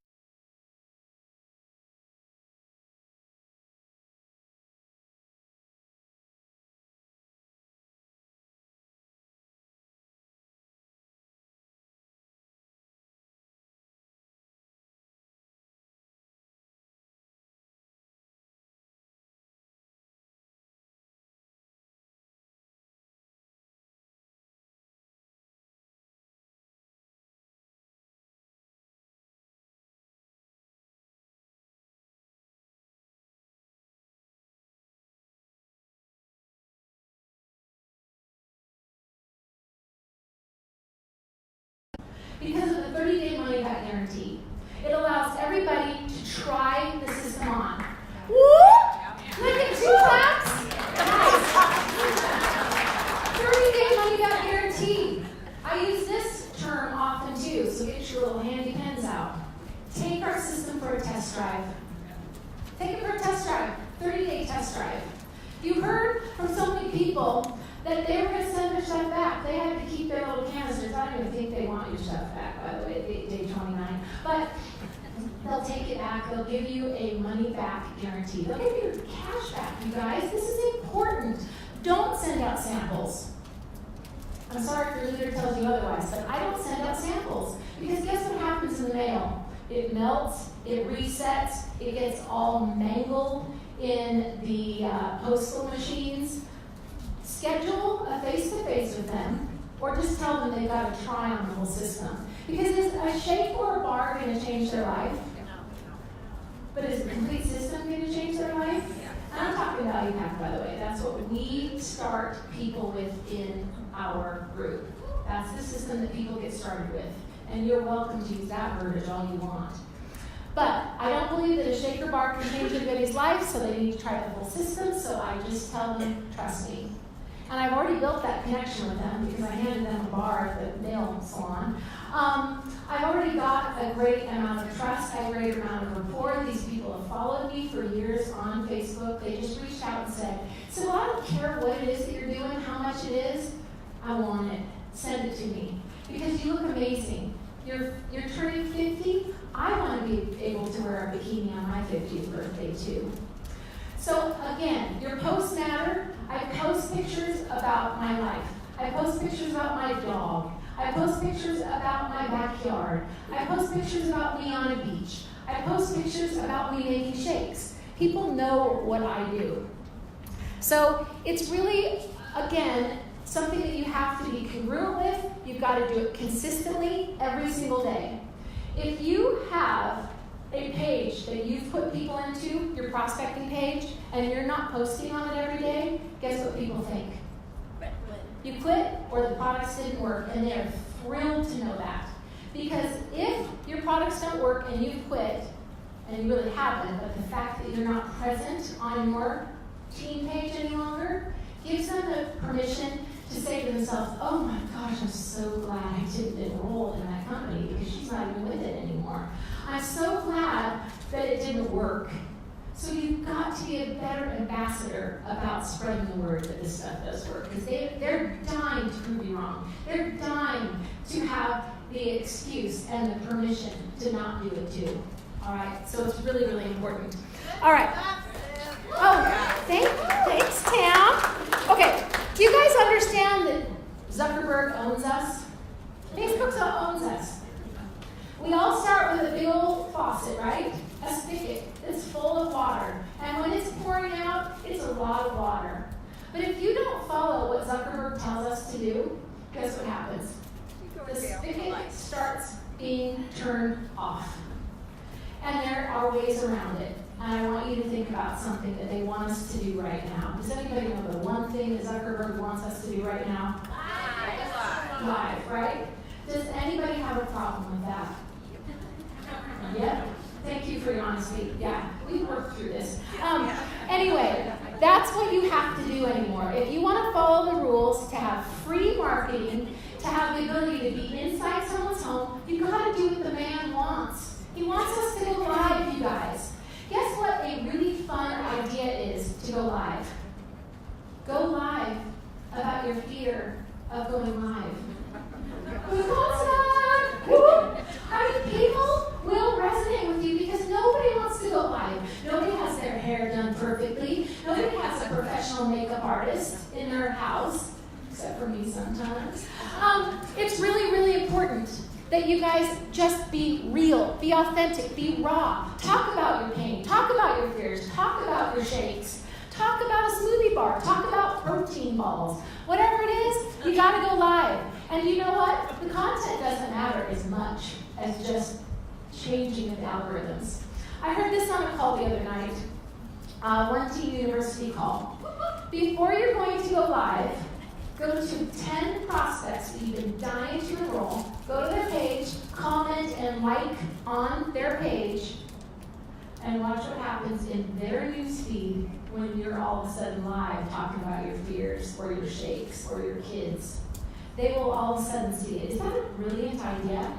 because of the 30-day money-back guarantee. It allows everybody to try the system on. Woo! Look at 2 claps. Nice. 30-day money-back guarantee. I use this term often too, so get your little handy pens out. Take our system for a test drive. Take it for a test drive, 30-day test drive. You heard from so many people that they were going to send their stuff back. They had to keep their little canisters. I don't even think they want your stuff back, by the way, at day 29. But they'll take it back. They'll give you a money-back guarantee. They'll give you cash back, you guys. This is important. Don't send out samples. I'm sorry if your leader tells you otherwise, but I don't send out samples. Because guess what happens in the mail? It melts, it resets, it gets all mangled in the postal machines. Schedule a face-to-face with them, or just tell them they've got to try on the whole system. Because is a shake or a bar going to change their life? But is a complete system going to change their life? And I'm talking value pack, by the way. That's what we start people with in our group. That's the system that people get started with. And you're welcome to use that verbiage all you want. But I don't believe that a shaker bar can change anybody's life, so they need to try the whole system, so I just tell them, trust me. And I've already built that connection with them because I handed them a bar at the nail salon. I've already got a great amount of trust, a great amount of rapport. These people have followed me for years on Facebook. They just reached out and said, so I don't care what it is that you're doing, how much it is, I want it. Send it to me. Because you look amazing. You're turning 50. I want to be able to wear a bikini on my 50th birthday too. So again, your posts matter. I post pictures about my life. I post pictures about my dog. I post pictures about my backyard. I post pictures about me on a beach. I post pictures about me making shakes. People know what I do. So it's really, again, something that you have to be congruent with. You've got to do it consistently every single day. If you have a page that you've put people into, your prospecting page, and you're not posting on it every day, guess what people think? You quit, or the products didn't work, and they're thrilled to know that. Because if your products don't work and you quit, and you really haven't, but the fact that you're not present on your team page any longer gives them the permission to say to themselves, oh my gosh, I'm so glad I didn't enroll in that company because she's not even with it anymore. I'm so glad that it didn't work. So you've got to be a better ambassador about spreading the word that this stuff does work. Because they're dying to prove you wrong. They're dying to have the excuse and the permission to not do it too. All right? So it's really, really important. All right. Oh, thanks, Tam. Okay. Do you guys understand that Zuckerberg owns us? Facebook owns us. We all start with a big old faucet, right? A spigot that's full of water. And when it's pouring out, it's a lot of water. But if you don't follow what Zuckerberg tells us to do, guess what happens? The spigot starts being turned off. And there are ways around it. And I want you to think about something that they want us to do right now. Does anybody know the one thing that Zuckerberg wants us to do right now? Live, right? Does anybody have a problem with that? Yep. Thank you for your honesty. Yeah, we worked through this. Anyway, that's what you have to do anymore. If you want to follow the rules, to have free marketing, to have the ability to be inside someone's home, you've got to do what the man wants. He wants us to go live, you guys. Guess what a really fun idea is to go live? Go live about your fear of going live. I mean, people will resonate with you because nobody wants to go live. Nobody has their hair done perfectly. Nobody has a professional makeup artist in their house, except for me sometimes. It's really, really important that you guys just be real, be authentic, be raw. Talk about your pain, talk about your fears, talk about your shakes, talk about a smoothie bar, talk about protein balls. Whatever it is, you gotta go live. And you know what? The content doesn't matter as much as just changing the algorithms. I heard this on a call the other night, one teen university call. Before you're going to go live, go to 10 prospects that you've been dying to enroll Go to their page, comment and like on their page, and watch what happens in their news feed when you're all of a sudden live talking about your fears or your shakes or your kids. They will all of a sudden see it. Is that a brilliant idea?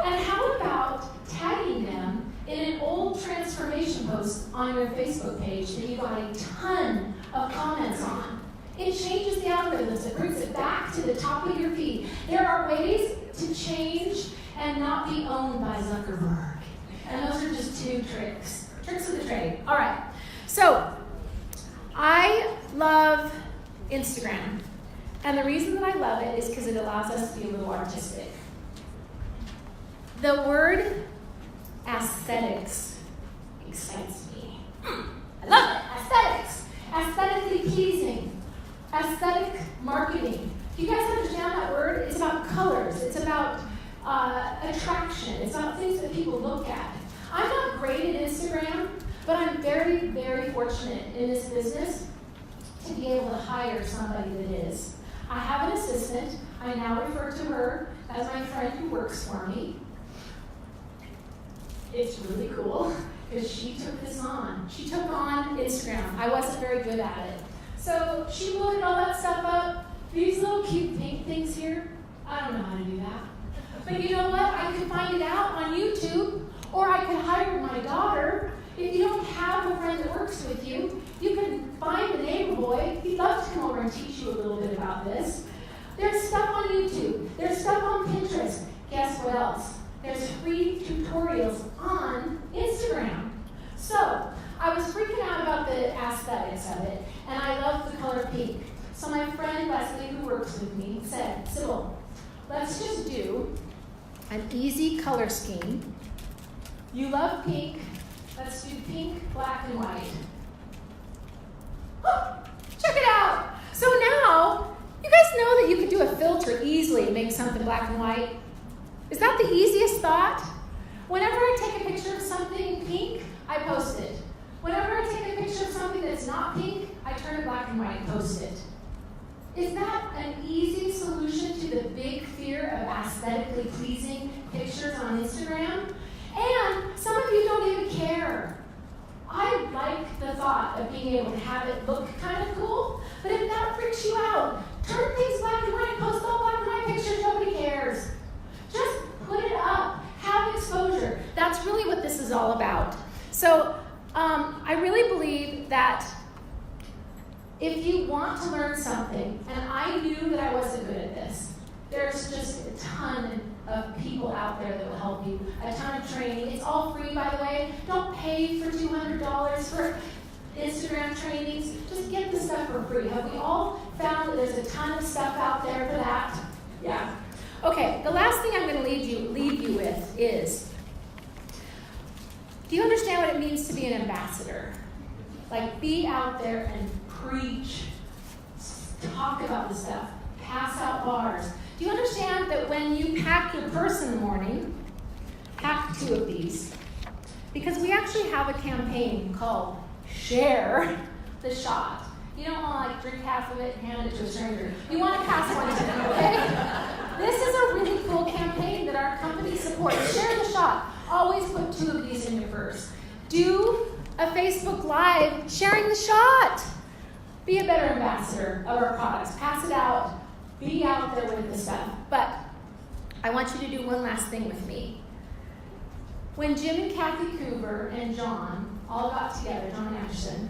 And how about tagging them in an old transformation post on your Facebook page that you got a ton of comments on? It changes the algorithms. It brings it back to the top of your feed. There are ways to change and not be owned by Zuckerberg. And those are just 2 tricks. Tricks of the trade. All right. So, I love Instagram. And the reason that I love it is because it allows us to be a little artistic. The word aesthetics excites me. I love it. Aesthetics. Aesthetically pleasing. Aesthetic marketing. Do you guys understand that word? It's about colors. It's about attraction. It's about things that people look at. I'm not great at Instagram, but I'm very, very fortunate in this business to be able to hire somebody that is. I have an assistant. I now refer to her as my friend who works for me. It's really cool because she took this on. She took on Instagram. I wasn't very good at it. So she loaded all that stuff up. These little cute pink things here, I don't know how to do that. But you know what? I could find it out on YouTube, or I could hire my daughter. If you don't have a friend that works with you, you can find a neighbor boy. He'd love to come over and teach you a little bit about this. There's stuff on YouTube. There's stuff on Pinterest. Guess what else? There's free tutorials on Instagram. So, I was freaking out about the aesthetics of it, and I love the color pink. So my friend Leslie, who works with me, said, Sybil, let's just do an easy color scheme. You love pink. Let's do pink, black, and white. Oh, check it out. So now, you guys know that you can do a filter easily and make something black and white. Is that the easiest thought? Whenever I take a picture of something pink, I post it. Whenever I take a picture of something that's not pink, I turn it black and white and post it. Is that an easy solution to the big fear of aesthetically pleasing pictures on Instagram? And some of you don't even care. I like the thought of being able to have it look kind of cool, but if that freaks you out, turn things black and white, post all black and white pictures, nobody cares. Just put it up, have exposure. That's really what this is all about. So I really believe that if you want to learn something, and I knew that I wasn't good at this, there's just a ton of people out there that will help you, a ton of training. It's all free, by the way. Don't pay for $200 for Instagram trainings. Just get the stuff for free. Have we all found that there's a ton of stuff out there for that? Yeah. Okay, the last thing I'm going to leave you with is, do you understand what it means to be an ambassador? Like, be out there and preach, talk about the stuff, pass out bars. Do you understand that when you pack your purse in the morning, pack 2 of these? Because we actually have a campaign called Share the Shot. You don't want to like drink half of it and hand it to a stranger. You want to pass one to them, okay? This is a really cool campaign that our company supports. Share the Shot. Always put 2 of these in your purse. Do a Facebook Live sharing the shot. Be a better ambassador of our products. Pass it out. Be out there with the stuff. But I want you to do one last thing with me. When Jim and Kathy Coover and John all got together, John Anderson,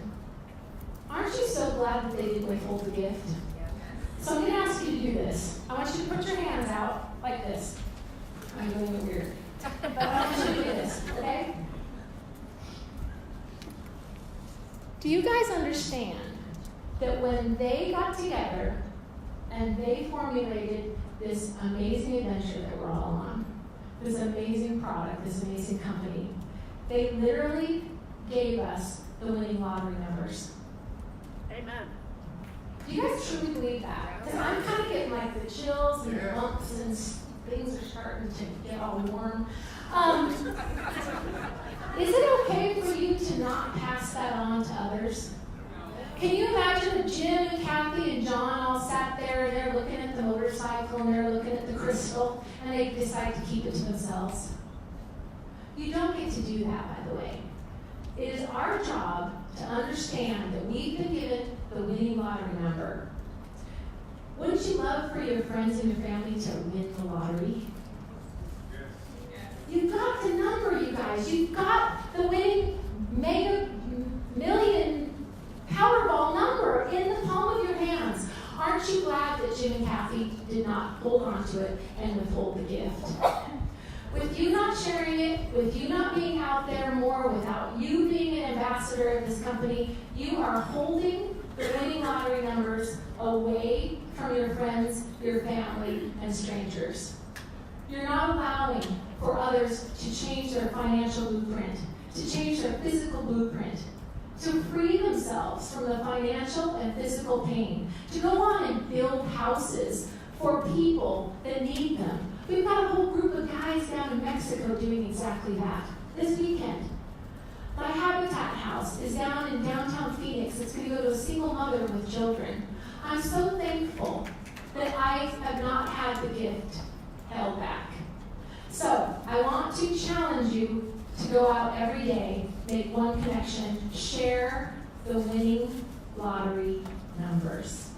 aren't you so glad that they didn't withhold the gift? So I'm going to ask you to do this. I want you to put your hands out like this. I'm doing it weird. But I want you to do this, okay? Do you guys understand that when they got together and they formulated this amazing adventure that we're all on, this amazing product, this amazing company, they literally gave us the winning lottery numbers? Amen. Do you guys truly believe that? Because I'm kind of getting like the chills and the bumps and things are starting to get all warm. Is it okay for you to not pass that on to others? can you imagine if Jim and Kathy and John all sat there and they're looking at the motorcycle and they're looking at the crystal and they decide to keep it to themselves? You don't get to do that, by the way. It is our job to understand that we've been given the winning lottery number. Wouldn't you love for your friends and your family to win the lottery? You've got the number, you guys. You've got the winning mega million Powerball number in the palm of your hands. Aren't you glad that Jim and Kathy did not hold on to it and withhold the gift? With you not sharing it, with you not being out there more, without you being an ambassador of this company, you are holding the winning lottery numbers away from your friends, your family, and strangers. You're not allowing for others to change their financial blueprint, to change their physical blueprint, to free themselves from the financial and physical pain, to go on and build houses for people that need them. We've got a whole group of guys down in Mexico doing exactly that this weekend. My Habitat house is down in downtown Phoenix. It's going to go to a single mother with children. I'm so thankful that I have not had the gift held back. So I want to challenge you to go out every day, make one connection, share the winning lottery numbers.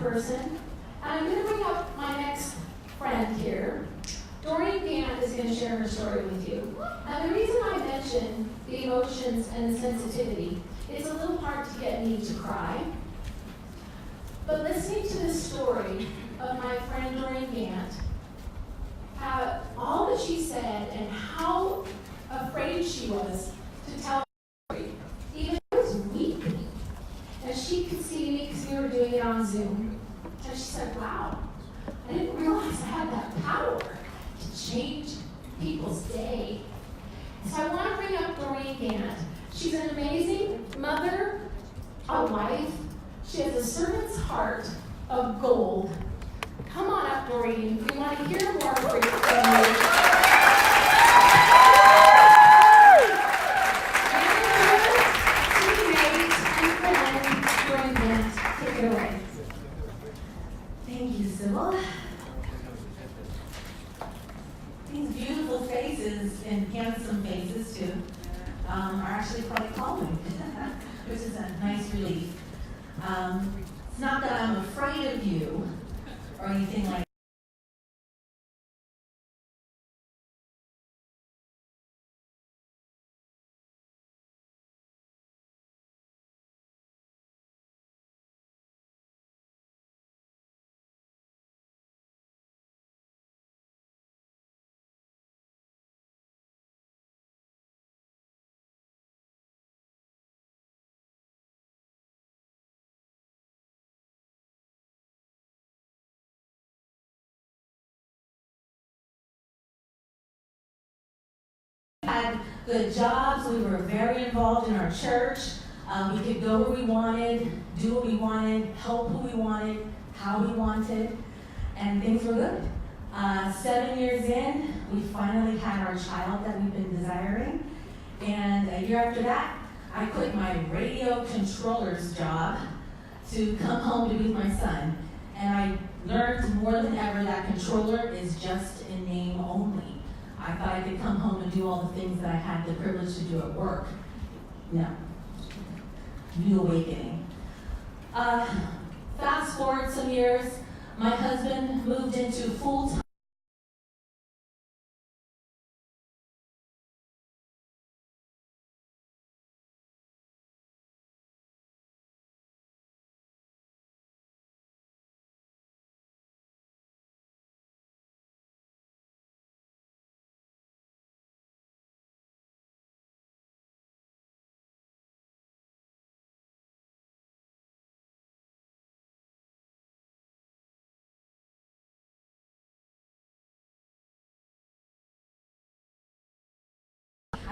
Person. And I'm going to bring up my next friend here. Doreen Gant is going to share her story with you. And the reason I mention the emotions and the sensitivity, it's a little hard to get me to cry. But listening to the story of my friend Doreen Gant, all that she said and how afraid she was to tell the story, even I was weeping. And she could see me because we were doing it on Zoom. And she said, wow, I didn't realize I had that power to change people's day. So I want to bring up Doreen Gant. She's an amazing mother, a wife. She has a servant's heart of gold. Come on up, Doreen. We want to hear more from you. Thank you, Sybil. These beautiful faces, and handsome faces too, are actually quite calming, which is a nice relief. It's not that I'm afraid of you or anything like had good jobs, we were very involved in our church. We could go where we wanted, do what we wanted, help who we wanted, how we wanted, and things were good. 7 years in, we finally had our child that we've been desiring. And a year after that, I quit my radio controller's job to come home to be with my son. And I learned more than ever that controller is just in name only. I thought I could come home and do all the things that I had the privilege to do at work. No. New awakening. Fast forward some years, my husband moved into full-time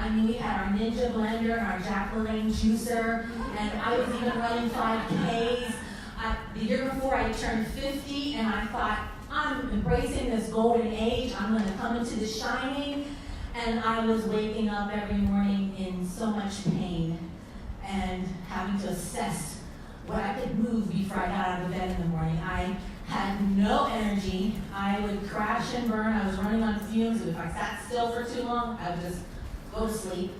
I mean, we had our Ninja blender and our Jack LaLanne juicer, and I was even running 5Ks. The year before I turned 50, and I thought, I'm embracing this golden age. I'm going to come into the shining. And I was waking up every morning in so much pain and having to assess what I could move before I got out of bed in the morning. I had no energy. I would crash and burn. I was running on fumes. If I sat still for too long, I would just go to sleep.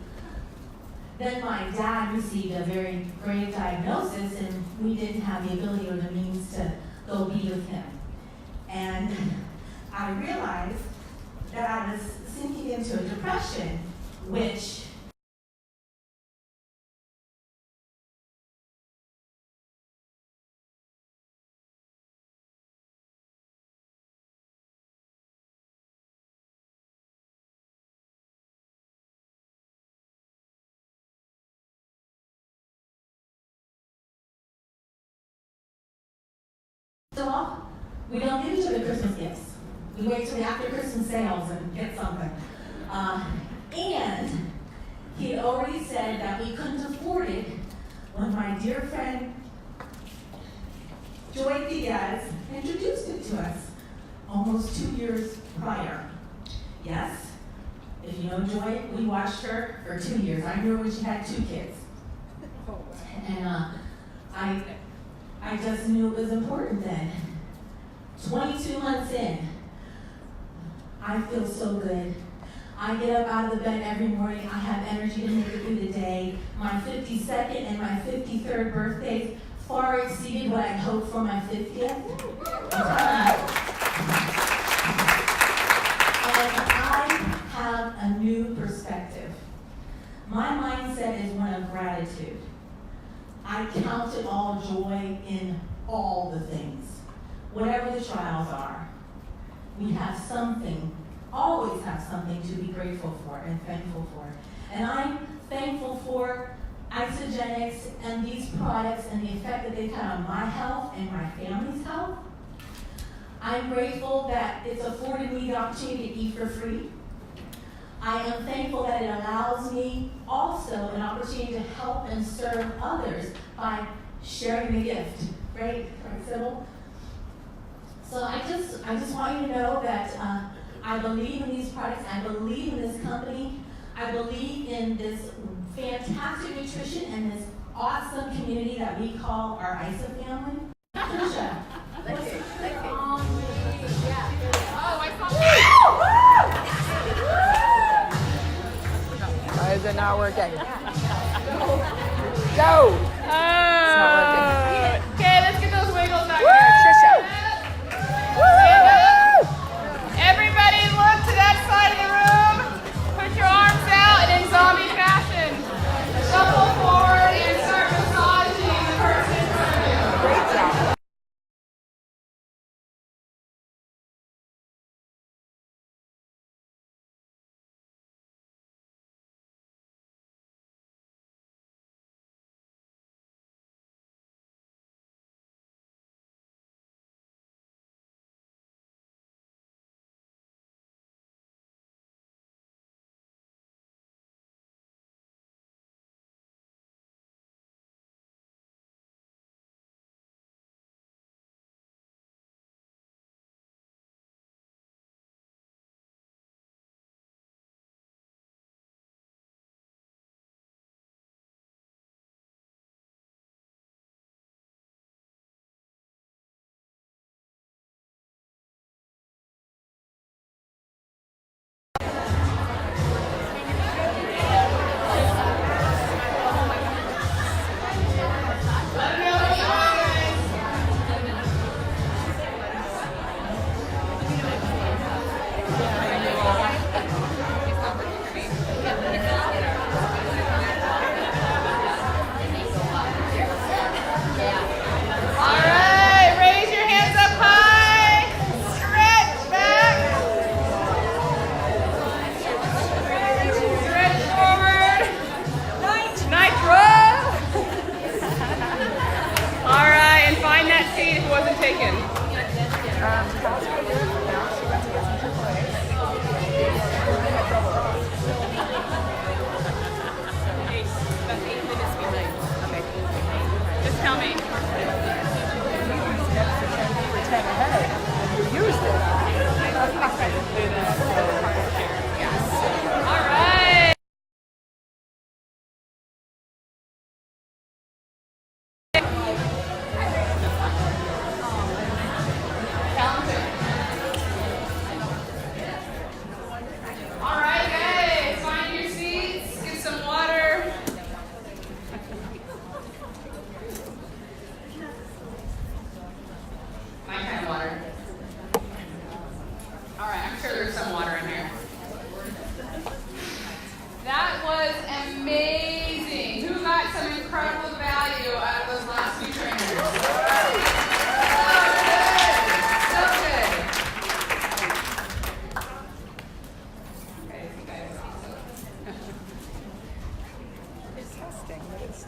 Then my dad received a very grave diagnosis, and we didn't have the ability or the means to go be with him. And I realized that I was sinking into a depression, which so we don't give each other Christmas gifts. We wait till the after Christmas sales and get something. And he had already said that we couldn't afford it when my dear friend Joy Diaz introduced it to us almost 2 years prior. Yes, if you know Joy, we watched her for 2 years. I knew her when she had 2 kids. And I just knew it was important then. 22 months in, I feel so good. I get up out of the bed every morning. I have energy to make it through the day. My 52nd and my 53rd birthdays far exceeded what I'd hoped for my 50th. And I have a new perspective. My mindset is one of gratitude. I count it all joy in all the things. Whatever the trials are, we have something, always have something to be grateful for and thankful for. And I'm thankful for Isagenix and these products and the effect that they've had on my health and my family's health. I'm grateful that it's afforded me the opportunity to eat for free. I am thankful that it allows me also an opportunity to help and serve others by sharing the gift. Right, Sybil? So I just want you to know that I believe in these products. I believe in this company. I believe in this fantastic nutrition and this awesome community that we call our ISA family. Trisha. Why is it not working? Go! It's not working. Okay, let's get those wiggles out Woo! here. Trisha. Stand up. Everybody look to that side of the room. Put your arms out and in zombie fashion. Shuffle forward and start massaging the person in front of you. Great job. That's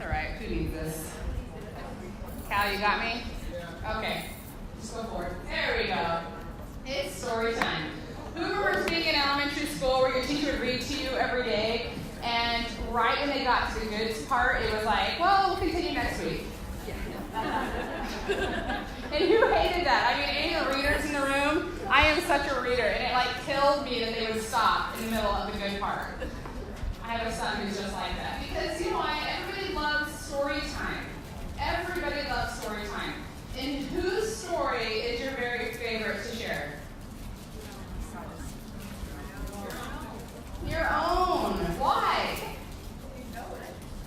all right. Who needs this? Cal, you got me? Okay. Just go for it. There we go. It's story time. Who remembers being in elementary school where your teacher would read to you every day, and right when they got to the good part, it was like, well, we'll continue next week. And who hated that? I mean, any of the readers in the room, I am such a reader, and it like killed me that they would stop in the middle of the good part. I have a son who's just like that. Because you know what? Everybody loves story time. Everybody loves story time. And whose story is your very favorite to share? Your own. Why?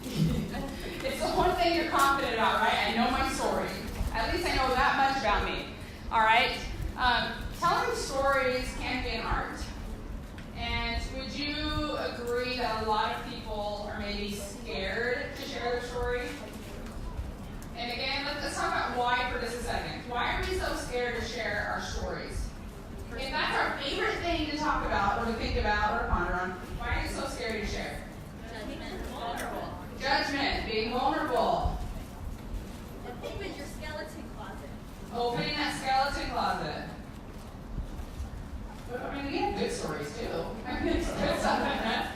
It's the one thing you're confident about, right? I know my story. At least I know that much about me. All right? Telling stories can be an art. And would you agree that a lot of people are maybe scared to share their story? And again, let's talk about why for just a second. Why are we so scared to share our stories? If that's our favorite thing to talk about or to think about or ponder on, why are you so scared to share? Judgment, being vulnerable. Open your skeleton closet. Opening that skeleton closet. But, I mean, we have good stories too. I mean, it's good stuff like that.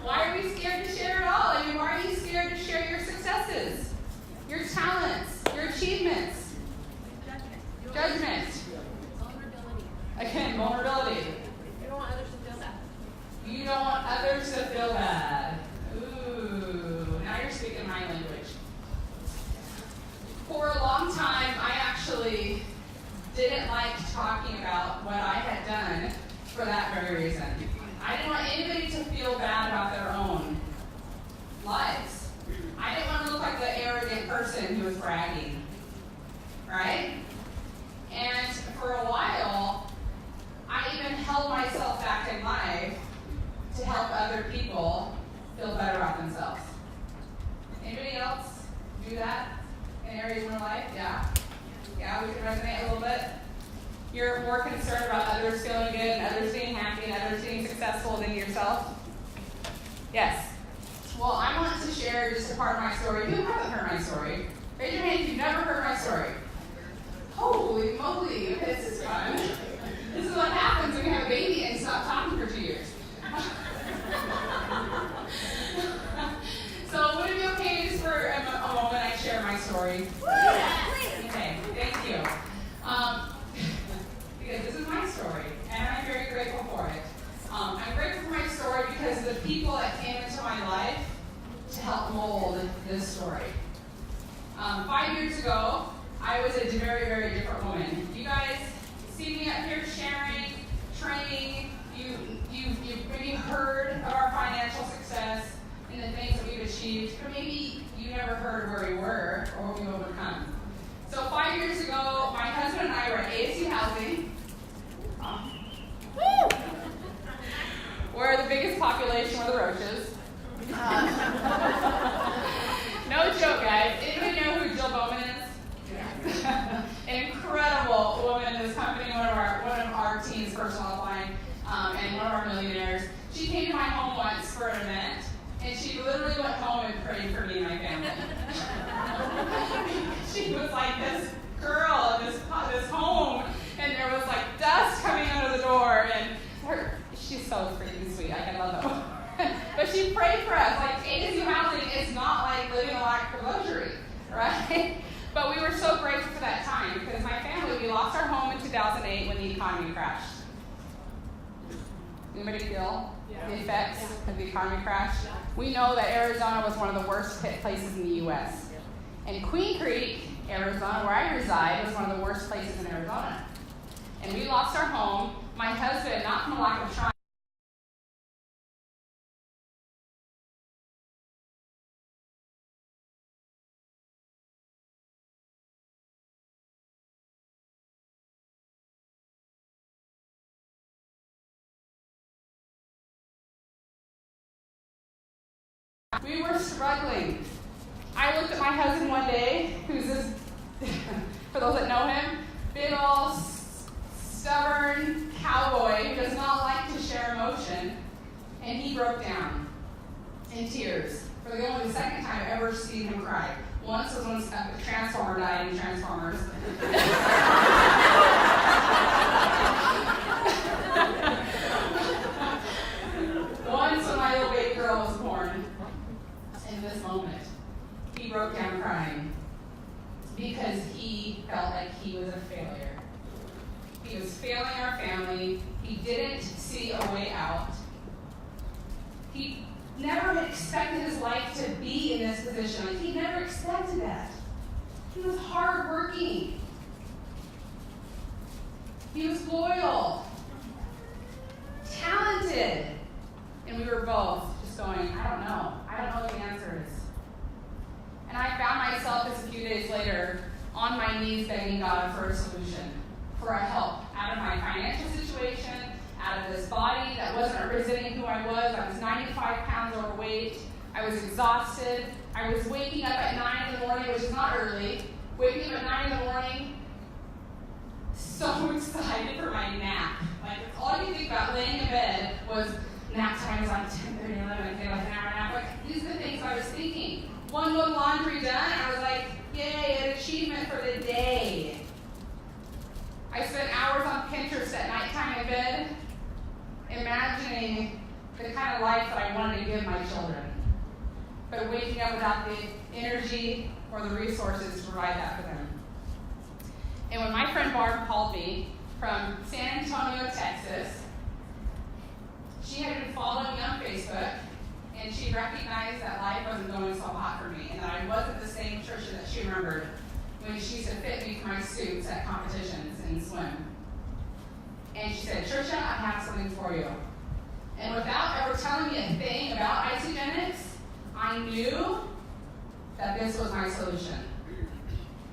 Why are we scared to share it all? I mean, why are you scared to share your successes, your talents, your achievements? Judgment. Vulnerability. Again, vulnerability. You don't want others to feel that. You don't want others to feel bad. Ooh, now you're speaking my language. For a long time, I actually didn't like talking about what I had done for that very reason. I didn't want anybody to feel bad about their own lives. I didn't want to look like the arrogant person who was bragging, right? And for a while, I even held myself back in life to help other people feel better about themselves. Anybody else do that in areas in their life? Yeah? Yeah, we can resonate a little bit. You're more concerned about others feeling good and others being happy and others being successful than yourself? Yes. Well, I want to share just a part of my story. Who hasn't heard my story? Raise your hand if you've never heard my story. Holy moly, this is fun. This is what happens when you have a baby and stop talking for 2 years. So would it be okay just for a moment I share my story? Okay, thank you. Because this is my story, and I'm very grateful for it. I'm grateful for my story because of the people that came into my life to help mold this story. 5 years ago, I was a very, very different woman. You guys see me up here sharing, training. You've maybe heard of our financial success and the things that we've achieved, but maybe you never heard where we were or what we've overcome. So 5 years ago, my husband and I were at ASU Housing. Where the biggest population were the roaches. No joke, guys. Anybody know who Jill Bowman is? An incredible woman in this company, one of our team's personal upline, and one of our millionaires. She came to my home once for an event, and she literally went home and prayed for me and my family. She was like this girl in this home, and there was like dust coming out of the door, and she's so freaking sweet. I love her. But she prayed for us. Like, ASU Housing is not like living a life of luxury, right? But we were so grateful for that time because my family, we lost our home in 2008 when the economy crashed. Anybody feel the effects of the economy crash? We know that Arizona was one of the worst hit places in the U.S. And Queen Creek, Arizona, where I reside, was one of the worst places in Arizona. And we lost our home. My husband, not from a lack of trying, we were struggling. I looked at my husband one day, who's this, for those that know him, big old stubborn cowboy who does not like to share emotion. And he he broke down in tears for only the second time I've ever seen him cry. Once was when a Transformer died in Transformers. Once when my little baby girl was born. In this moment, he broke down crying because he felt like he was a failure. He was failing our family. He didn't see a way out. He never had expected his life to be in this position. Like, he never expected that. He was hardworking. He was loyal, talented. And we were both just going, I don't know what the answer is. And I found myself just a few days later on my knees begging God for a solution, for a help out of my financial situation, out of this body that wasn't representing who I was. I was 95 pounds overweight. I was exhausted. I was waking up at 9 in the morning, which is not early. Waking up at 9 in the morning, so excited for my nap. Like, all I could think about laying in bed was nap time was like 10:30, 11, I get like an hour nap. Like, these are the things I was thinking. One load of laundry done, I was like, yay, an achievement for the day. I spent hours on Pinterest at nighttime in bed, imagining the kind of life that I wanted to give my children, but waking up without the energy or the resources to provide that for them. And when my friend Barb called me from San Antonio, Texas, she had been following me on Facebook, and she recognized that life wasn't going so hot for me, and that I wasn't the same Trisha that she remembered when she used to fit me for my suits at competitions and swim. And she said, Trisha, I have something for you. And without ever telling me a thing about Isagenix, I knew that this was my solution.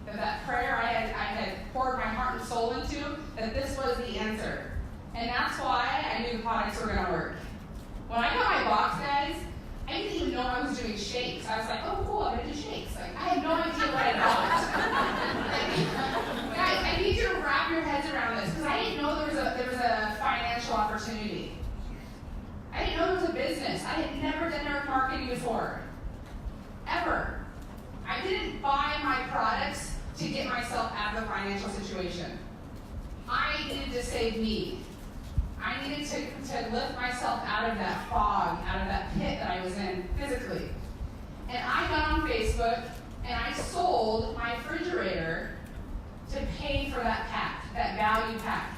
That prayer I had poured my heart and soul into, that this was the answer. And that's why I knew the products were going to work. When I got my box, guys, I didn't even know I was doing shakes. I was like, oh, cool, I'm going to do shakes. Like, I had no idea what I got. Guys, I need you to wrap your heads around this, because I didn't know there was a financial opportunity. I didn't know there was a business. I had never done network marketing before. Ever. I didn't buy my products to get myself out of the financial situation. I needed to save me. I needed to lift myself out of that fog, out of that pit that I was in physically. And I got on Facebook and I sold my refrigerator to pay for that pack, that value pack.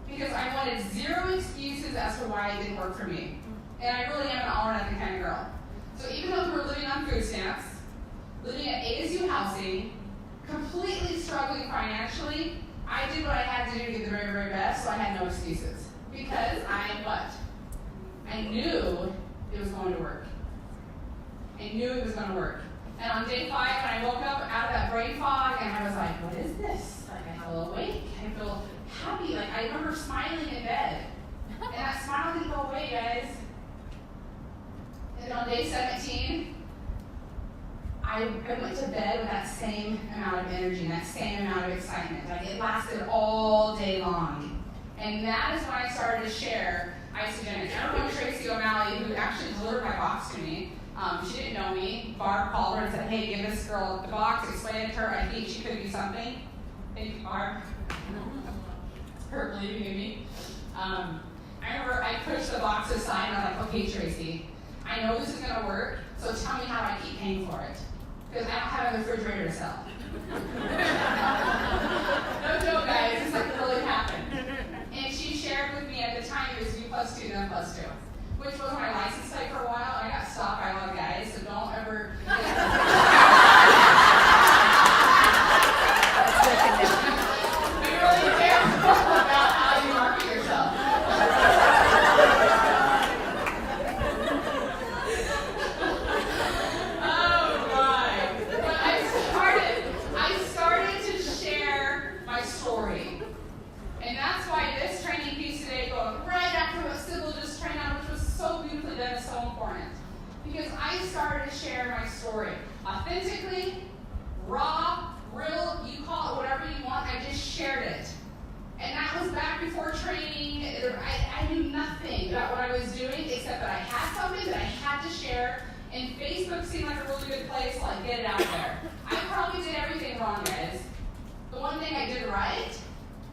Because I wanted zero excuses as to why it didn't work for me. And I really am an all or nothing kind of girl. So even though we were living on food stamps, living at ASU housing, completely struggling financially, I did what I had to do to get the very, very best, so I had no excuses. Because I knew it was going to work. I knew it was going to work. And on day 5, when I woke up out of that brain fog, and I was like, what is this? Like, I feel awake. I feel happy. Like, I remember smiling in bed. And that smile didn't go away, guys. And on day 17, I went to bed with that same amount of energy and that same amount of excitement. Like, it lasted all day long. And that is when I started to share Isagenix. I remember Tracy O'Malley, who actually delivered my box to me. She didn't know me. Barb called her and said, hey, give this girl the box, explain it to her. I think she could do something. Thank you, Barb. Her believing in me. I remember I pushed the box aside and I was like, okay, Tracy, I know this is going to work, so tell me how I keep paying for it. Because I don't have a refrigerator to sell. No joke, guys. This like really happened. And she shared with me at the time it was U+2, then +2, which was my license plate for a while. I got stopped by a lot of guys, so don't ever. Be really careful about how you market yourself. Oh my! But I started to share my story. And that's why this training piece today, going right after what Sybil just trained on, which was so beautifully done, is so important. Because I started to share my story. Authentically, raw, real, you call it whatever you want, I just shared it. And that was back before training. I knew nothing about what I was doing except that I had seemed like a really good place to like get it out there. I probably did everything wrong, guys. The one thing I did right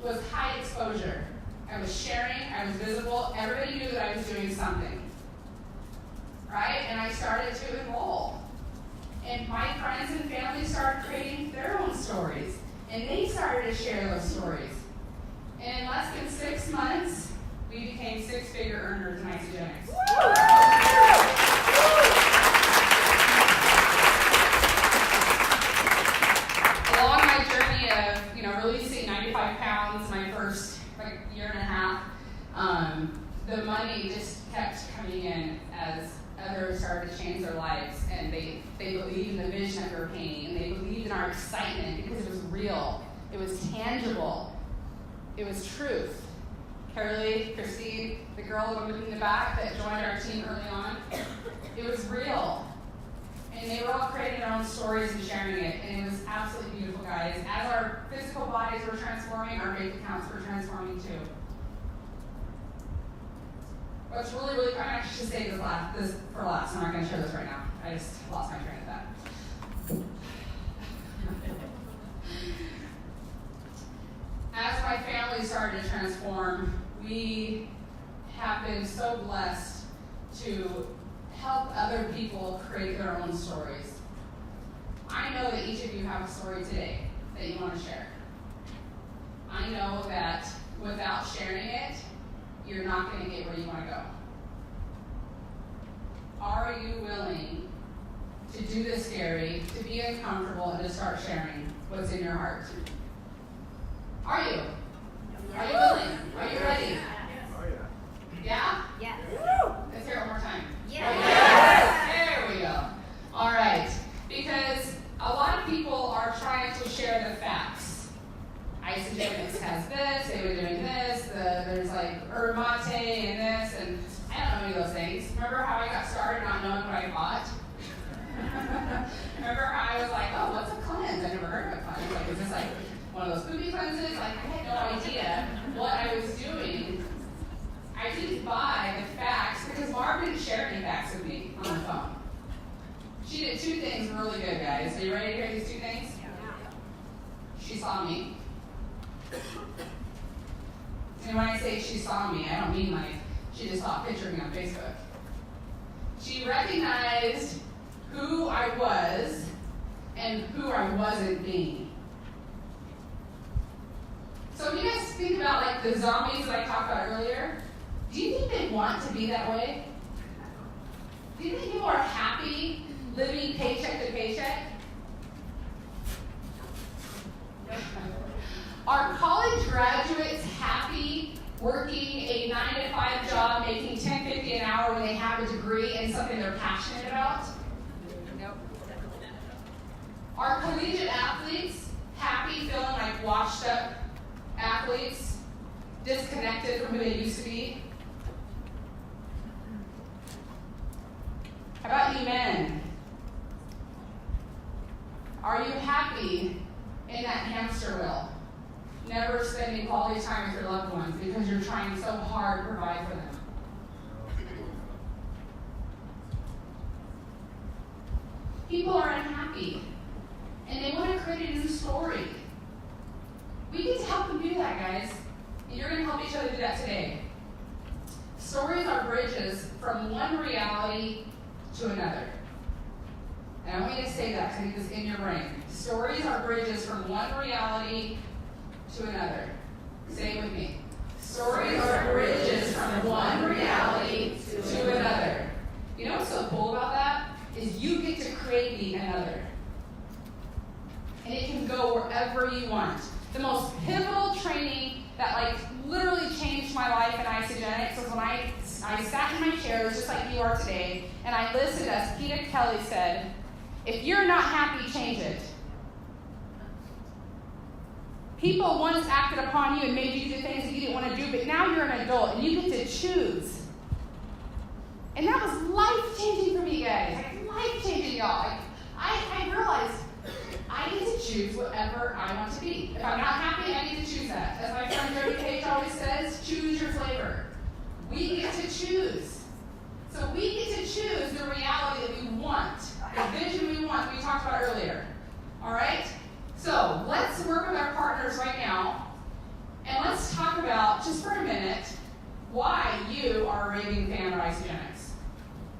was high exposure. I was sharing, I was visible, everybody knew that I was doing something. Right? And I started to enroll. And my friends and family started creating their own stories. And they started to share those stories. And in less than 6 months, we became 6-figure earners in Isagenix. Along my journey of, releasing 95 pounds, my first year and a half, the money just kept coming in as others started to change their lives, and they believed in the vision that we were painting, and they believed in our excitement because it was real, it was tangible, it was truth. Carolee, Christine, the girl in the back that joined our team early on, it was real. And they were all creating their own stories and sharing it, and it was absolutely beautiful, guys. As our physical bodies were transforming, our bank accounts were transforming too. What's really, really, I'm actually should say this for last. I'm not going to share this right now. I just lost my train of thought. As my family started to transform, we have been so blessed to help other people create their own stories. I know that each of you have a story today that you want to share. I know that without sharing it, you're not going to get where you want to go. Are you willing to do the scary, to be uncomfortable, and to start sharing what's in your heart? Are you? Are you willing? Are you ready? Yeah? Yes. Let's hear it one more time. Yes. There we go. All right. Because a lot of people are trying to share the facts. Isagenix has this, they were doing this, there's like herb mate and this, and I don't know any of those things. Remember how I got started not knowing what I bought? Remember how I was like, oh, what's a cleanse? I never heard of a cleanse. Like, is this like one of those poopy cleanses? Like, I had no idea what I was doing. I didn't buy the facts because Barb didn't share any facts with me on the phone. She did 2 things really good, guys. Are you ready to hear these 2 things? Yeah. She saw me. And when I say she saw me, I don't mean like she just saw a picture of me on Facebook. She recognized who I was and who I wasn't being. So if you guys think about like the zombies that I talked about earlier, do you think they want to be that way? Do you think people are happy living paycheck to paycheck? Are college graduates happy working a 9-to-5 job, making $10.50 an hour when they have a degree and something they're passionate about? Nope. Are collegiate athletes happy feeling like washed up athletes, disconnected from who they used to be? How about you men? Are you happy in that hamster wheel? Never spending quality time with your loved ones because you're trying so hard to provide for them. People are unhappy, and they want to create a new story. We get to help them do that, guys, and you're going to help each other do that today. Stories are bridges from one reality to another. And I want you to say that because I think this is in your brain. Stories are bridges from one reality to another. Say it with me. Stories are bridges from one reality to another. You know what's so cool about that? Is you get to create the another. And it can go wherever you want. The most pivotal training that literally changed my life in Isagenix was when I sat in my chair, just like you are today, and I listened as Peter Kelly said, if you're not happy, change it. People once acted upon you and made you do things that you didn't want to do, but now you're an adult and you get to choose. And that was life-changing for me, guys. Life-changing, y'all. I realized I get to choose whatever I want to be. If I'm not happy, I get to choose that. As my friend Jody Page always says, choose your flavor. We get to choose. So we get to choose the reality that we want the vision we want, we talked about earlier. All right? So let's work with our partners right now, and let's talk about, just for a minute, why you are a raving fan of Isagenix.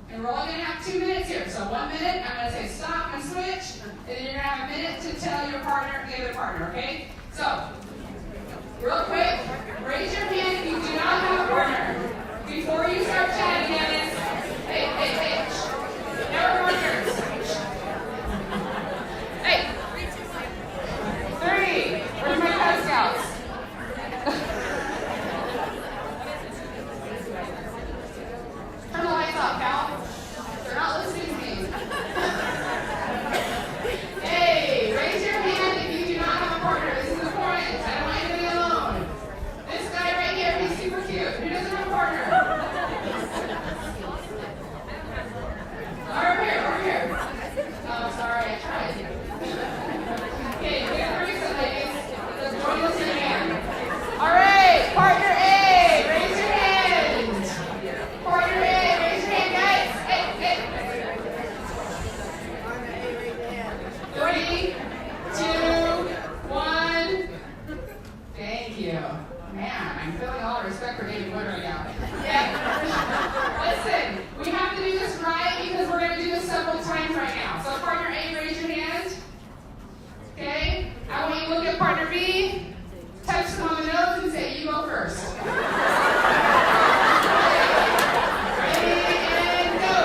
And we're only going to have 2 minutes here. So 1 minute, I'm going to say stop and switch, and then you're going to have a minute to tell your partner, the other partner, okay? So, real quick, raise your hand if you do not have a partner. Before you start chatting, Dennis, hey, no partners. Hey, 3, where's my Cub Scouts? Turn the lights off, Cal. They're not listening to me. Hey, raise your hand if you do not have a partner. This is important. I don't want anybody alone. This guy right here, he's super cute. Who doesn't have a partner? Over here. Oh, sorry, I tried. Okay, good reason, ladies. Let's join us in hand. All right, partner A, raise your hand. Partner A, raise your hand, guys. Hey. 3, 2, 1. Thank you. Man, I'm feeling all the respect for David Wood right now. Yeah. Listen, we have to do this right because we're going to do this several times right now. So partner A, raise your hand. Okay? I want you to look at partner B, touch them on the nose, and say, you go first. Ready, and go.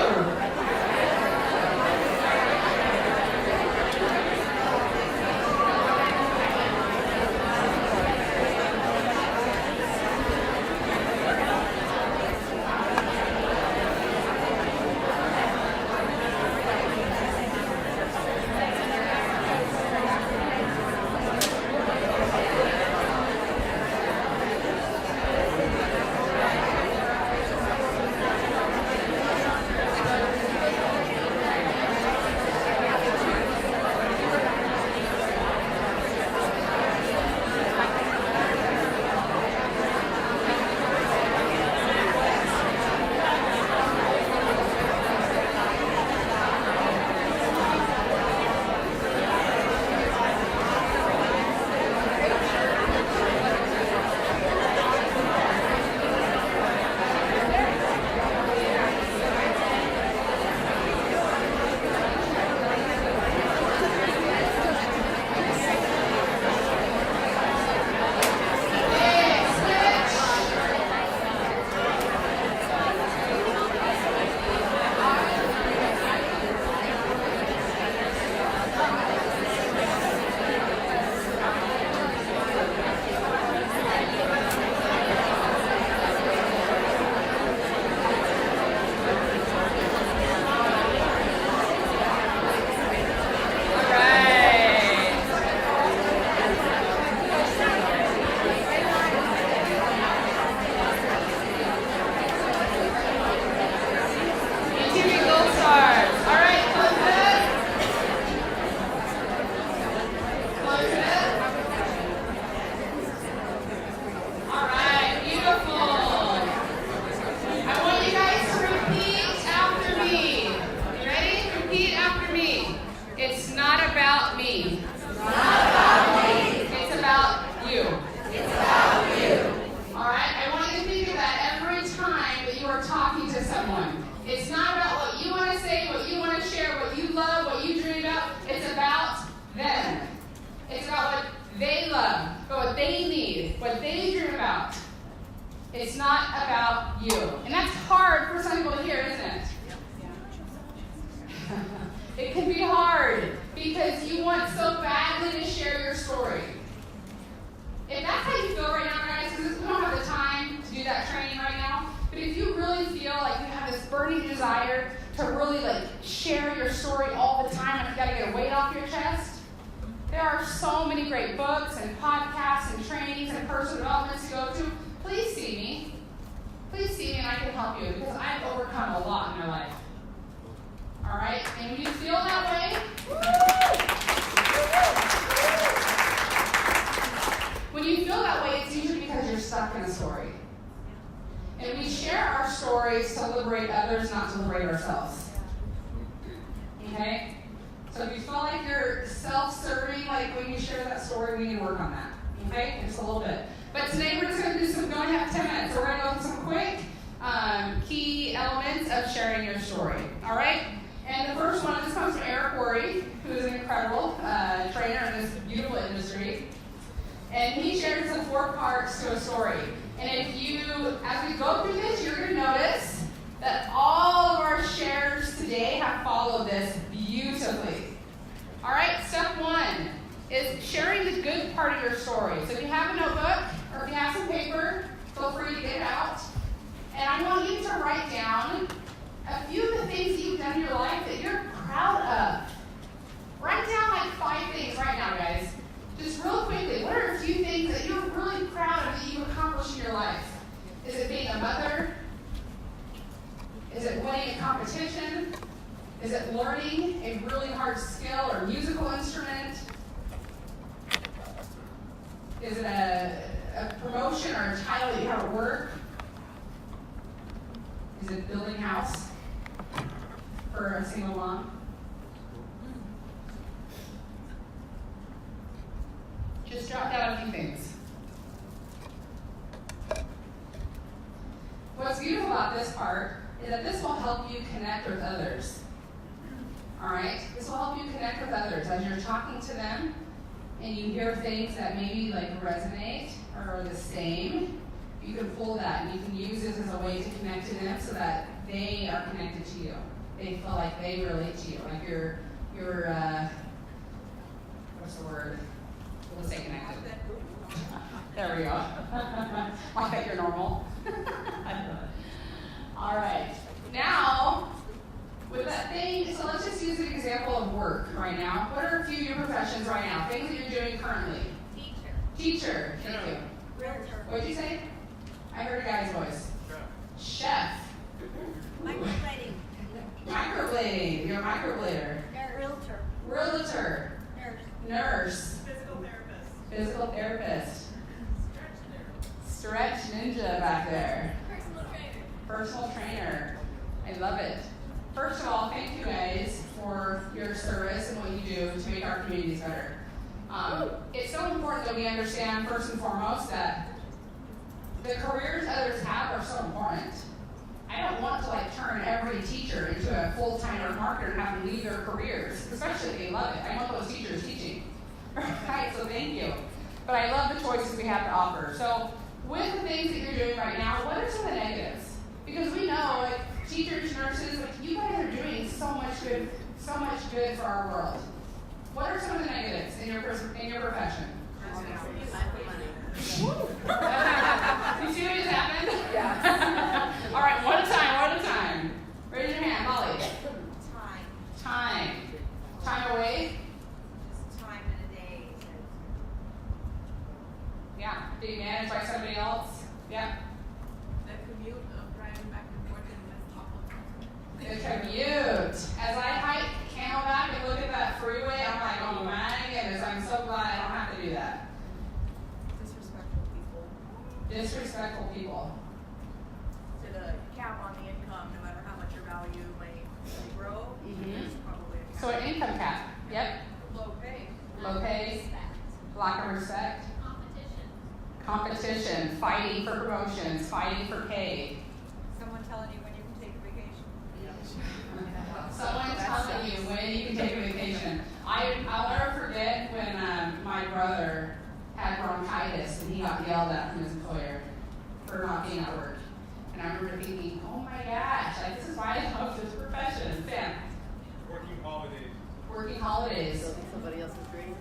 It's not about you. And that's hard for some people to hear, isn't it? It can be hard because you want so badly to share your story. If that's how you feel right now, guys, because we don't have the time to do that training right now, but if you really feel like you have this burning desire to really share your story all the time and you gotta get a weight off your chest, there are so many great books and podcasts and trainings and personal developments to go to. Please see me. Please see me and I can help you because I've overcome a lot in my life. All right? And when you feel that way, when you feel that way, it's usually because you're stuck in a story. And we share our stories to liberate others, not to liberate ourselves. Okay? So if you feel like you're self-serving, like when you share that story, we need to work on that. Okay? Just a little bit. But today we're just going to do some, we only have 10 minutes, so we're going to go through some quick key elements of sharing your story. All right? And the first one, this comes from Eric Worre, who is an incredible trainer in this beautiful industry. And he shares the 4 parts to a story. And if you, as we go through this, you're going to notice that all of our shares today have followed this beautifully. All right, step 1 is sharing the good part of your story. So if you have a notebook or if you have some paper, feel free to get it out. And I want you to write down a few of the things that you've done in your life that you're proud of. Write down like 5 things right now, guys. Just real quickly, what are a few things that you're really proud of that you've accomplished in your life? Is it being a mother? Is it winning a competition? Is it learning a really hard skill or musical instrument? Is it a promotion or a title that you have at work? Is it building a house for a single mom? Just jot down a few things. What's beautiful about this part is that this will help you connect with others. All right? This will help you connect with others as you're talking to them and you hear things that maybe like resonate or are the same. You can pull that and you can use this as a way to connect to them so that they are connected to you. They feel like they relate to you. Like you're what's the word? We'll say connected. There we go. Like that you're normal. All right. Now, with that thing, so let's just use an example of work right now. What are a few of your professions right now? Things that you're doing currently? Teacher. Thank you. Realtor. What did you say? I heard a guy's voice. Chef. Microblading. Microblading. You're a microblader. Realtor. Nurse. Physical therapist. Stretch ninja back there. Personal trainer. I love it. First of all, thank you guys for your service and what you do to make our communities better. It's so important that we understand first and foremost that the careers others have are so important. I don't want to like turn every teacher into a full-time marketer and have them leave their careers, especially if they love it. I want those teachers teaching. Right, so thank you. But I love the choices we have to offer. So with the things that you're doing right now, what are some of the negatives? Because we know, like teachers, nurses, like you guys are doing so much good for our world. What are some of the negatives in your profession? You see what just happened? Yeah. All right, one at a time. Raise your hand, Molly. Time away? Just time in a day. Yeah, being managed by somebody else. Yeah. The commute of driving back and forth in The commute. As I hike Camelback and look at that freeway, I'm like, oh my goodness, I'm so glad I don't have to do that. Disrespectful people. To the cap on the income, no matter how much your value may grow, there's probably a cap. So an income cap. Yep. Low pay. Low pay. Lack of respect. Competition. Fighting for promotions. Fighting for pay. Someone telling you when you can take a vacation. Someone telling you when you can take a vacation. I'll never forget when my brother had bronchitis and he got yelled at from his employer for not being at work. And I remember thinking, oh my gosh, like this is why I love this profession. Sam. Working holidays. Working holidays. Building somebody else's dream.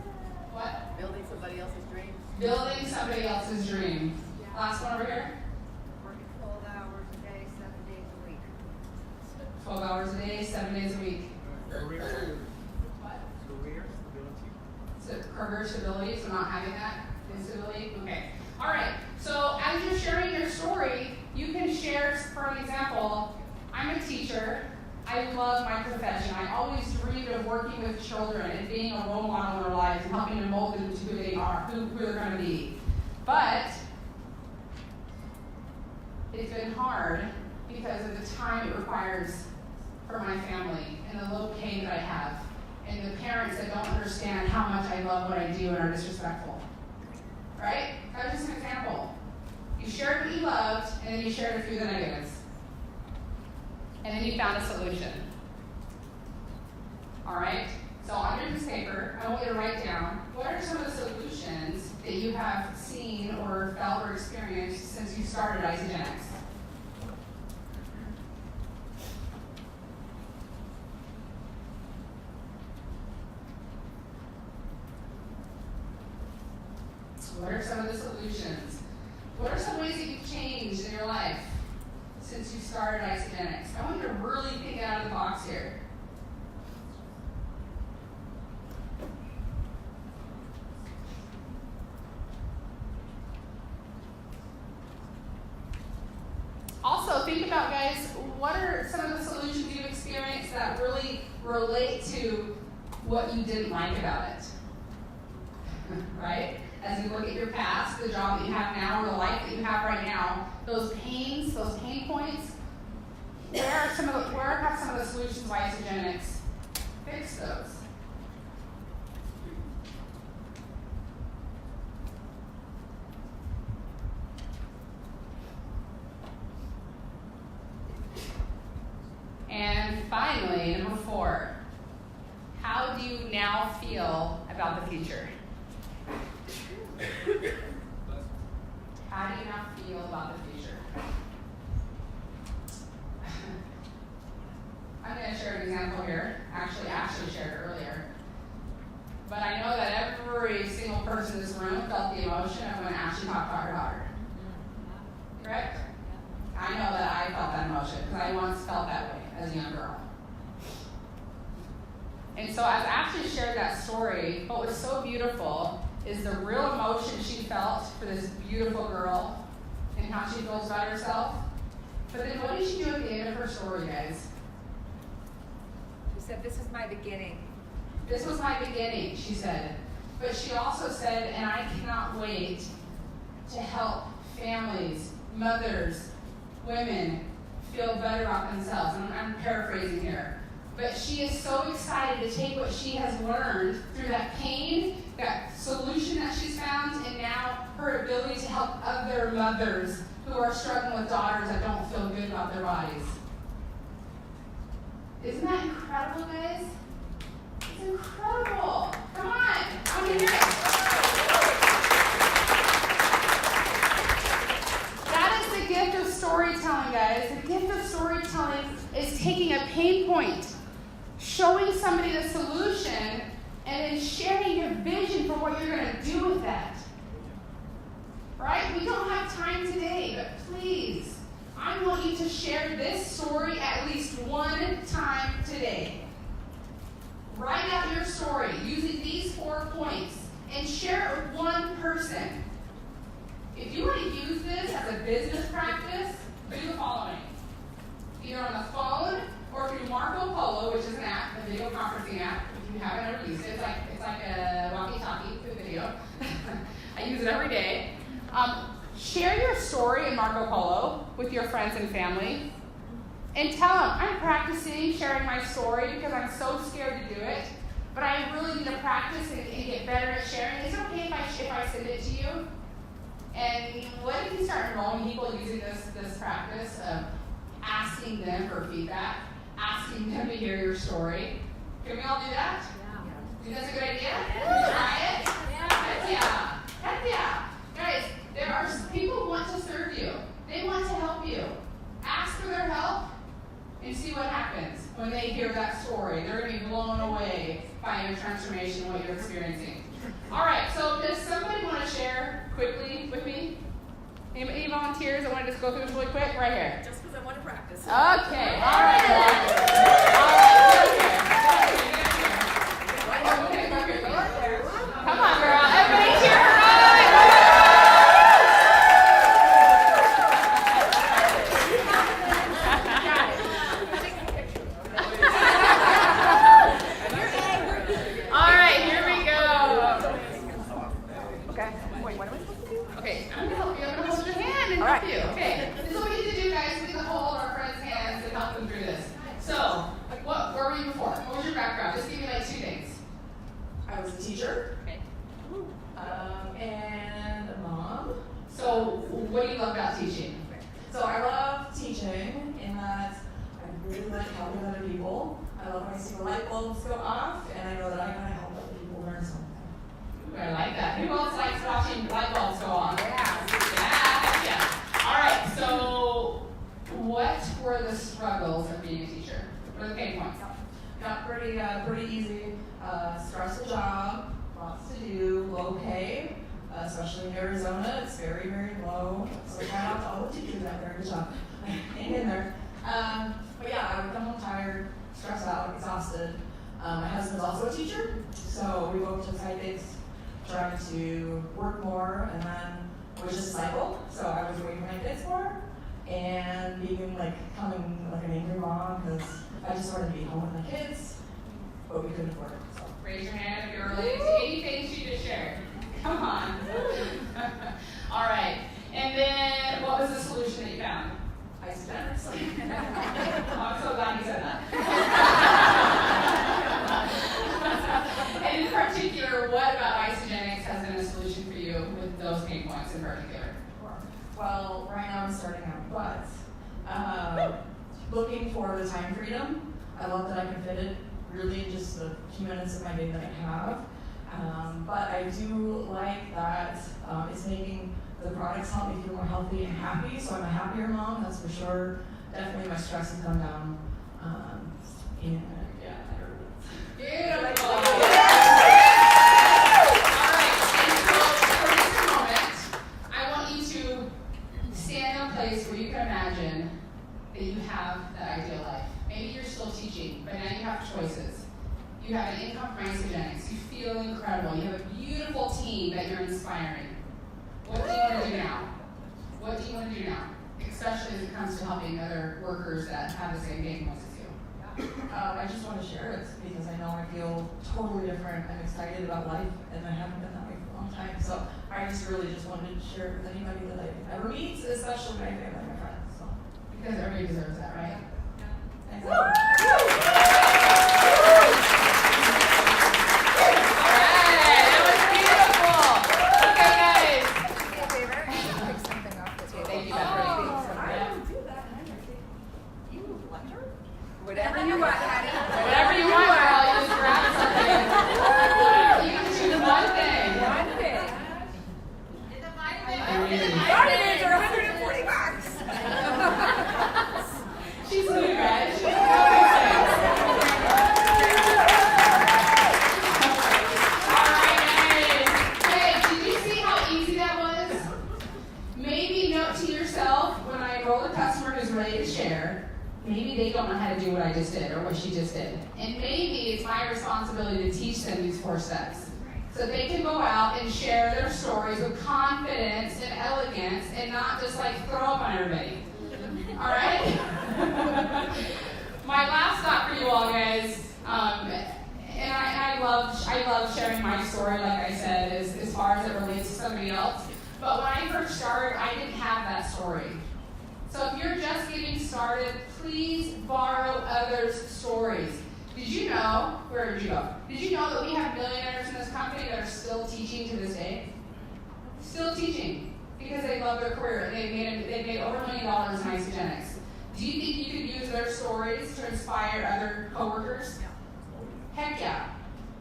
What? Building somebody else's dream. Building somebody else's dream. Last one over here. Working 12 hours a day, 7 days a week. 12 hours a day, 7 days a week. Career What? stability. So career stability, so not having that instability. Okay. All right. So as you're sharing your story, you can share, for an example, I'm a teacher. I love my profession. I always dreamed of working with children and being a role model in their lives and helping to mold them to who they are, who they're going to be. But it's been hard because of the time it requires for my family and the little pain that I have, and the parents that don't understand how much I love what I do and are disrespectful. Right? That's just an example. You shared what you loved, and then you shared a few of the negatives. And then you found a solution. All right? So on your piece of paper, I want you to write down what are some of the solutions that you have seen or felt or experienced since you started Isagenix. What are some of the solutions? What are some ways that you've changed in your life since you started Isagenix? I want you to really think out of the box here. Also, think about, guys, what are some of the solutions you've experienced that really relate to what you didn't like about it? Right? As you look at your past, the job that you have now, or the life that you have right now, those pains, those pain points, where have some of the solutions why Isagenix fix those? And finally, number 4, how do you now feel about the future? How do you now feel about the future? I'm going to share an example here. Actually, Ashley shared it earlier. But I know that every single person in this room felt the emotion of when Ashley talked about her daughter. Correct? I know that I felt that emotion because I once felt that way as a young girl. And so as Ashley shared that story, what was so beautiful is the real emotion she felt for this beautiful girl and how she feels about herself. But then what did she do at the end of her story, guys? She said, "This is my beginning." This was my beginning, she said. But she also said, and I cannot wait to help families, mothers, women feel better about themselves. And I'm paraphrasing here. But she is so excited to take what she has learned through that pain, that solution that she's found, and now her ability to help other mothers who are struggling with daughters that don't feel good about their bodies. Isn't that incredible, guys? It's incredible. Come on. I want to hear it. That is the gift of storytelling, guys. The gift of storytelling is taking a pain point, showing somebody the solution, and then sharing your vision for what you're going to do with that. Right? We don't have time today, but please, I want you to share this story at least one time today. Write out your story using these 4 points and share it with one person. If you want to use this as a business practice, do the following. Either on the phone or through Marco Polo, which is an app, a video conferencing app. If you haven't ever used it, it's like a walkie-talkie with video. I use it every day. Share your story in Marco Polo with your friends and family. And tell them, I'm practicing sharing my story because I'm so scared to do it. But I really need to practice and get better at sharing. Is it okay if I send it to you? And what if you start enrolling people using this practice of asking them for feedback, asking them to hear your story? Can we all do that? Yeah. Think that's a good idea? Yeah. Try it? Yeah. Heck yeah. Heck yeah. Guys, there are people who want to serve you. They want to help you. Ask for their help and see what happens when they hear that story. They're going to be blown away by your transformation, what you're experiencing. All right, so does somebody want to share quickly with me? Any volunteers that want to just go through this really quick? Right here. Just because I want to practice. Okay, all right, come on, girl. Everybody cheer her on. All right, here we go. Okay, wait, what are we supposed to do? Okay, I'm going to help you. I'm going to hold your hand and help you. Okay, this is what we need to do, guys. We need to hold our friends' hands and help them through really like helping other people. I love when I see the light bulbs go off, and I know that I can help other people learn something. Ooh, I like that. Who else likes watching light bulbs go on? Yeah. All right, so what were the struggles of being a teacher? What are the pain points? Got pretty easy. Stressful job, lots to do, low pay, especially in Arizona. It's very, very low. So shout out to all the teachers out there. Good job. Hang in there. But yeah, I would come home tired, stressed out, exhausted. My husband's also a teacher, so we both took side gigs, trying to work more, and then it was just a cycle. So I was away from my kids more, and becoming like an angry mom because I just wanted to be home with my kids, but we couldn't afford it. So. Raise your hand if you're related to anything she just shared. Come on. All right. And then what was the solution that you found? Isagenix. I'm so glad you said that. And in particular, what about Isagenix has been a solution for you with those pain points in particular? Well, right now I'm starting out, but looking for the time freedom. I love that I can fit it really in just the few minutes of my day that I have. But I do like that it's making the products help me feel more healthy and happy. So I'm a happier mom, that's for sure. Definitely my stress has gone down. And yeah, I don't know. Beautiful. All right, and so for just a moment, I want you to stand in a place where you can imagine that you have that ideal life. Maybe you're still teaching, but now you have choices. You have an income from Isagenix. You feel incredible. You have a beautiful team that you're inspiring. What do you want to do now? What do you want to do now? Especially as it comes to helping other workers that have the same pain points as you. I just want to share it because I know I feel totally different. I'm excited about life, and I haven't been that way for a long time. So I just really just wanted to share it with anybody that I ever meet, especially my family and my friends. So. Because everybody deserves that, right? Thanks. Whatever you want, honey. Whatever you want, girl. You just grab something. You can choose one thing. One thing. Vitamins. Vitamins are $140. She's good, right? She's good. All right, guys. Hey, did you see how easy that was? Maybe note to yourself when I enroll a customer who's ready to share. Maybe they don't know how to do what I just did or what she just did. And maybe it's my responsibility to teach them these 4 steps. So they can go out and share their stories with confidence and elegance and not just like throw up on everybody. All right? My last thought for you all, guys, and I love sharing my story, like I said, as far as it relates to somebody else. But when I first started, I didn't have that story. So if you're just getting started, please borrow others' stories. Did you know, where did you go? Did you know that we have millionaires in this company that are still teaching to this day? Still teaching because they love their career. They made over $1 million in Isagenix. Do you think you could use their stories to inspire other coworkers? Heck yeah.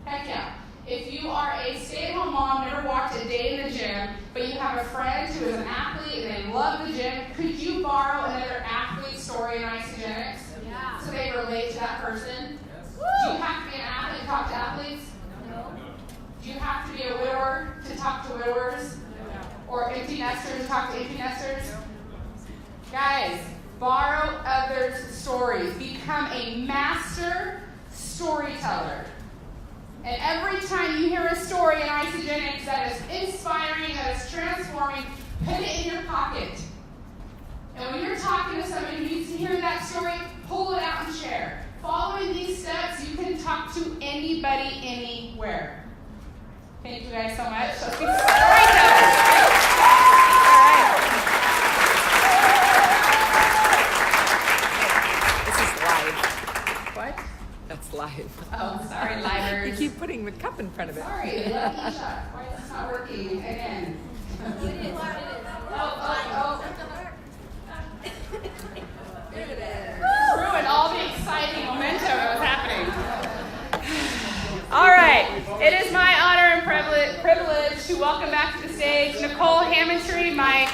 Heck yeah. If you are a stay-at-home mom, never walked a day in the gym, but you have a friend who is an athlete and they love the gym, could you borrow another athlete story in Isagenix? Yeah. So they relate to that person? Yes. Do you have to be an athlete to talk to athletes? No. Do you have to be a widower to talk to widowers? No. Or empty nesters to talk to empty nesters? No. Guys, borrow others' stories. Become a master storyteller. And every time you hear a story in Isagenix that is inspiring, that is transforming, put it in your pocket. And when you're talking to somebody who needs to hear that story, pull it out and share. Following these steps, you can talk to anybody, anywhere. Thank you guys so much. Let's be storytellers. This is live. What? That's live. Oh, sorry, livers. You keep putting the cup in front of it. Sorry, lucky shot. Why is this not working again? Oh. Ruin all the It is my honor and privilege to welcome back to the stage Nicole Hammondtree, my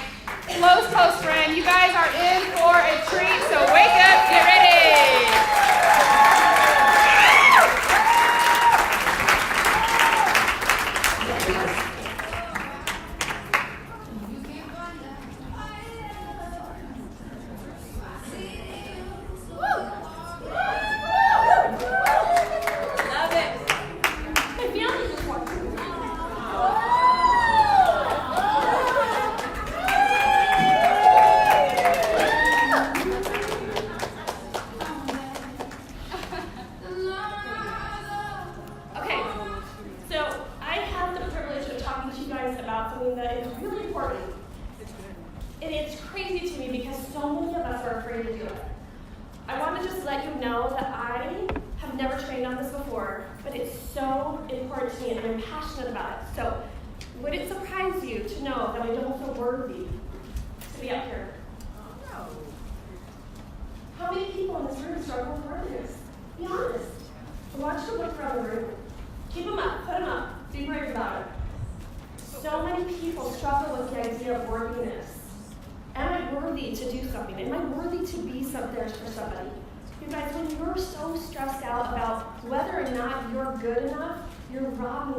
close friend. You guys are in for a treat, so wake up, get ready.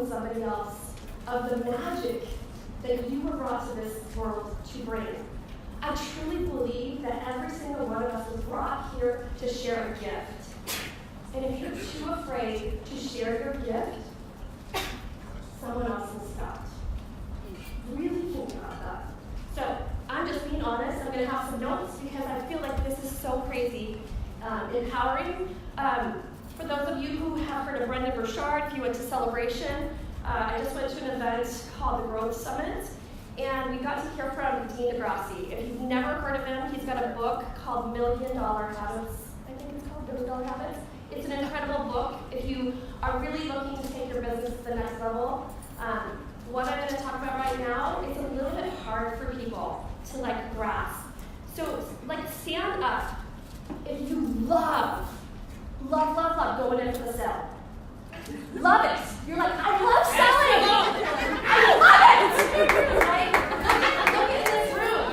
Somebody else of the magic that you were brought to this world to bring. I truly believe that every single one of us was brought here to share a gift. And if you're too afraid to share your gift, someone else will stop. Really think about that. So I'm just being honest. I'm going to have some notes because I feel like this is so crazy empowering. For those of you who have heard of Brendan Burchard, if you went to Celebration, I just went to an event called the Growth Summit, and we got to hear from Dean DeGrassi. If you've never heard of him, he's got a book called $1 Million Habits. I think it's called $1 Million Habits. It's an incredible book if you are really looking to take your business to the next level. What I'm going to talk about right now is a little bit hard for people to grasp. So stand up if you love going into the sale. Love it. You're like, I love selling. I love it. Right? Look at this room.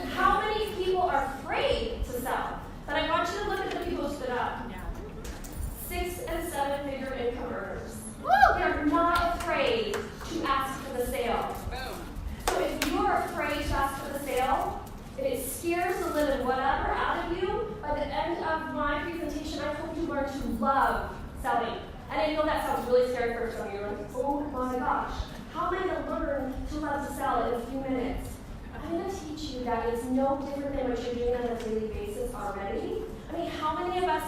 How many people are afraid to sell? But I want you to look at the people who stood up. 6 and 7 figure income earners. They are not afraid to ask for the sale. So if you are afraid to ask for the sale, if it scares the living whatever out of you, by the end of my presentation, I hope you learn to love selling. And I know that sounds really scary for some of you. You're like, oh my gosh, how am I going to learn to love to sell in a few minutes? I'm going to teach you that it's no different than what you're doing on a daily basis already. I mean, how many of us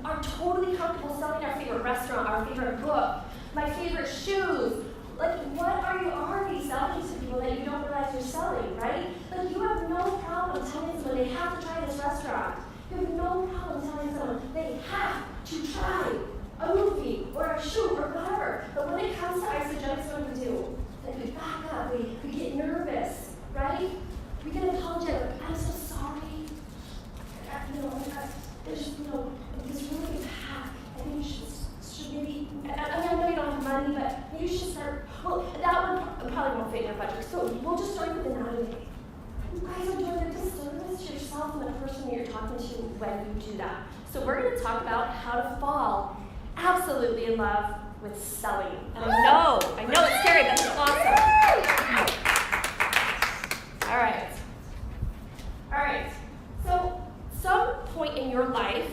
are totally comfortable selling our favorite restaurant, our favorite book, my favorite shoes? What are you already selling to people that you don't realize you're selling, right? You have no problem telling someone they have to try this restaurant. You have no problem telling someone they have to try a movie or a shoe or whatever. But when it comes to Isagenix, what do? We back up, we get nervous, right? We get apologetic. I'm so sorry. There's this really big hack. I think you should maybe, I know you don't have money, but maybe you should start, that one probably won't fit your budget. So we'll just start with the 90-day. You guys are doing a disservice to yourself and the person that you're talking to when you do that. So we're going to talk about how to fall absolutely in love with selling. And I know it's scary, but it's awesome. All right. So some point in your life,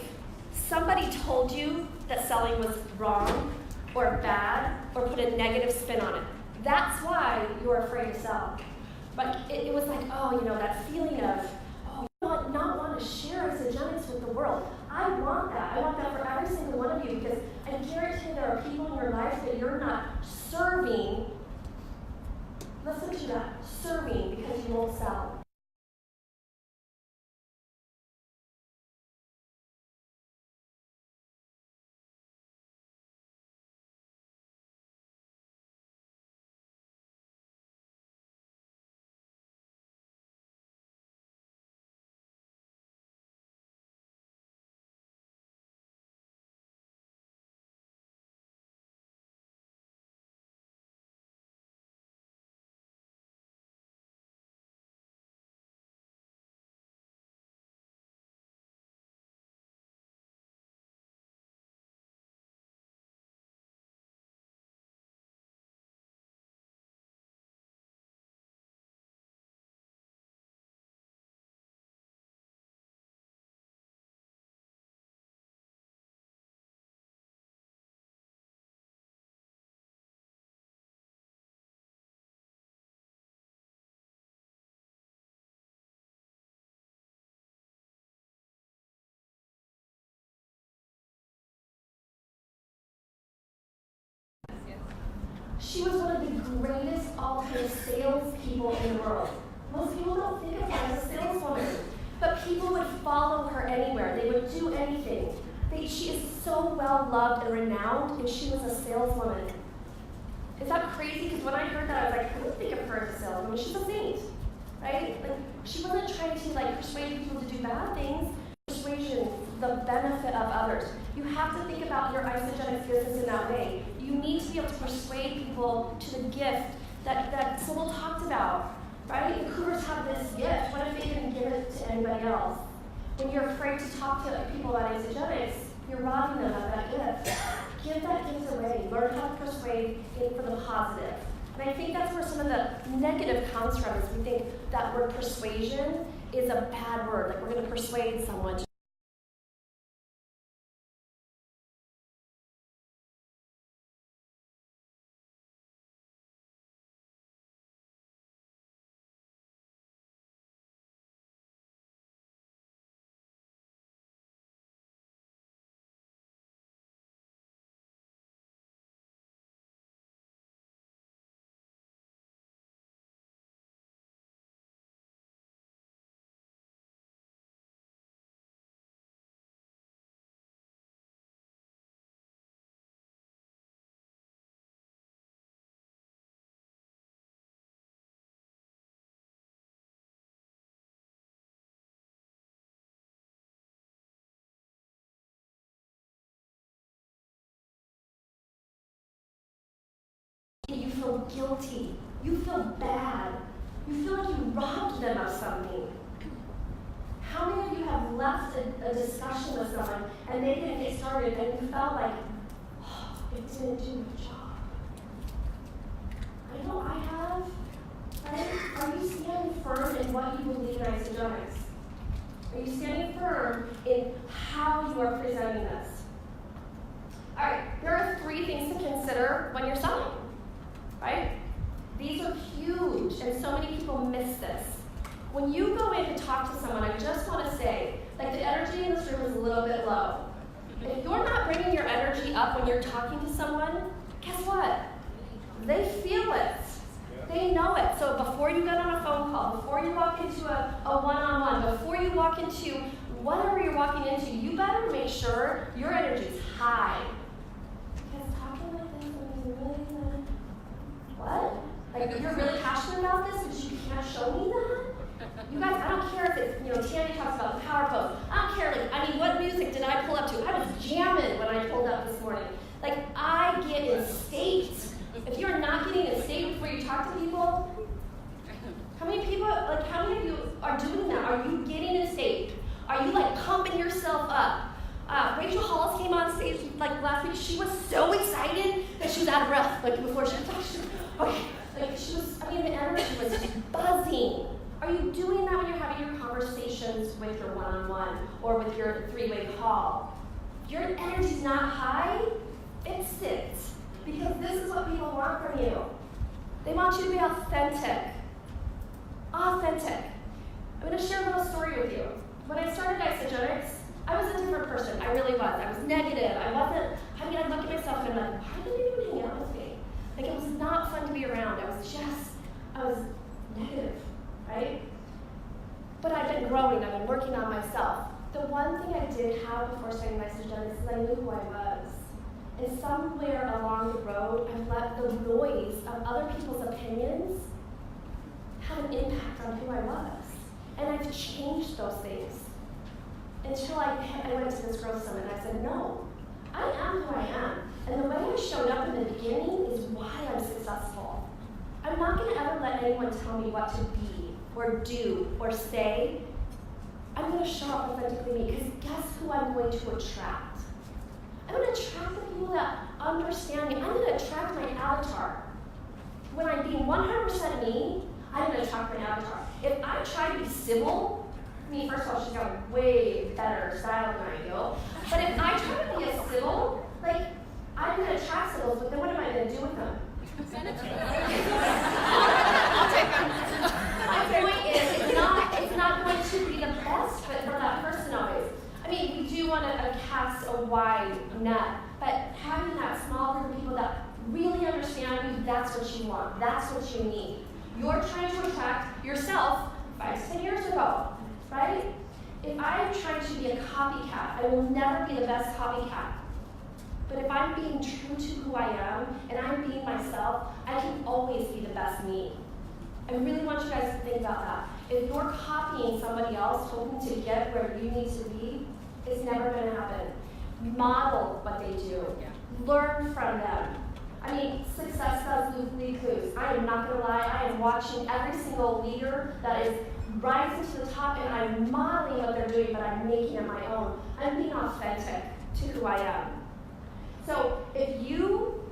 somebody told you that selling was wrong or bad or put a negative spin on it. That's why you're afraid to sell. But it was like, that feeling of, not want to share Isagenix with the world. I want that. I want that for every single one of you because I guarantee there are people in your life that you're not serving. Listen to that. Serving because you won't sell. She was one of the greatest all-time salespeople in the world. Most people don't think of her as a saleswoman, but people would follow her anywhere. They would do anything. She is so well loved and renowned, and she was a saleswoman. Is that crazy? Because when I heard that, I was like, I don't think of her as a saleswoman. She's a saint, right? Like, she wasn't trying to persuade people to do bad things. Persuasion, the benefit of others. You have to think about your Isagenix business in that way. You need to be able to persuade people to the gift that Sybil talked about, right? The Cougars have this gift. What if they didn't give it to anybody else? When you're afraid to talk to people about Isagenix, you're robbing them of that gift. Give that gift away. Learn how to persuade for the positive. And I think that's where some of the negative comes from, is we think that word persuasion is a bad word. Like, we're going to persuade someone to you feel guilty. You feel bad. You feel like you robbed them of something. How many of you have left a discussion with someone and they didn't get started and you felt like, oh, it didn't do the job? I know I have. Right? Are you standing firm in what you believe in Isagenix? Are you standing firm in how you are presenting this? All right, there are 3 things to consider when you're selling. Right? These are huge, and so many people miss this. When you go in to talk to someone, I just want to say, like, the energy in this room is a little bit low. If you're not bringing your energy up when you're talking to someone, guess what? They feel it. They know it. So before you get on a phone call, before you walk into a one-on-one, before you walk into whatever you're walking into, you better make sure your energy is high. Because talking like this, I mean, really, what? Like, you're really passionate about this, but you can't show me that? You guys, I don't care if it's, Tammy talks about the power pose. I don't care, what music did I pull up to? I was jamming when I pulled up this morning. Like, I get in state. If you're not getting in state before you talk to people, how many of you are doing that? Are you getting in state? Are you, pumping yourself up? Rachel Hollis came on stage last week. She was so excited that she was out of breath before she talked. Okay, the energy was just buzzing. Are you doing that when you're having your conversations with your one-on-one or with your 3-way call? If your energy's not high, fix it. Because this is what people want from you. They want you to be authentic. Authentic. I'm going to share a little story with you. When I started Isagenix, I was a different person. I really was. I was negative. I look at myself and I'm like, why did anyone hang out with me? It was not fun to be around. I was negative, right? But I've been growing. I've been working on myself. The one thing I did have before starting Isagenix is I knew who I was. And somewhere along the road, I've let the noise of other people's opinions have an impact on who I was. And I've changed those things. Until I went to this growth summit and I said, no, I am who I am. And the way I showed up in the beginning is why I'm successful. I'm not going to ever let anyone tell me what to be or do or say. I'm going to show up authentically me, because guess who I'm going to attract? I'm going to attract the people that understand me. I'm going to attract my avatar. When I'm being 100% me, I'm going to attract my avatar. If I try to be Sybil, first of all, she's got a way better style than I do. But if I try to be a Sybil, I'm going to attract Sybils, but then what am I going to do with them? I'll take them. My point is, it's not going to be the best fit for that person always. We do want to cast a wide net, but having that small group of people that really understand you, that's what you want. That's what you need. You're trying to attract yourself 5 to 10 years ago, right? If I'm trying to be a copycat, I will never be the best copycat. But if I'm being true to who I am and I'm being myself, I can always be the best me. I really want you guys to think about that. If you're copying somebody else, hoping to get where you need to be, it's never going to happen. Model what they do. Learn from them. I mean, success does leave clues. I am not going to lie. I am watching every single leader that is rising to the top, and I'm modeling what they're doing, but I'm making it my own. I'm being authentic to who I am. So if you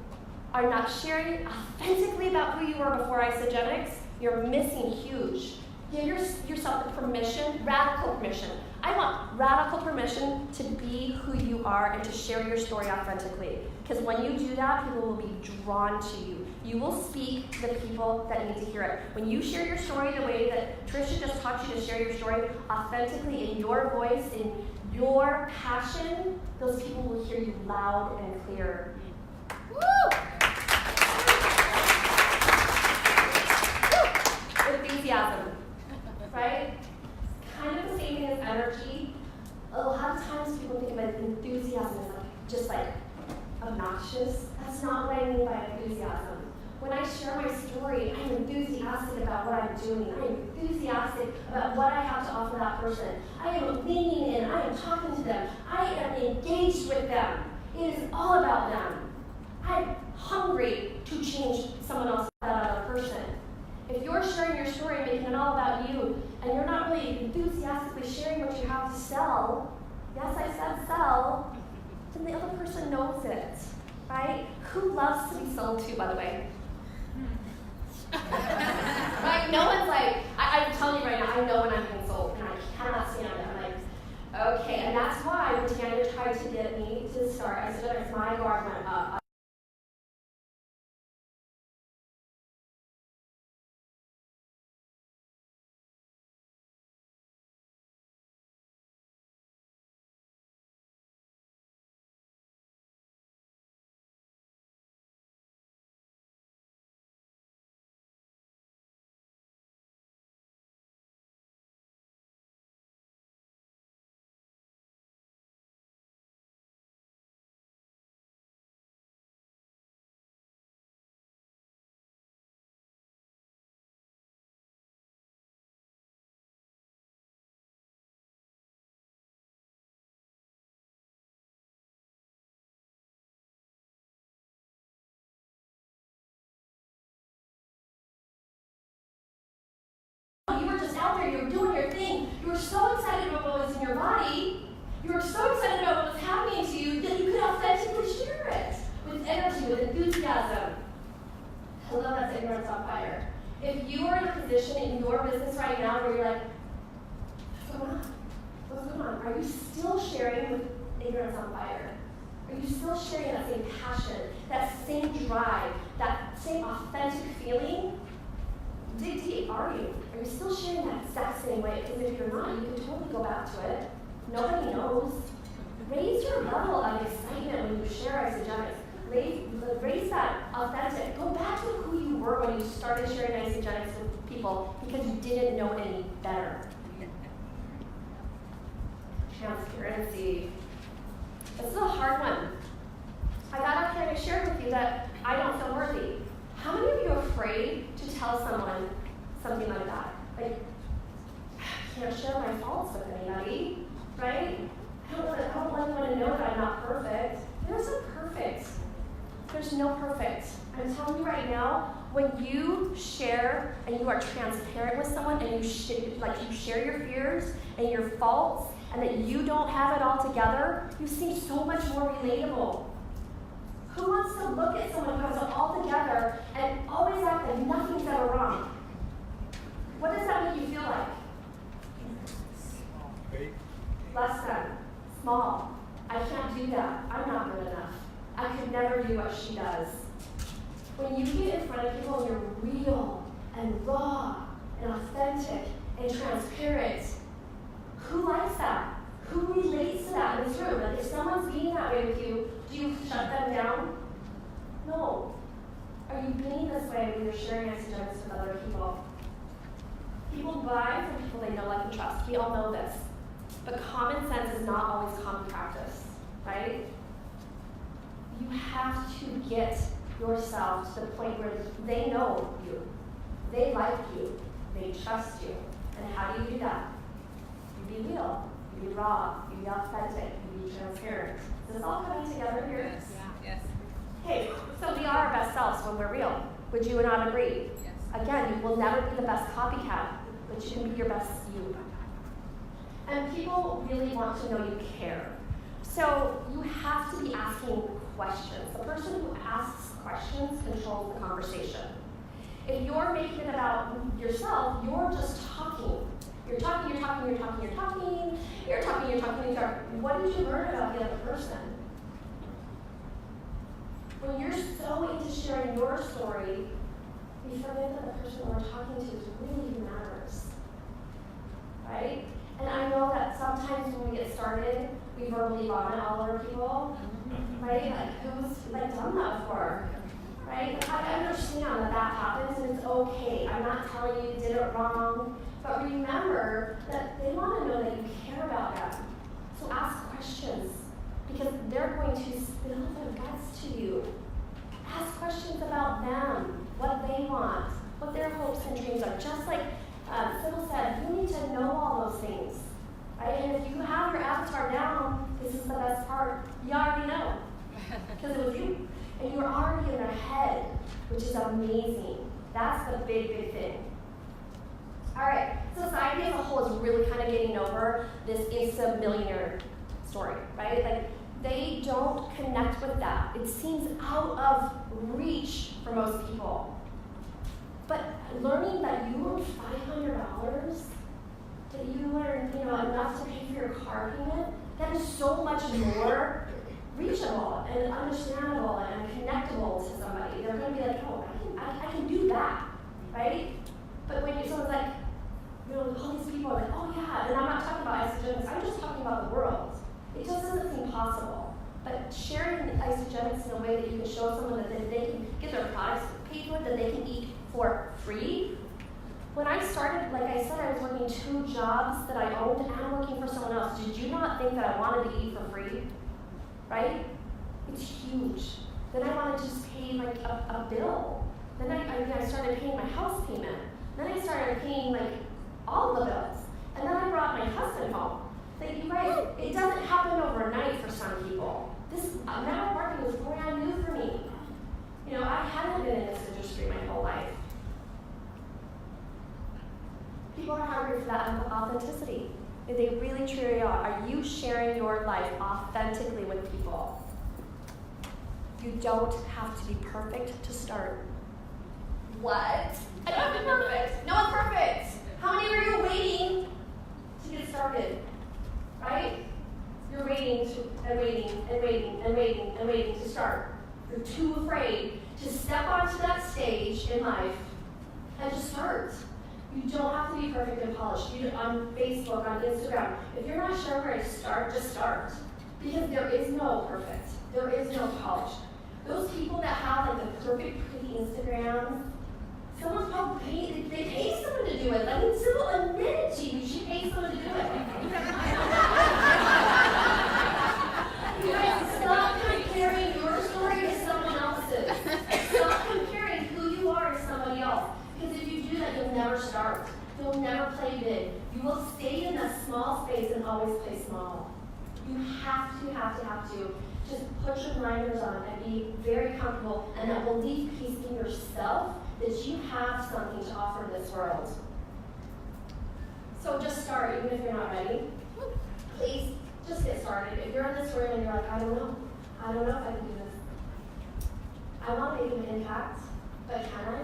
are not sharing authentically about who you were before Isagenix, you're missing huge. Give yourself the permission, radical permission. I want radical permission to be who you are and to share your story authentically. Because when you do that, people will be drawn to you. You will speak to the people that need to hear it. When you share your story the way that Tricia just taught you to share your story authentically in your voice, in your passion, those people will hear you loud and clear. Woo! Enthusiasm, right? Kind of the same thing as energy. A lot of times people think about enthusiasm as just like obnoxious. That's not what I mean by enthusiasm. When I share my story, I'm enthusiastic about what I'm doing. I'm enthusiastic about what I have to offer that person. I am leaning in. I am talking to them. I am engaged with them. It is all about them. I'm hungry to change someone else, that other person. If you're sharing your story and making it all about you, and you're not really enthusiastically sharing what you have to sell, yes, I said sell, then the other person knows it, right? Who loves to be sold to, by the way? Right? No one's like, I'm telling you right now, I know when I'm being sold, and I cannot stand it. I'm like, okay, and that's why when Tanya tried to get me to start, I said, my guard went up. You were just out there, you were doing your thing. You were so excited about what was in your body. You were so excited about what was happening to you that you could authentically share it with energy, with enthusiasm. I love that ignorance on fire. If you are in a position in your business right now where you're like, what's going on? What's going on? Are you still sharing with ignorance on fire? Are you still sharing that same passion, that same drive, that same authentic feeling? Dig deep, are you? Are you still sharing that exact same way? Because if you're not, you can totally go back to it. Nobody knows. Raise your level of excitement when you share Isagenix. Raise that authentic. Go back to who you were when you started sharing Isagenix with people because you didn't know any better. Transparency. This is a hard one. I got up here and I shared with you that I don't feel worthy. How many of you are afraid to tell someone something like that? Like, I can't share my faults with anybody, right? I don't want anyone to know that I'm not perfect. There's no perfect. There's no perfect. I'm telling you right now, when you share and you are transparent with someone and you share your fears and your faults and that you don't have it all together, you seem so much more relatable. Who wants to look at someone who has it all together and always act like nothing's ever wrong? What does that make you feel like? Less than. Small. I can't do that. I'm not good enough. I could never do what she does. When you get in front of people and you're real and raw and authentic and transparent, who likes that? Who relates to that in this room? Like if someone's being that way with you, do you shut them down? No. Are you being this way when you're sharing Isagenix with other people? People buy from people they know, like, and trust. We all know this. But common sense is not always common practice, right? You have to get yourself to the point where they know you, they like you, they trust you. And how do you do that? You be real, you be raw, you be authentic, you be transparent. Is this all coming together here? Yes. Yes. Hey, so we are our best selves when we're real. Would you not agree? Yes. Again, you will never be the best copycat, but you can be your best you. And people really want to know you care. So you have to be asking questions. The person who asks questions controls the conversation. If you're making it about yourself, you're just talking. You're talking, you're talking, you're talking, you're talking, you're talking, you're talking, you're talking. What did you learn about the other person? When you're so into sharing your story, we forget that the person we're talking to is really who matters. Right? And I know that sometimes when we get started, we verbally vomit all over people. Right? Like, who's done that before? Right? I understand that happens and it's okay. I'm not telling you did it wrong. But remember that they want to know that you care about them. So ask questions because they're going to spill their guts to you. Ask questions about them, what they want, what their hopes and dreams are. Just like Sybil said, you need to know all those things. Right? And if you have your avatar down, this is the best part. You already know because it was you. And you're already in their head, which is amazing. That's the big, big thing. All right, society as a whole is really kind of getting over this Insta millionaire story, right? Like, they don't connect with that. It seems out of reach for most people. But learning that you earn $500, that you earn, enough to pay for your car payment, that is so much more reachable and understandable and connectable to somebody. They're going to be like, oh, I can do that, right? But when someone's like, all these people are like, oh yeah, and I'm not talking about Isagenix, I'm just talking about the world. It just doesn't seem possible. But sharing Isagenix in a way that you can show someone that they can get their products paid for, that they can eat for free. When I started, like I said, I was working 2 jobs that I owned and I'm working for someone else. Did you not think that I wanted to eat for free? Right? It's huge. Then I wanted to just pay like a bill. Then I started paying my house payment. Then I started paying like all the bills. And then I brought my husband home. Like, you guys, it doesn't happen overnight for some people. This network marketing was brand new for me. I hadn't been in this industry my whole life. People are hungry for that authenticity. They really truly are. Are you sharing your life authentically with people? You don't have to be perfect to start. What? I don't have to be perfect. No one's perfect. How many are you waiting to get started? Right? You're waiting and waiting and waiting and waiting and waiting to start. You're too afraid to step onto that stage in life and to start. You don't have to be perfect and polished. On Facebook, on Instagram, if you're not sure where to start, just start. Because there is no perfect. There is no polished. Those people that have like the perfect, pretty Instagram, someone's probably they pay someone to do it. I mean, Sybil admitted to you, she pays someone to do it. You guys, stop comparing your story to someone else's. Stop comparing who you are to somebody else. Because if you do that, you'll never start. You'll never play big. You will stay in a small space and always play small. You have to just put your blinders on and be very comfortable, and that will leave peace in yourself that you have something to offer this world. So just start, even if you're not ready. Please, just get started. If you're in this room and you're like, I don't know if I can do this. I want to make an impact, but can I?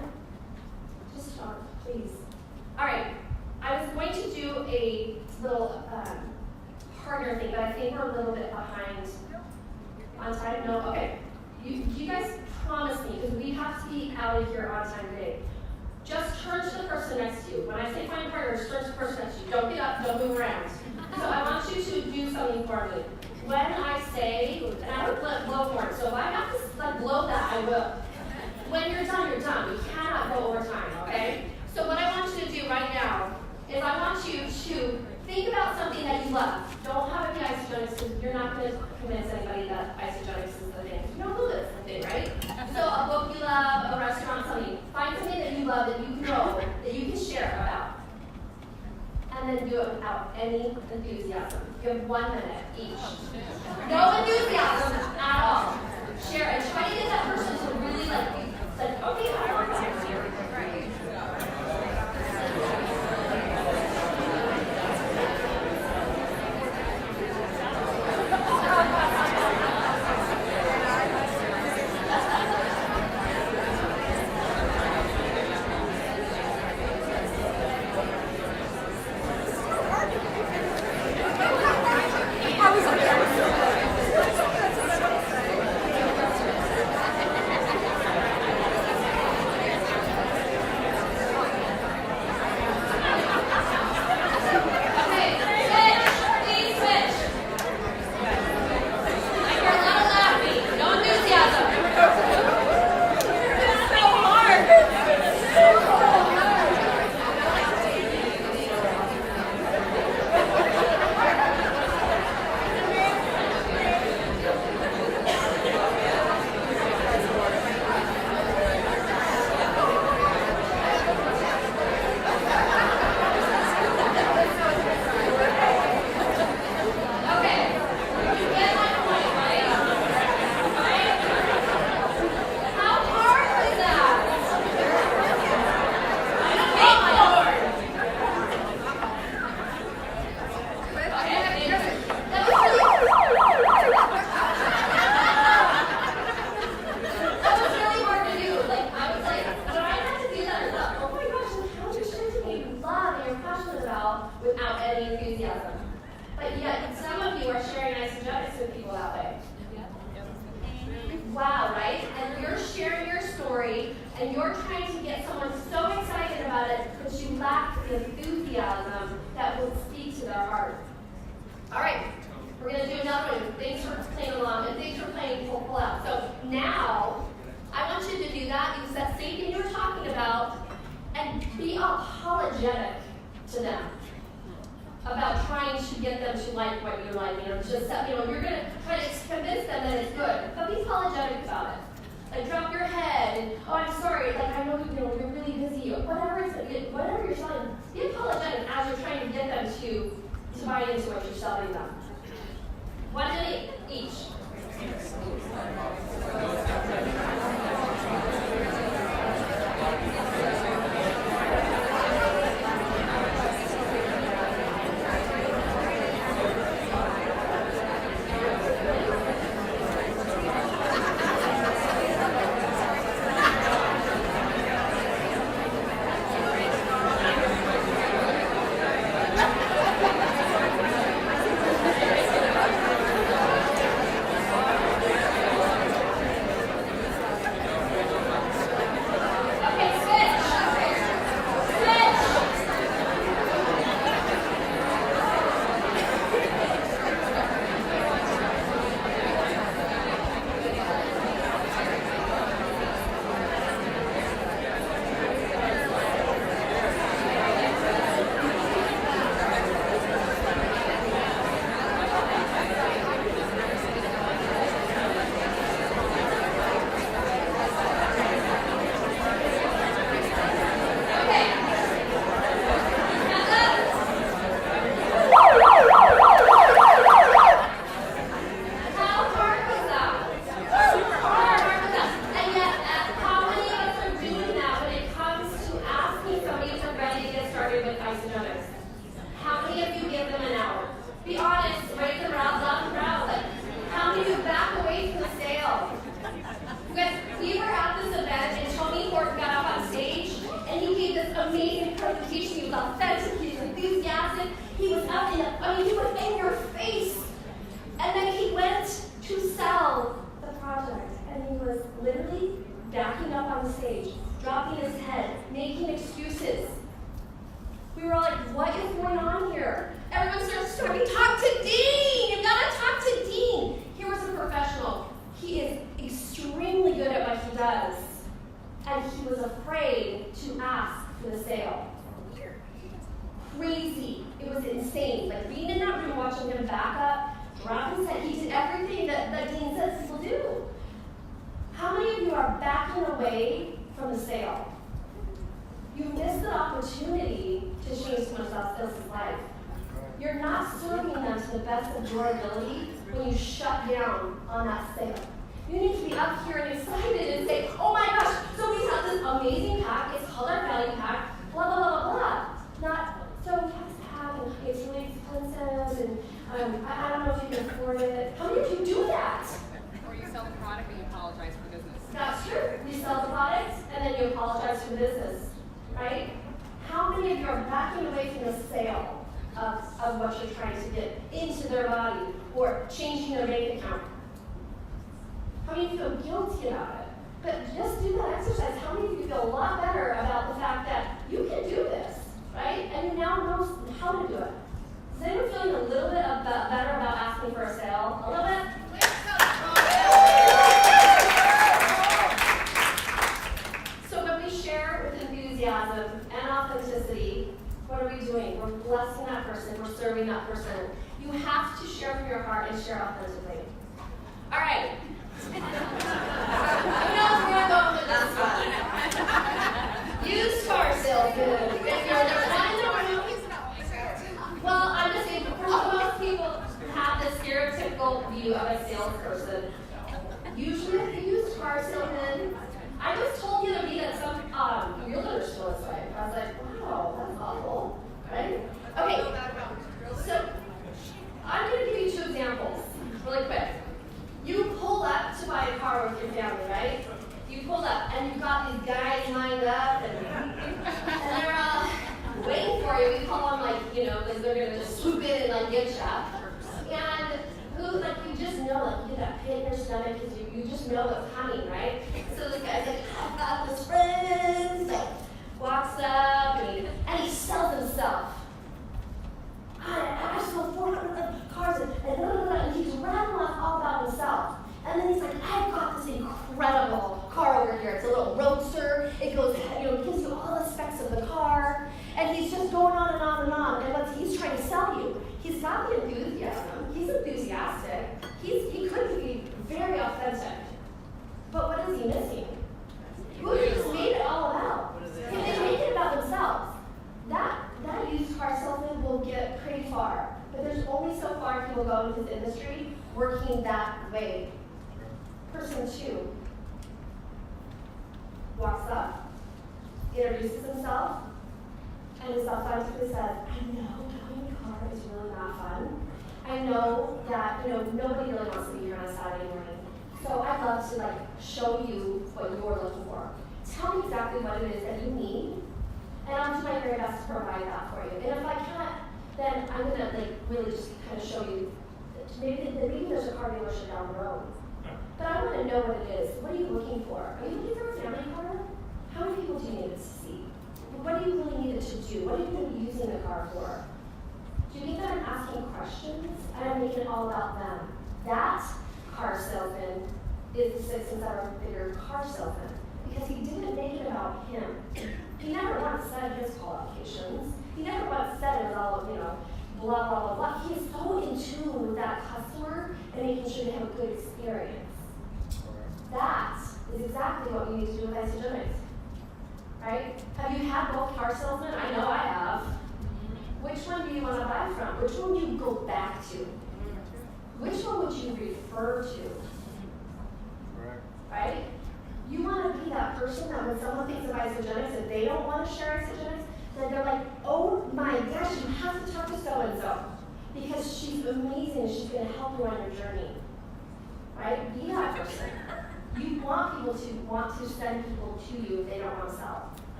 Just start, please. All right, I was going to do a little harder thing, but I think we're a little bit behind on time. No, okay. You guys promise me, because we have to be out of here on time today. Just turn to the person next to you. When I say find partners, turn to the person next to you. Don't get up, don't move around. So I want you to do something for me. When I say, and I would blow horn, so if I have to blow that, I will. when you're done, you're done. We cannot go over time, okay? So what I want you to do right now is I want you to think about something that you love. Don't have it be Isagenix because you're not going to convince anybody that Isagenix is the thing. You don't know that it's the thing, right? So a book you love, a restaurant, something. Find something that you love that you know that you can share about. And then do it without any enthusiasm. Give 1 minute each. No enthusiasm at all. Share and try to get that person to really like, okay, I want that. Without any enthusiasm. But yet, some of you are sharing Isagenix with people that way. Wow, right? And you're sharing your story, and you're trying to get someone so excited about it, but you lack the enthusiasm that will speak to their heart. All right, we're going to do another one. Thanks for playing along, and thanks for playing pull out. So now, I want you to do that, use that same thing you were talking about, and be apologetic to them about trying to get them to like what you like, just, you're going to try to convince them that it's good, but be apologetic about it. Like, drop your head, and, oh, I'm sorry, like, I know, you're really busy, or whatever you're selling, be apologetic as you're trying to get them to buy into what you're selling them. 1 minute each. away from the sale. You missed the opportunity to change someone else's life. You're not serving them to the best of your ability when you shut down on that sale. You need to be up here and excited and say, oh my gosh, so we have this amazing pack, it's called our value pack, blah, blah, blah, blah, blah. Not, so we have this pack and it's really expensive and I don't know if you can afford it. How many of you do that? Or you sell the product and you apologize for business. That's true. You sell the product and then you apologize for the business, right? How many of you are backing away from the sale of what you're trying to get into their body or changing their bank account? How many of you feel guilty about it? But just do that exercise. How many of you feel a lot better about the fact that you can do this, right? And you now know how to do it. Is anyone feeling a little bit better about asking for a sale? A little bit? So when we share with enthusiasm and authenticity, what are we doing? We're blessing that person. We're serving that person. You have to share from your heart and share authentically. All right. Who knows where I'm going with this one? Used car salesman. If you're not in the room, well, I'm just saying, for most people have this stereotypical view of a salesperson. Usually, a used car salesman. I was told the other day that some realtors feel this way. I was like, wow, that's awful, right? Okay, so I'm going to give you 2 examples really quick. You pull up to buy a car with your family, right? You pull up and you've got these guys lined up and they're all waiting for you. We call them because they're going to just swoop in and get you. And you just know, you get that pit in your stomach because you just know what's coming, right? So the guy's like, I've got this friend, walks up and he sells himself. I sold 400 cars and he's rattling off all about himself. And then he's like, I've got this incredible car over here. It's a little roadster. It goes, gives you all the specs of the car. And he's just going on and on and on. And what he's trying to sell you, he's got the enthusiasm. He's enthusiastic. He could be very authentic. But what is he missing? Who just made it all about? If they make it about themselves, that used car salesman will get pretty far. But there's only so far he will go in his industry working that way. Person 2 walks up, introduces himself, and is authentically says, I know buying a car is really not fun. I know that nobody really wants to be here on a Saturday morning. So I'd love to show you what you're looking for. Tell me exactly what it is that you need, and I'll do my very best to provide that for you. And if I can't, then I'm gonna really just kind of show you. Maybe there's a car dealership down the road. But I want to know what it is. What are you looking for? Are you looking for a family car? How many people do you need it to see? What do you really need it to do? What are you going to be using the car for? Do you think that I'm asking questions and I'm making it all about them? That car salesman is the Six and Seven Figure car salesman because he didn't make it about him. He never once said his qualifications. He never once said it was all, blah, blah, blah, blah. He is so in tune with that customer and making sure they have a good experience. That is exactly what we need to do with Isagenix, right? Have you had both car salesmen? I know I have. Which one do you want to buy from? Which one do you go back to? Which one would you refer to? Right? You want to be that person that when someone thinks of Isagenix and they don't want to share Isagenix, then they're like, oh my gosh, you have to talk to so-and-so because she's amazing and she's going to help you on your journey. Right? Be that person. You want people to want to send people to you if they don't want to sell.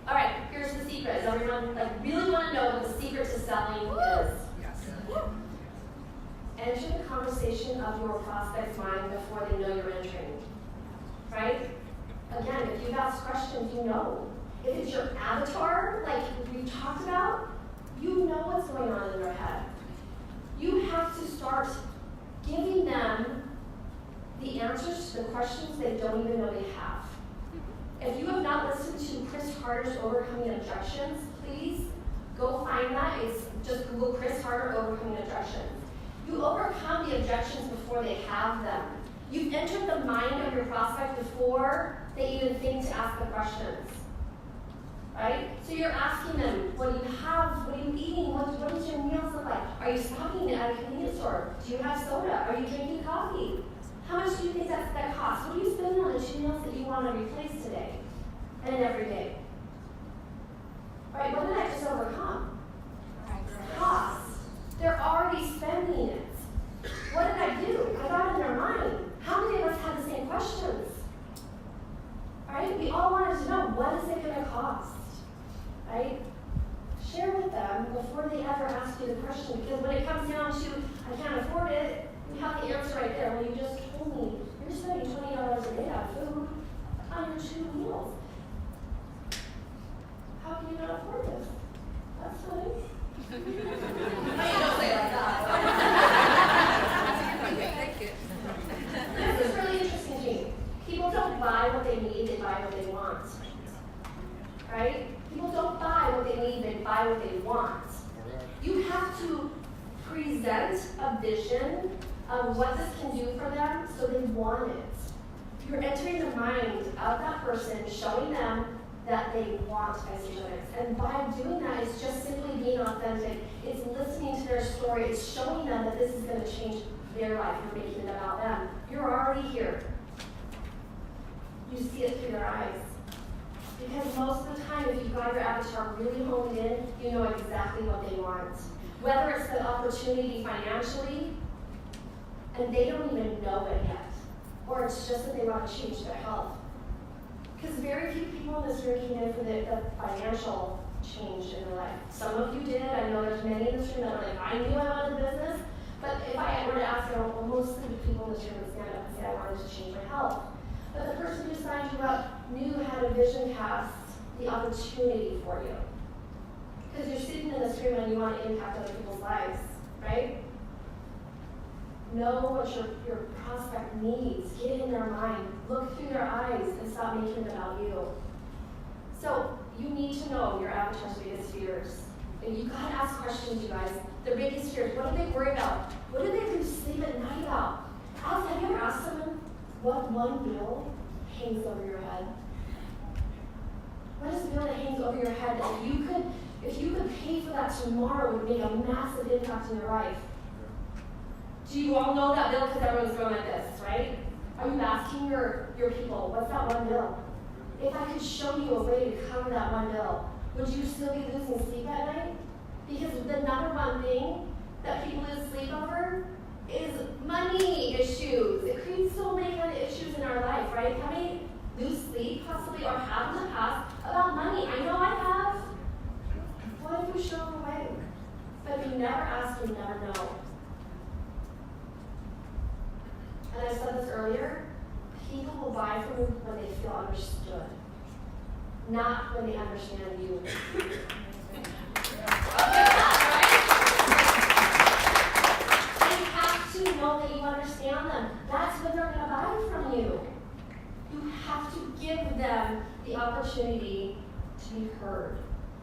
All right, here's the secret. Does everyone really want to know what the secret to selling is? Yes. Enter the conversation of your prospect's mind before they know you're entering. Right? Again, if you've asked questions, you know. If it's your avatar, like we talked about, you know what's going on in their head. You have to start giving them the answers to the questions they don't even know they have. If you have not listened to Chris Harder's Overcoming Objections, please go find that. It's just Google Chris Harder Overcoming Objections. You overcome the objections before they have them. You've entered the mind of your prospect before they even think to ask the questions. Right? So you're asking them, what do you have? What are you eating? What does your meals look like? Are you stopping at a convenience store? Do you have soda? Are you drinking coffee? How much do you think that costs? What are you spending on the 2 meals that you want to replace today and every day? Right? What did I just overcome? Costs. They're already spending it. What did I do? I got in their mind. How many of us had the same questions? Right? We all wanted to know, what is it going to cost? Right? Share with them before they ever ask you the question, because when it comes down to, I can't afford it, you have the answer right there. Well, you just told me you're spending $20 a day on food on your 2 meals. How can you not afford this? That's funny. Why you don't say it like that? Thank you. This is really interesting to me. People don't buy what they need, they buy what they want. Right? People don't buy what they need, they buy what they want. You have to present a vision of what this can do for them so they want it. You're entering the mind of that person, showing them that they want Isagenix. And by doing that, it's just simply being authentic. It's listening to their story. It's showing them that this is going to change their life. You're making it about them. You're already here. You see it through their eyes. Because most of the time, if you've got your avatar really honed in, you know exactly what they want. Whether it's the opportunity financially, and they don't even know it yet, or it's just that they want to change their health. Because very few people in this room came in for the financial change in their life. Some of you did. I know there's many in this room that are like, I knew I wanted the business. But if I were to ask you, well, most of the people in this room would stand up and say, I wanted to change my health. But the person who signed you up knew had a vision cast the opportunity for you. Because you're sitting in this room and you want to impact other people's lives, right? Know what your prospect needs. Get in their mind. Look through their eyes and stop making it about you. So you need to know your avatar's biggest fears. And you've got to ask questions, you guys. Their biggest fears. What do they worry about? What do they lose sleep at night about? Have you ever asked someone what one bill hangs over your head? What is the bill that hangs over your head that if you could pay for that tomorrow, would make a massive impact in your life? Do you all know that bill because everyone's going like this, right? Are you asking your people, what's that one bill? If I could show you a way to cover that one bill, would you still be losing sleep at night? Because the number one thing that people lose sleep over is money issues. It creates so many kind of issues in our life, right? How many lose sleep possibly or have in the past about money? I know I have. What if we show them a way? But if you never ask, you never know. And I said this earlier, people will buy from you when they feel understood, not when they understand you. They have to know that you understand them. That's when they're going to buy from you. You have to give them the opportunity to be heard.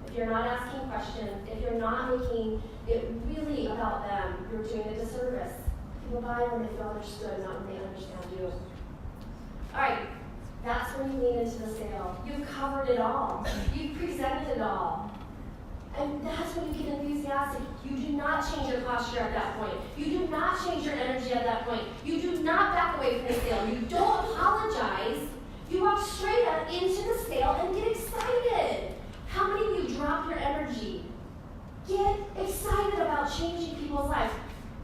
If you're not asking questions, if you're not making it really about them, you're doing a disservice. People buy when they feel understood, not when they understand you. All right, that's when you lean into the sale. You've covered it all. You've presented it all. And that's when you get enthusiastic. You do not change your posture at that point. You do not change your energy at that point. You do not back away from the sale. You don't apologize. You walk straight up into the sale and get excited. How many of you drop your energy? Get excited about changing people's lives.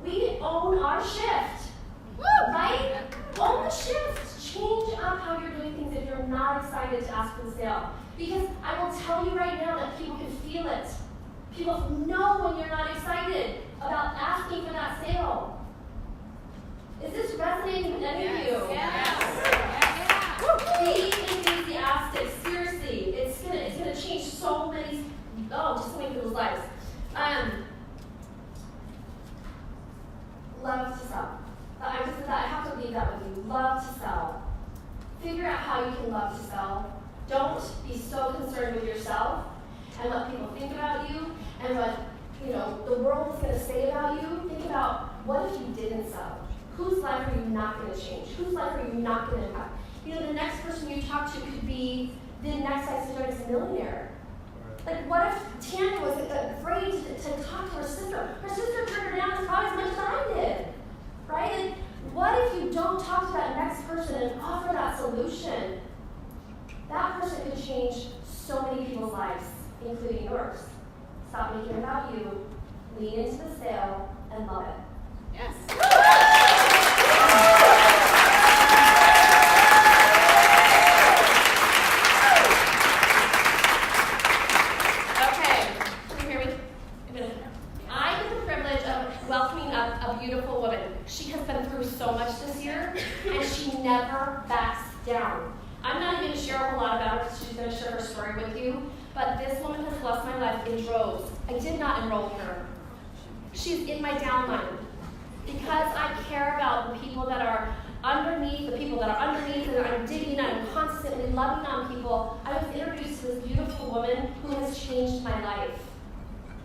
We own our shift. Woo! Right? Own the shift. Change up how you're doing things if you're not excited to ask for the sale. Because I will tell you right now that people can feel it. People know when you're not excited about asking for that sale. Is this resonating with any of you? Yes. Be enthusiastic. Seriously, it's gonna change so many. Just so many people's lives. Love to sell. I have to leave that with you. Love to sell. Figure out how you can love to sell. Don't be so concerned with yourself and what people think about you and what the world is going to say about you. Think about, what if you didn't sell? Whose life are you not going to change? Whose life are you not going to impact? You know, the next person you talk to could be the next Isagenix millionaire. Like, what if Tanya was afraid to talk to her sister? Her sister turned her down as probably as much as I did, right? Like, what if you don't talk to that next person and offer that solution? That person could change so many people's lives, including yours. Stop making it about you, lean into the sale, and love it. Yes. Okay, can you hear me? I get the privilege of welcoming up a beautiful woman. She has been through so much this year, and she never backs down. I'm not going to share a whole lot about her because she's going to share her story with you, but this woman has blessed my life in droves. I did not enroll her. She's in my downline because I care about the people that are underneath, the people that are underneath, and I'm digging and I'm constantly loving on people. I was introduced to this beautiful woman who has changed my life.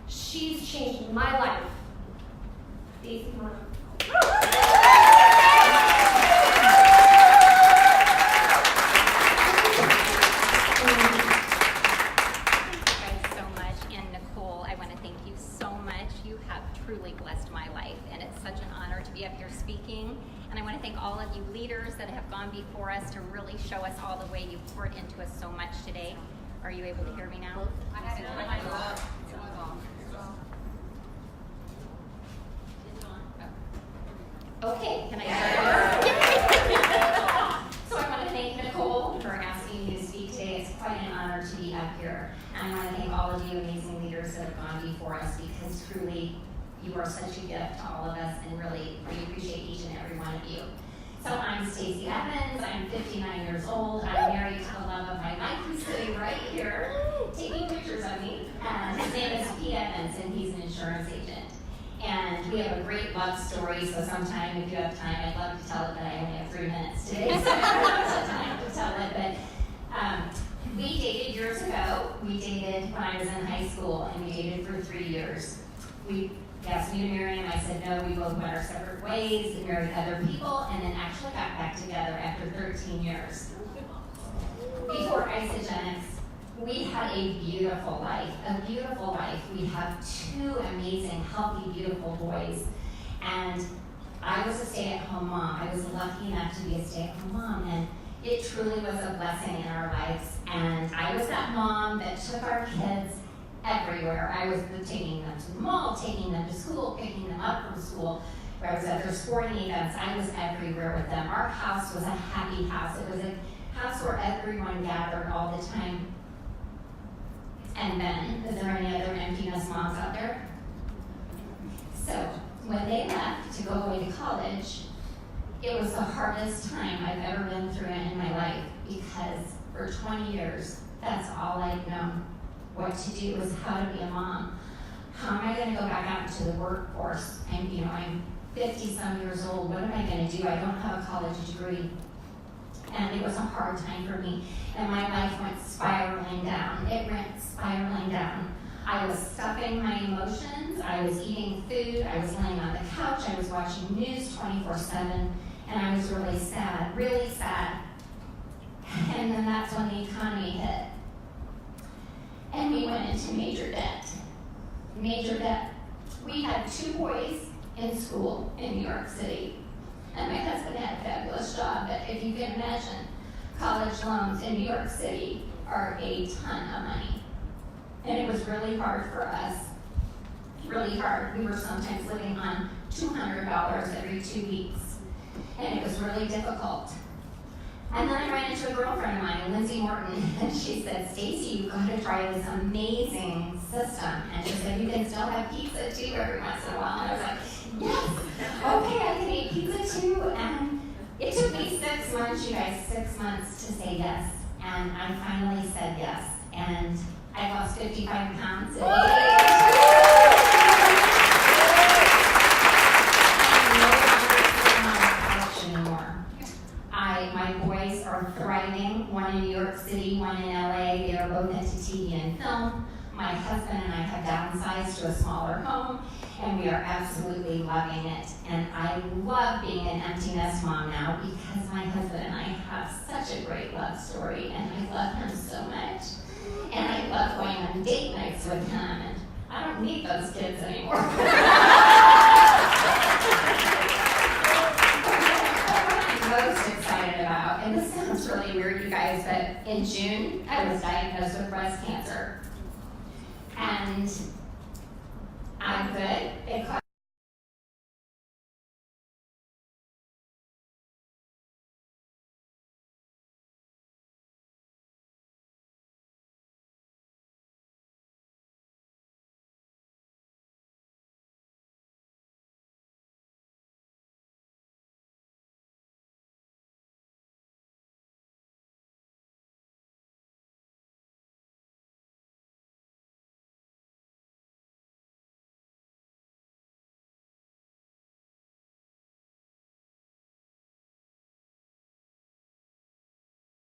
She's changed my life. Daisy, come on. Truly blessed my life, and it's such an honor to be up here speaking. And I want to thank all of you leaders that have gone before us to really show us all the way you've poured into us so much today. Are you able to hear me now? I had it on my phone. Okay, can I start? So I want to thank Nicole for asking me to speak today. It's quite an honor to be up here. And I want to thank all of you amazing leaders that have gone before us, because truly you are such a gift to all of us, and really we appreciate each and every one of you. So I'm Stacey Evans. I'm 59 years old. I'm married to the love of my life, who's sitting right here taking pictures of me. His name is Pete Evans, and he's an insurance agent. And we have a great love story, so sometime if you have time, I'd love to tell it, but I only have 3 minutes today, so I don't have time to tell it. But we dated years ago. We dated when I was in high school, and we dated for 3 years. He asked me to marry him. I said no. We both went our separate ways and married other people, and then actually got back together after 13 years. Before Isagenix, we had a beautiful life, We have 2 amazing, healthy, beautiful boys. And I was a stay-at-home mom. I was lucky enough to be a stay-at-home mom, and it truly was a blessing in our lives. And I was that mom that took our kids everywhere. I was taking them to the mall, taking them to school, picking them up from school. I was at their sporting events. I was everywhere with them. Our house was a happy house. It was a house where everyone gathered all the time. And then, is there any other empty nest moms out there? So, when they left to go away to college, it was the hardest time I've ever been through in my life, because for 20 years, that's all I'd known. What to do was how to be a mom. How am I going to go back out into the workforce? And I'm 50-some years old. What am I going to do? I don't have a college degree. And it was a hard time for me. And my life went spiraling down. It went spiraling down. I was stuffing my emotions. I was eating food. I was laying on the couch. I was watching news 24/7. And I was really sad, really sad. And then that's when the economy hit. And we went into major debt. Major debt. We had 2 boys in school in New York City. And my husband had a fabulous job, but if you can imagine, college loans in New York City are a ton of money. And it was really hard for us. Really hard. We were sometimes living on $200 every 2 weeks. And it was really difficult. And then I ran into a girlfriend of mine, Lindsay Morton, and she said, Stacey, you've got to try this amazing system. And she said, you can still have pizza too every once in a while. And I was like, yes, okay, I can eat pizza too. And it took me 6 months, you guys, 6 months to say yes. And I finally said yes. And I lost 55 pounds in 8 days. My boys are thriving, one in New York City, one in LA. They are both into TV and film. My husband and I have downsized to a smaller home, and we are absolutely loving it. And I love being an empty nest mom now, because my husband and I have such such a great love story, and I love him so much. And I love going on date nights with him, and I don't need those kids anymore. What I'm most excited about, and this sounds really weird, you guys, but in June, I was diagnosed with breast cancer. And I'm good. It cost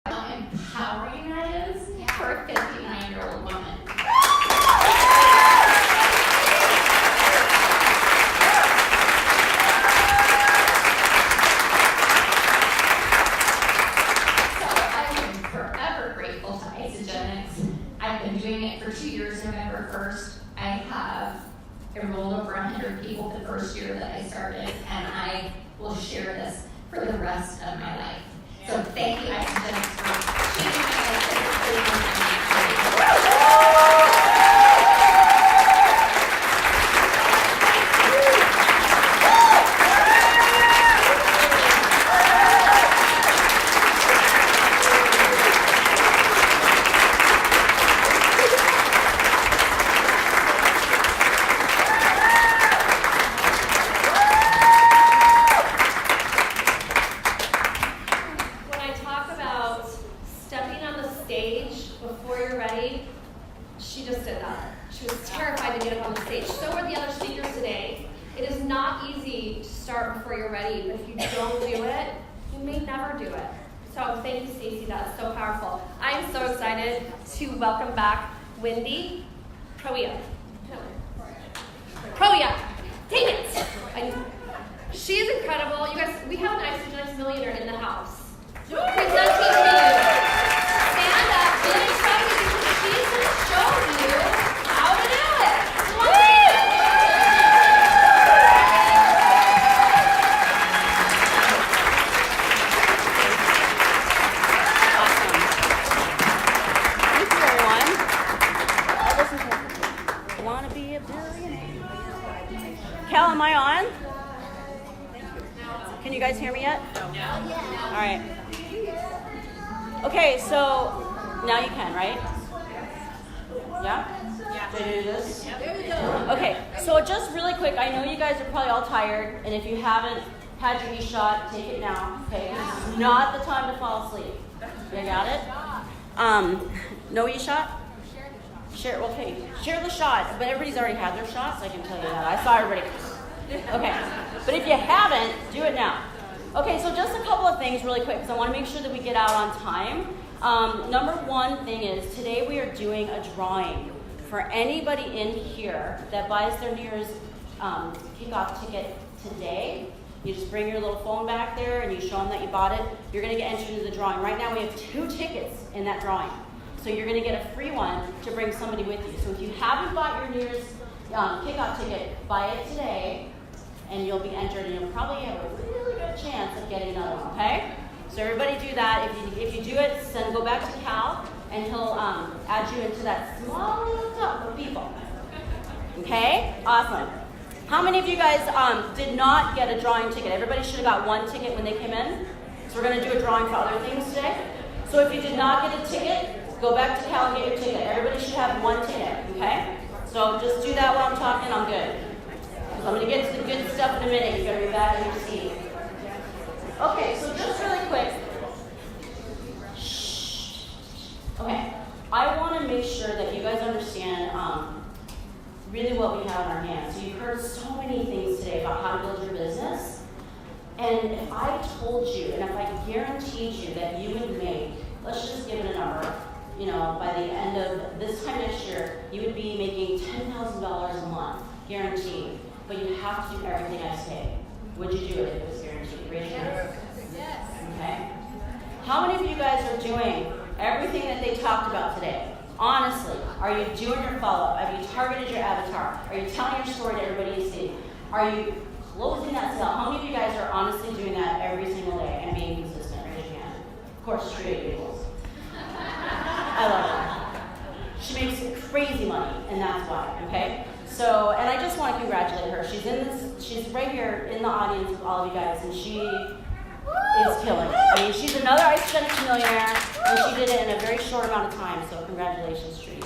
how empowering that is for a 59-year-old woman. Grateful to Isagenix. I've been doing it for 2 years, November 1st. I have enrolled over 100 people the first year that I started, and I will share this for the rest of my life. So thank you, Isagenix, for changing my life. Welcome back, Wendy Proia. Dang it! She is incredible. You guys, we have an Isagenix millionaire in the house. Present to you. Stand up, really excited because she's going to show you how to do it. Cal, am I on? Can you guys hear me yet? No. All right. Okay, so now you can, right? Yeah? Yeah. Did I do this? Yep. There we go. Okay, so just really quick, I know you guys are probably all tired, and if you haven't had your e-shot, take it now, okay? This is not the time to fall asleep. You got it? No e-shot? Share, okay, share the shot, but everybody's already had their shots, I can tell you that. I saw everybody. Okay, but if you haven't, do it now. Okay, so just a couple of things really quick, because I want to make sure that we get out on time. Number one thing is, today we are doing a drawing for anybody in here that buys their New Year's kickoff ticket today. You just bring your little phone back there and you show them that you bought it. You're going to get entered into the drawing. Right now we have 2 tickets in that drawing. So you're going to get a free one to bring somebody with you. So if you haven't bought your New Year's kickoff ticket, buy it today, and you'll be entered, and you'll probably have a really good chance of getting another one, okay? So everybody do that. If you do it, go back to Cal, and he'll add you into that small little club of people. Okay? Awesome. How many of you guys did not get a drawing ticket? Everybody should have got 1 ticket when they came in. So we're going to do a drawing for other things today. So if you did not get a ticket, go back to Cal and get your ticket. Everybody should have 1 ticket, okay? So just do that while I'm talking, I'm good. Because I'm going to get to the good stuff in a minute. You're going to be back in your seat. Okay, so just really quick. Shh. Okay, I want to make sure that you guys understand really what we have in our hands. So you've heard so many things today about how to build your business. And if I told you, and if I guaranteed you that you would make, let's just give it a number, you know, by the end of this time next year, you would be making $10,000 a month, guaranteed. But you have to do everything I say. Would you do it if it was guaranteed? Raise your hand. Yes. Okay. How many of you guys are doing everything that they talked about today? Honestly, are you doing your follow-up? Have you targeted your avatar? Are you telling your story to everybody you see? Are you closing that sale? How many of you guys are honestly doing that every single day and being consistent? Raise your hand. Of course, straight giggles. I love her. She makes crazy money, and that's why, okay? So, and I just want to congratulate her. She's right here in the audience with all of you guys, and she is killing it. I mean, she's another Isagenix millionaire, and she did it in a very short amount of time, so congratulations, Trudy.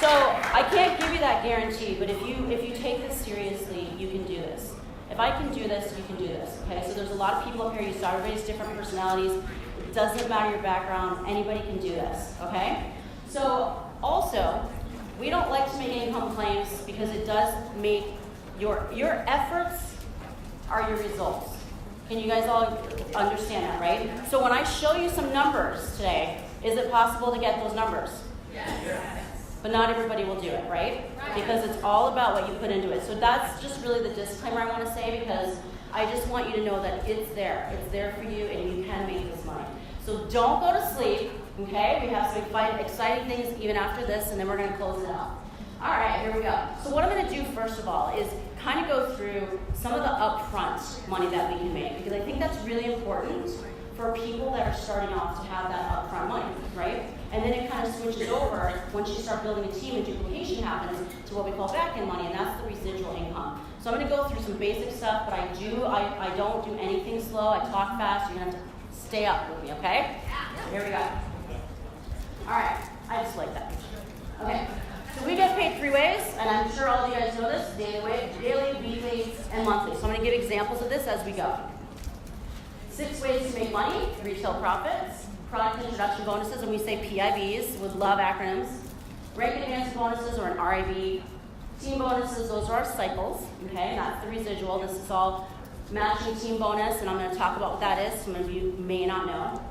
So, I can't give you that guarantee, but if you take this seriously, you can do this. If I can do this, you can do this, okay? So there's a lot of people up here, you saw everybody's different personalities. It doesn't matter your background, anybody can do this, okay? So, also, we don't like to make income claims because it does make your efforts are your results. Can you guys all understand that, right? So when I show you some numbers today, is it possible to get those numbers? Yes. But not everybody will do it, right? Because it's all about what you put into it. So that's just really the disclaimer I want to say, because I just want you to know that it's there. It's there for you, and you can make this money. So don't go to sleep, okay? We have some exciting things even after this, and then we're going to close it out. All right, here we go. So what I'm going to do first of all is kind of go through some of the upfront money that we can make, because I think that's really important for people that are starting off to have that upfront money, right? And then it kind of switches over once you start building a team and duplication happens to what we call back-end money, and that's the residual income. So I'm going to go through some basic stuff, but I don't do anything slow. I talk fast. You're going to have to stay up with me, okay? So here we go. All right. I just like that. Okay. So we get paid 3 ways, and I'm sure all of you guys know this: daily, weekly, and monthly. So I'm going to give examples of this as we go. 6 ways to make money: retail profits, product introduction bonuses, and we say PIBs, would love acronyms, rank advance bonuses, or an RIB, team bonuses, those are our cycles, okay, and that's the residual. This is all matching team bonus, and I'm going to talk about what that is. Some of you may not know.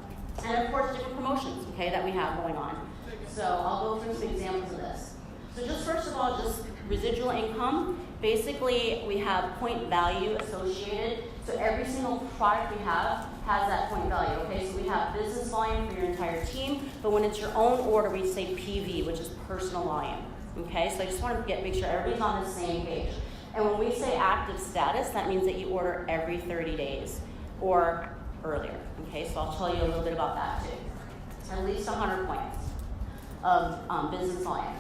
And of course, different promotions, okay, that we have going on. So I'll go through some examples of this. So just first of all, just residual income. Basically, we have point value associated. So every single product we have has that point value, okay? So we have business volume for your entire team, but when it's your own order, we say PV, which is personal volume, okay? So I just want to make sure everybody's on the same page. And when we say active status, that means that you order every 30 days or earlier, okay? So I'll tell you a little bit about that too. At least 100 points of business volume.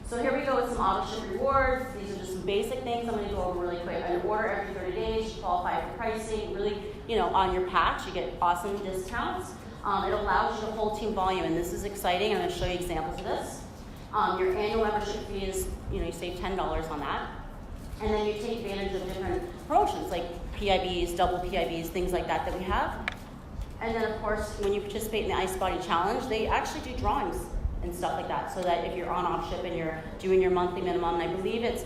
So here we go with some auto ship rewards. These are just some basic things I'm going to go over really quick. An order every 30 days, you qualify for pricing. Really, on your patch, you get awesome discounts. It allows you to hold team volume, and this is exciting. I'm going to show you examples of this. Your annual membership fee is, you save $10 on that. And then you take advantage of different promotions like PIBs, double PIBs, things like that we have. And then, of course, when you participate in the Ice Body Challenge, they actually do drawings and stuff like that, so that if you're on off ship and you're doing your monthly minimum, and I believe it's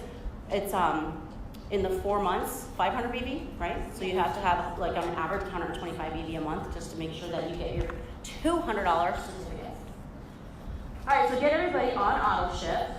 in the 4 months, 500 BV, right? So you have to have like on average 125 BV a month just to make sure that you get your $200 certificate. All right, so get everybody on auto ship,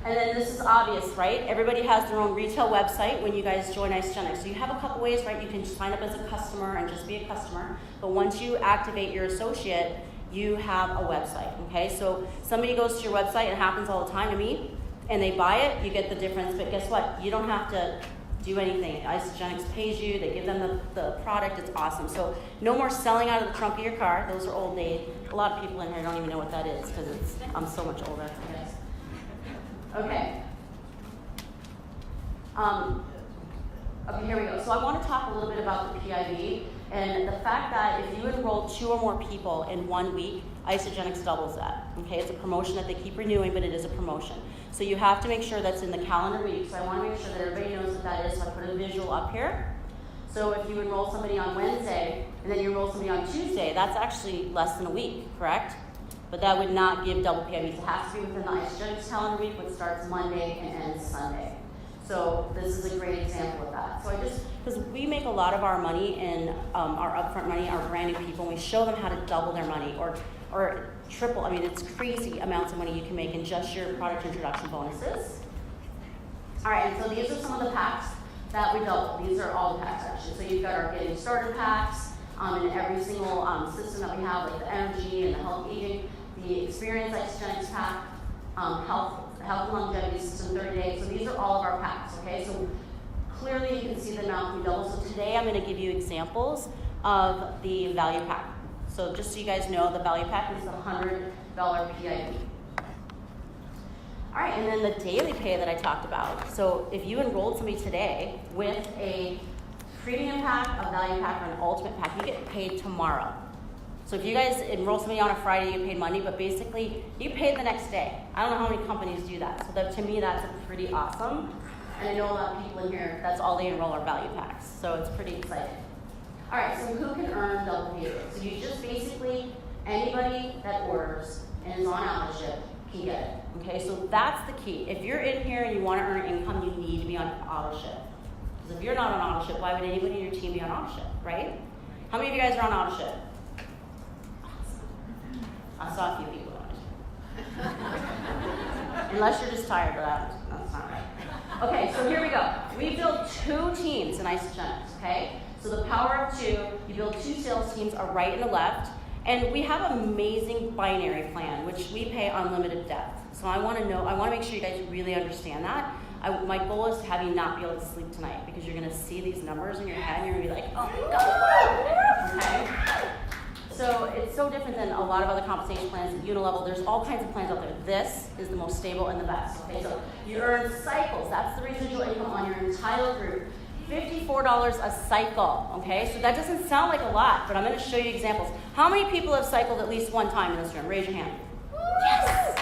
and then this is obvious, right? Everybody has their own retail website when you guys join Isagenix. So you have a couple ways, right? You can sign up as a customer and just be a customer, but once you activate your associate, you have a website, okay? So somebody goes to your website, it happens all the time to me, and they buy it, you get the difference, but guess what? You don't have to do anything. Isagenix pays you, they give them the product, it's awesome. So no more selling out of the trunk of your car, those are old days. A lot of people in here don't even know what that is, because I'm so much older, I guess. Okay. Okay, here we go. So I want to talk a little bit about the PIB. And the fact that if you enroll 2 or more people in 1 week, Isagenix doubles that. Okay, it's a promotion that they keep renewing, but it is a promotion. So you have to make sure that's in the calendar week. So I want to make sure that everybody knows what that is. So I put a visual up here. So if you enroll somebody on Wednesday and then you enroll somebody on Tuesday, that's actually less than a week, correct? But that would not give double PIBs. It has to be within the Isagenix calendar week, which starts Monday and ends Sunday. So this is a great example of that. So because we make a lot of our money in our upfront money, our brand new people, and we show them how to double their money or triple. I mean, it's crazy amounts of money you can make in just your product introduction bonuses. All right, and so these are some of the packs. that we double. These are all the packs actually. So you've got our getting started packs, and every single system that we have, like the energy and the health aging, the experience Isagenix pack, health longevity system 30 days. So these are all of our packs, okay? So clearly you can see the amount we double. So today I'm going to give you examples of the value pack. So just so you guys know, the value pack is the $100 PIP. All right, and then the daily pay that I talked about. So if you enrolled somebody today with a premium pack, a value pack, or an ultimate pack, you get paid tomorrow. So if you guys enroll somebody on a Friday, you get paid Monday, but basically you get paid the next day. I don't know how many companies do that. So that, to me, that's pretty awesome. And I know a lot of people in here, that's all they enroll are value packs. So it's pretty exciting. All right, so who can earn double pay? So you just basically, anybody that orders and is on auto ship can get it. Okay, so that's the key. If you're in here and you want to earn income, you need to be on auto ship. Because if you're not on auto ship, why would anybody in your team be on auto ship, right? How many of you guys are on auto ship? I saw a few people on it. Unless you're just tired, but that's not right. Okay, so here we go. We build 2 teams in Isagenix, okay? So the power of 2, you build 2 sales teams, a right and a left, and we have an amazing binary plan, which we pay unlimited depth. So I want to make sure you guys really understand that. My goal is to have you not be able to sleep tonight because you're going to see these numbers in your head and you're going to be like, oh my God. Okay? So it's so different than a lot of other compensation plans at Unilevel. There's all kinds of plans out there. This is the most stable and the best. Okay, so you earn cycles. That's the residual income on your entitled group. $54 a cycle. Okay, so that doesn't sound like a lot, but I'm going to show you examples. How many people have cycled at least one time in this room? Raise your hand. Yes.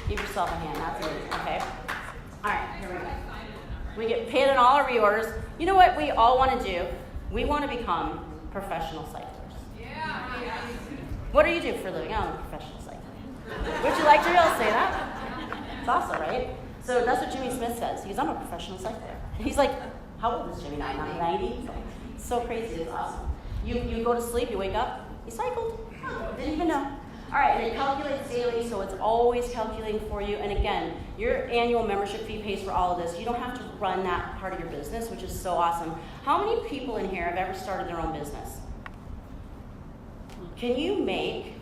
Give yourself a hand. That's amazing. Okay. All right. Here we go. We get paid on all our reorders. You know what we all want to do? We want to become professional cyclers. What do you do for a living? I'm a professional cycler. Would you like to be able to say that? It's awesome, right? So that's what Jimmy Smith says. He goes, I'm a professional cycler. He's like, how old is Jimmy now? 90? It's so crazy. It's awesome. You go to sleep, you wake up, you cycled. Oh, didn't even know. All right, and it calculates daily, so it's always calculating for you. And again, your annual membership fee pays for all of this. You don't have to run that part of your business, which is so awesome. How many people in here have ever started their own business? Can you make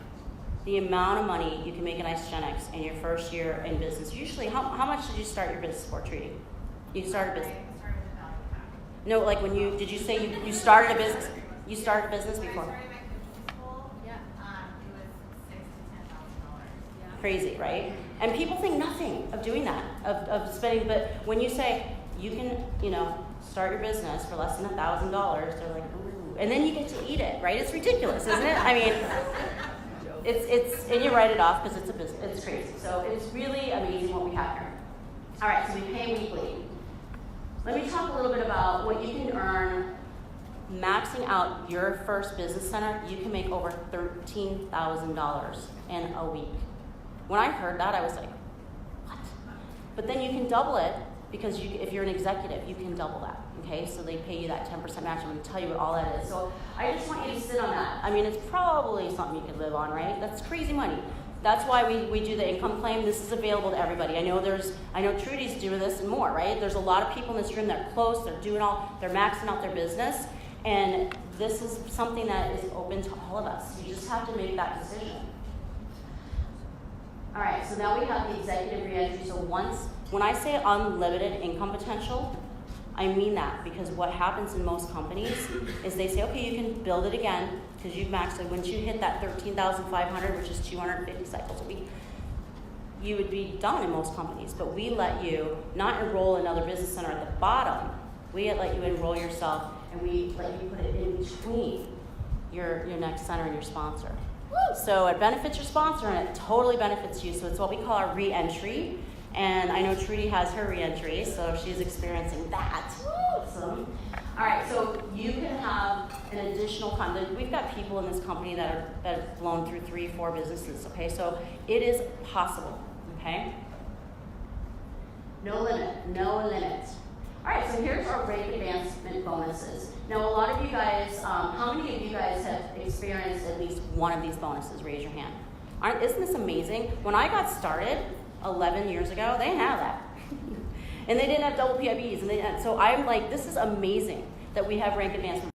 the amount of money you can make in Isagenix in your first year in business? Usually, how much did you start your business for, Trudy? You started a business? No, like when did you say you started a business? You started a business before? Crazy, right? And people think nothing of doing that, of spending, but when you say you can, start your business for less than $1,000, they're like, ooh, and then you get to eat it, right? It's ridiculous, isn't it? I mean, it's and you write it off because it's a business, it's crazy. So it's really amazing what we have here. All right, so we pay weekly. Let me talk a little bit about what you can earn maxing out your first business center. You can make over $13,000 in a week. When I heard that, I was like, what? But then you can double it because if you're an executive, you can double that, okay? So they pay you that 10% match. I'm going to tell you what all that is. So I just want you to sit on that. I mean, it's probably something you could live on, right? That's crazy money. That's why we do the income claim. This is available to everybody. I know Trudy's doing this and more, right? There's a lot of people in this room that are close. They're maxing out their business. And this is something that is open to all of us. You just have to make that decision. All right, so now we have the executive reentry. So when I say unlimited income potential, I mean that because what happens in most companies is they say, okay, you can build it again because you've maxed it. Once you hit that 13,500, which is 250 cycles a week, you would be done in most companies. But we let you not enroll another business center at the bottom. We let you enroll yourself, and we let you put it in between your next center and your sponsor. So it benefits your sponsor and it totally benefits you. So it's what we call our re-entry. And I know Trudy has her re-entry, so she's experiencing that. Awesome. All right, so you can have an additional we've got people in this company that have blown through 3-4 businesses, okay? So it is possible, okay? No limit, no limit. All right, so here's our rate advancement bonuses. Now, a lot of you guys, how many of you guys have experienced at least one of these bonuses? Raise your hand. Isn't this amazing? When I got started 11 years ago, they didn't have that. And they didn't have double PIBs, and so I'm like, this is amazing that we have rank advancement.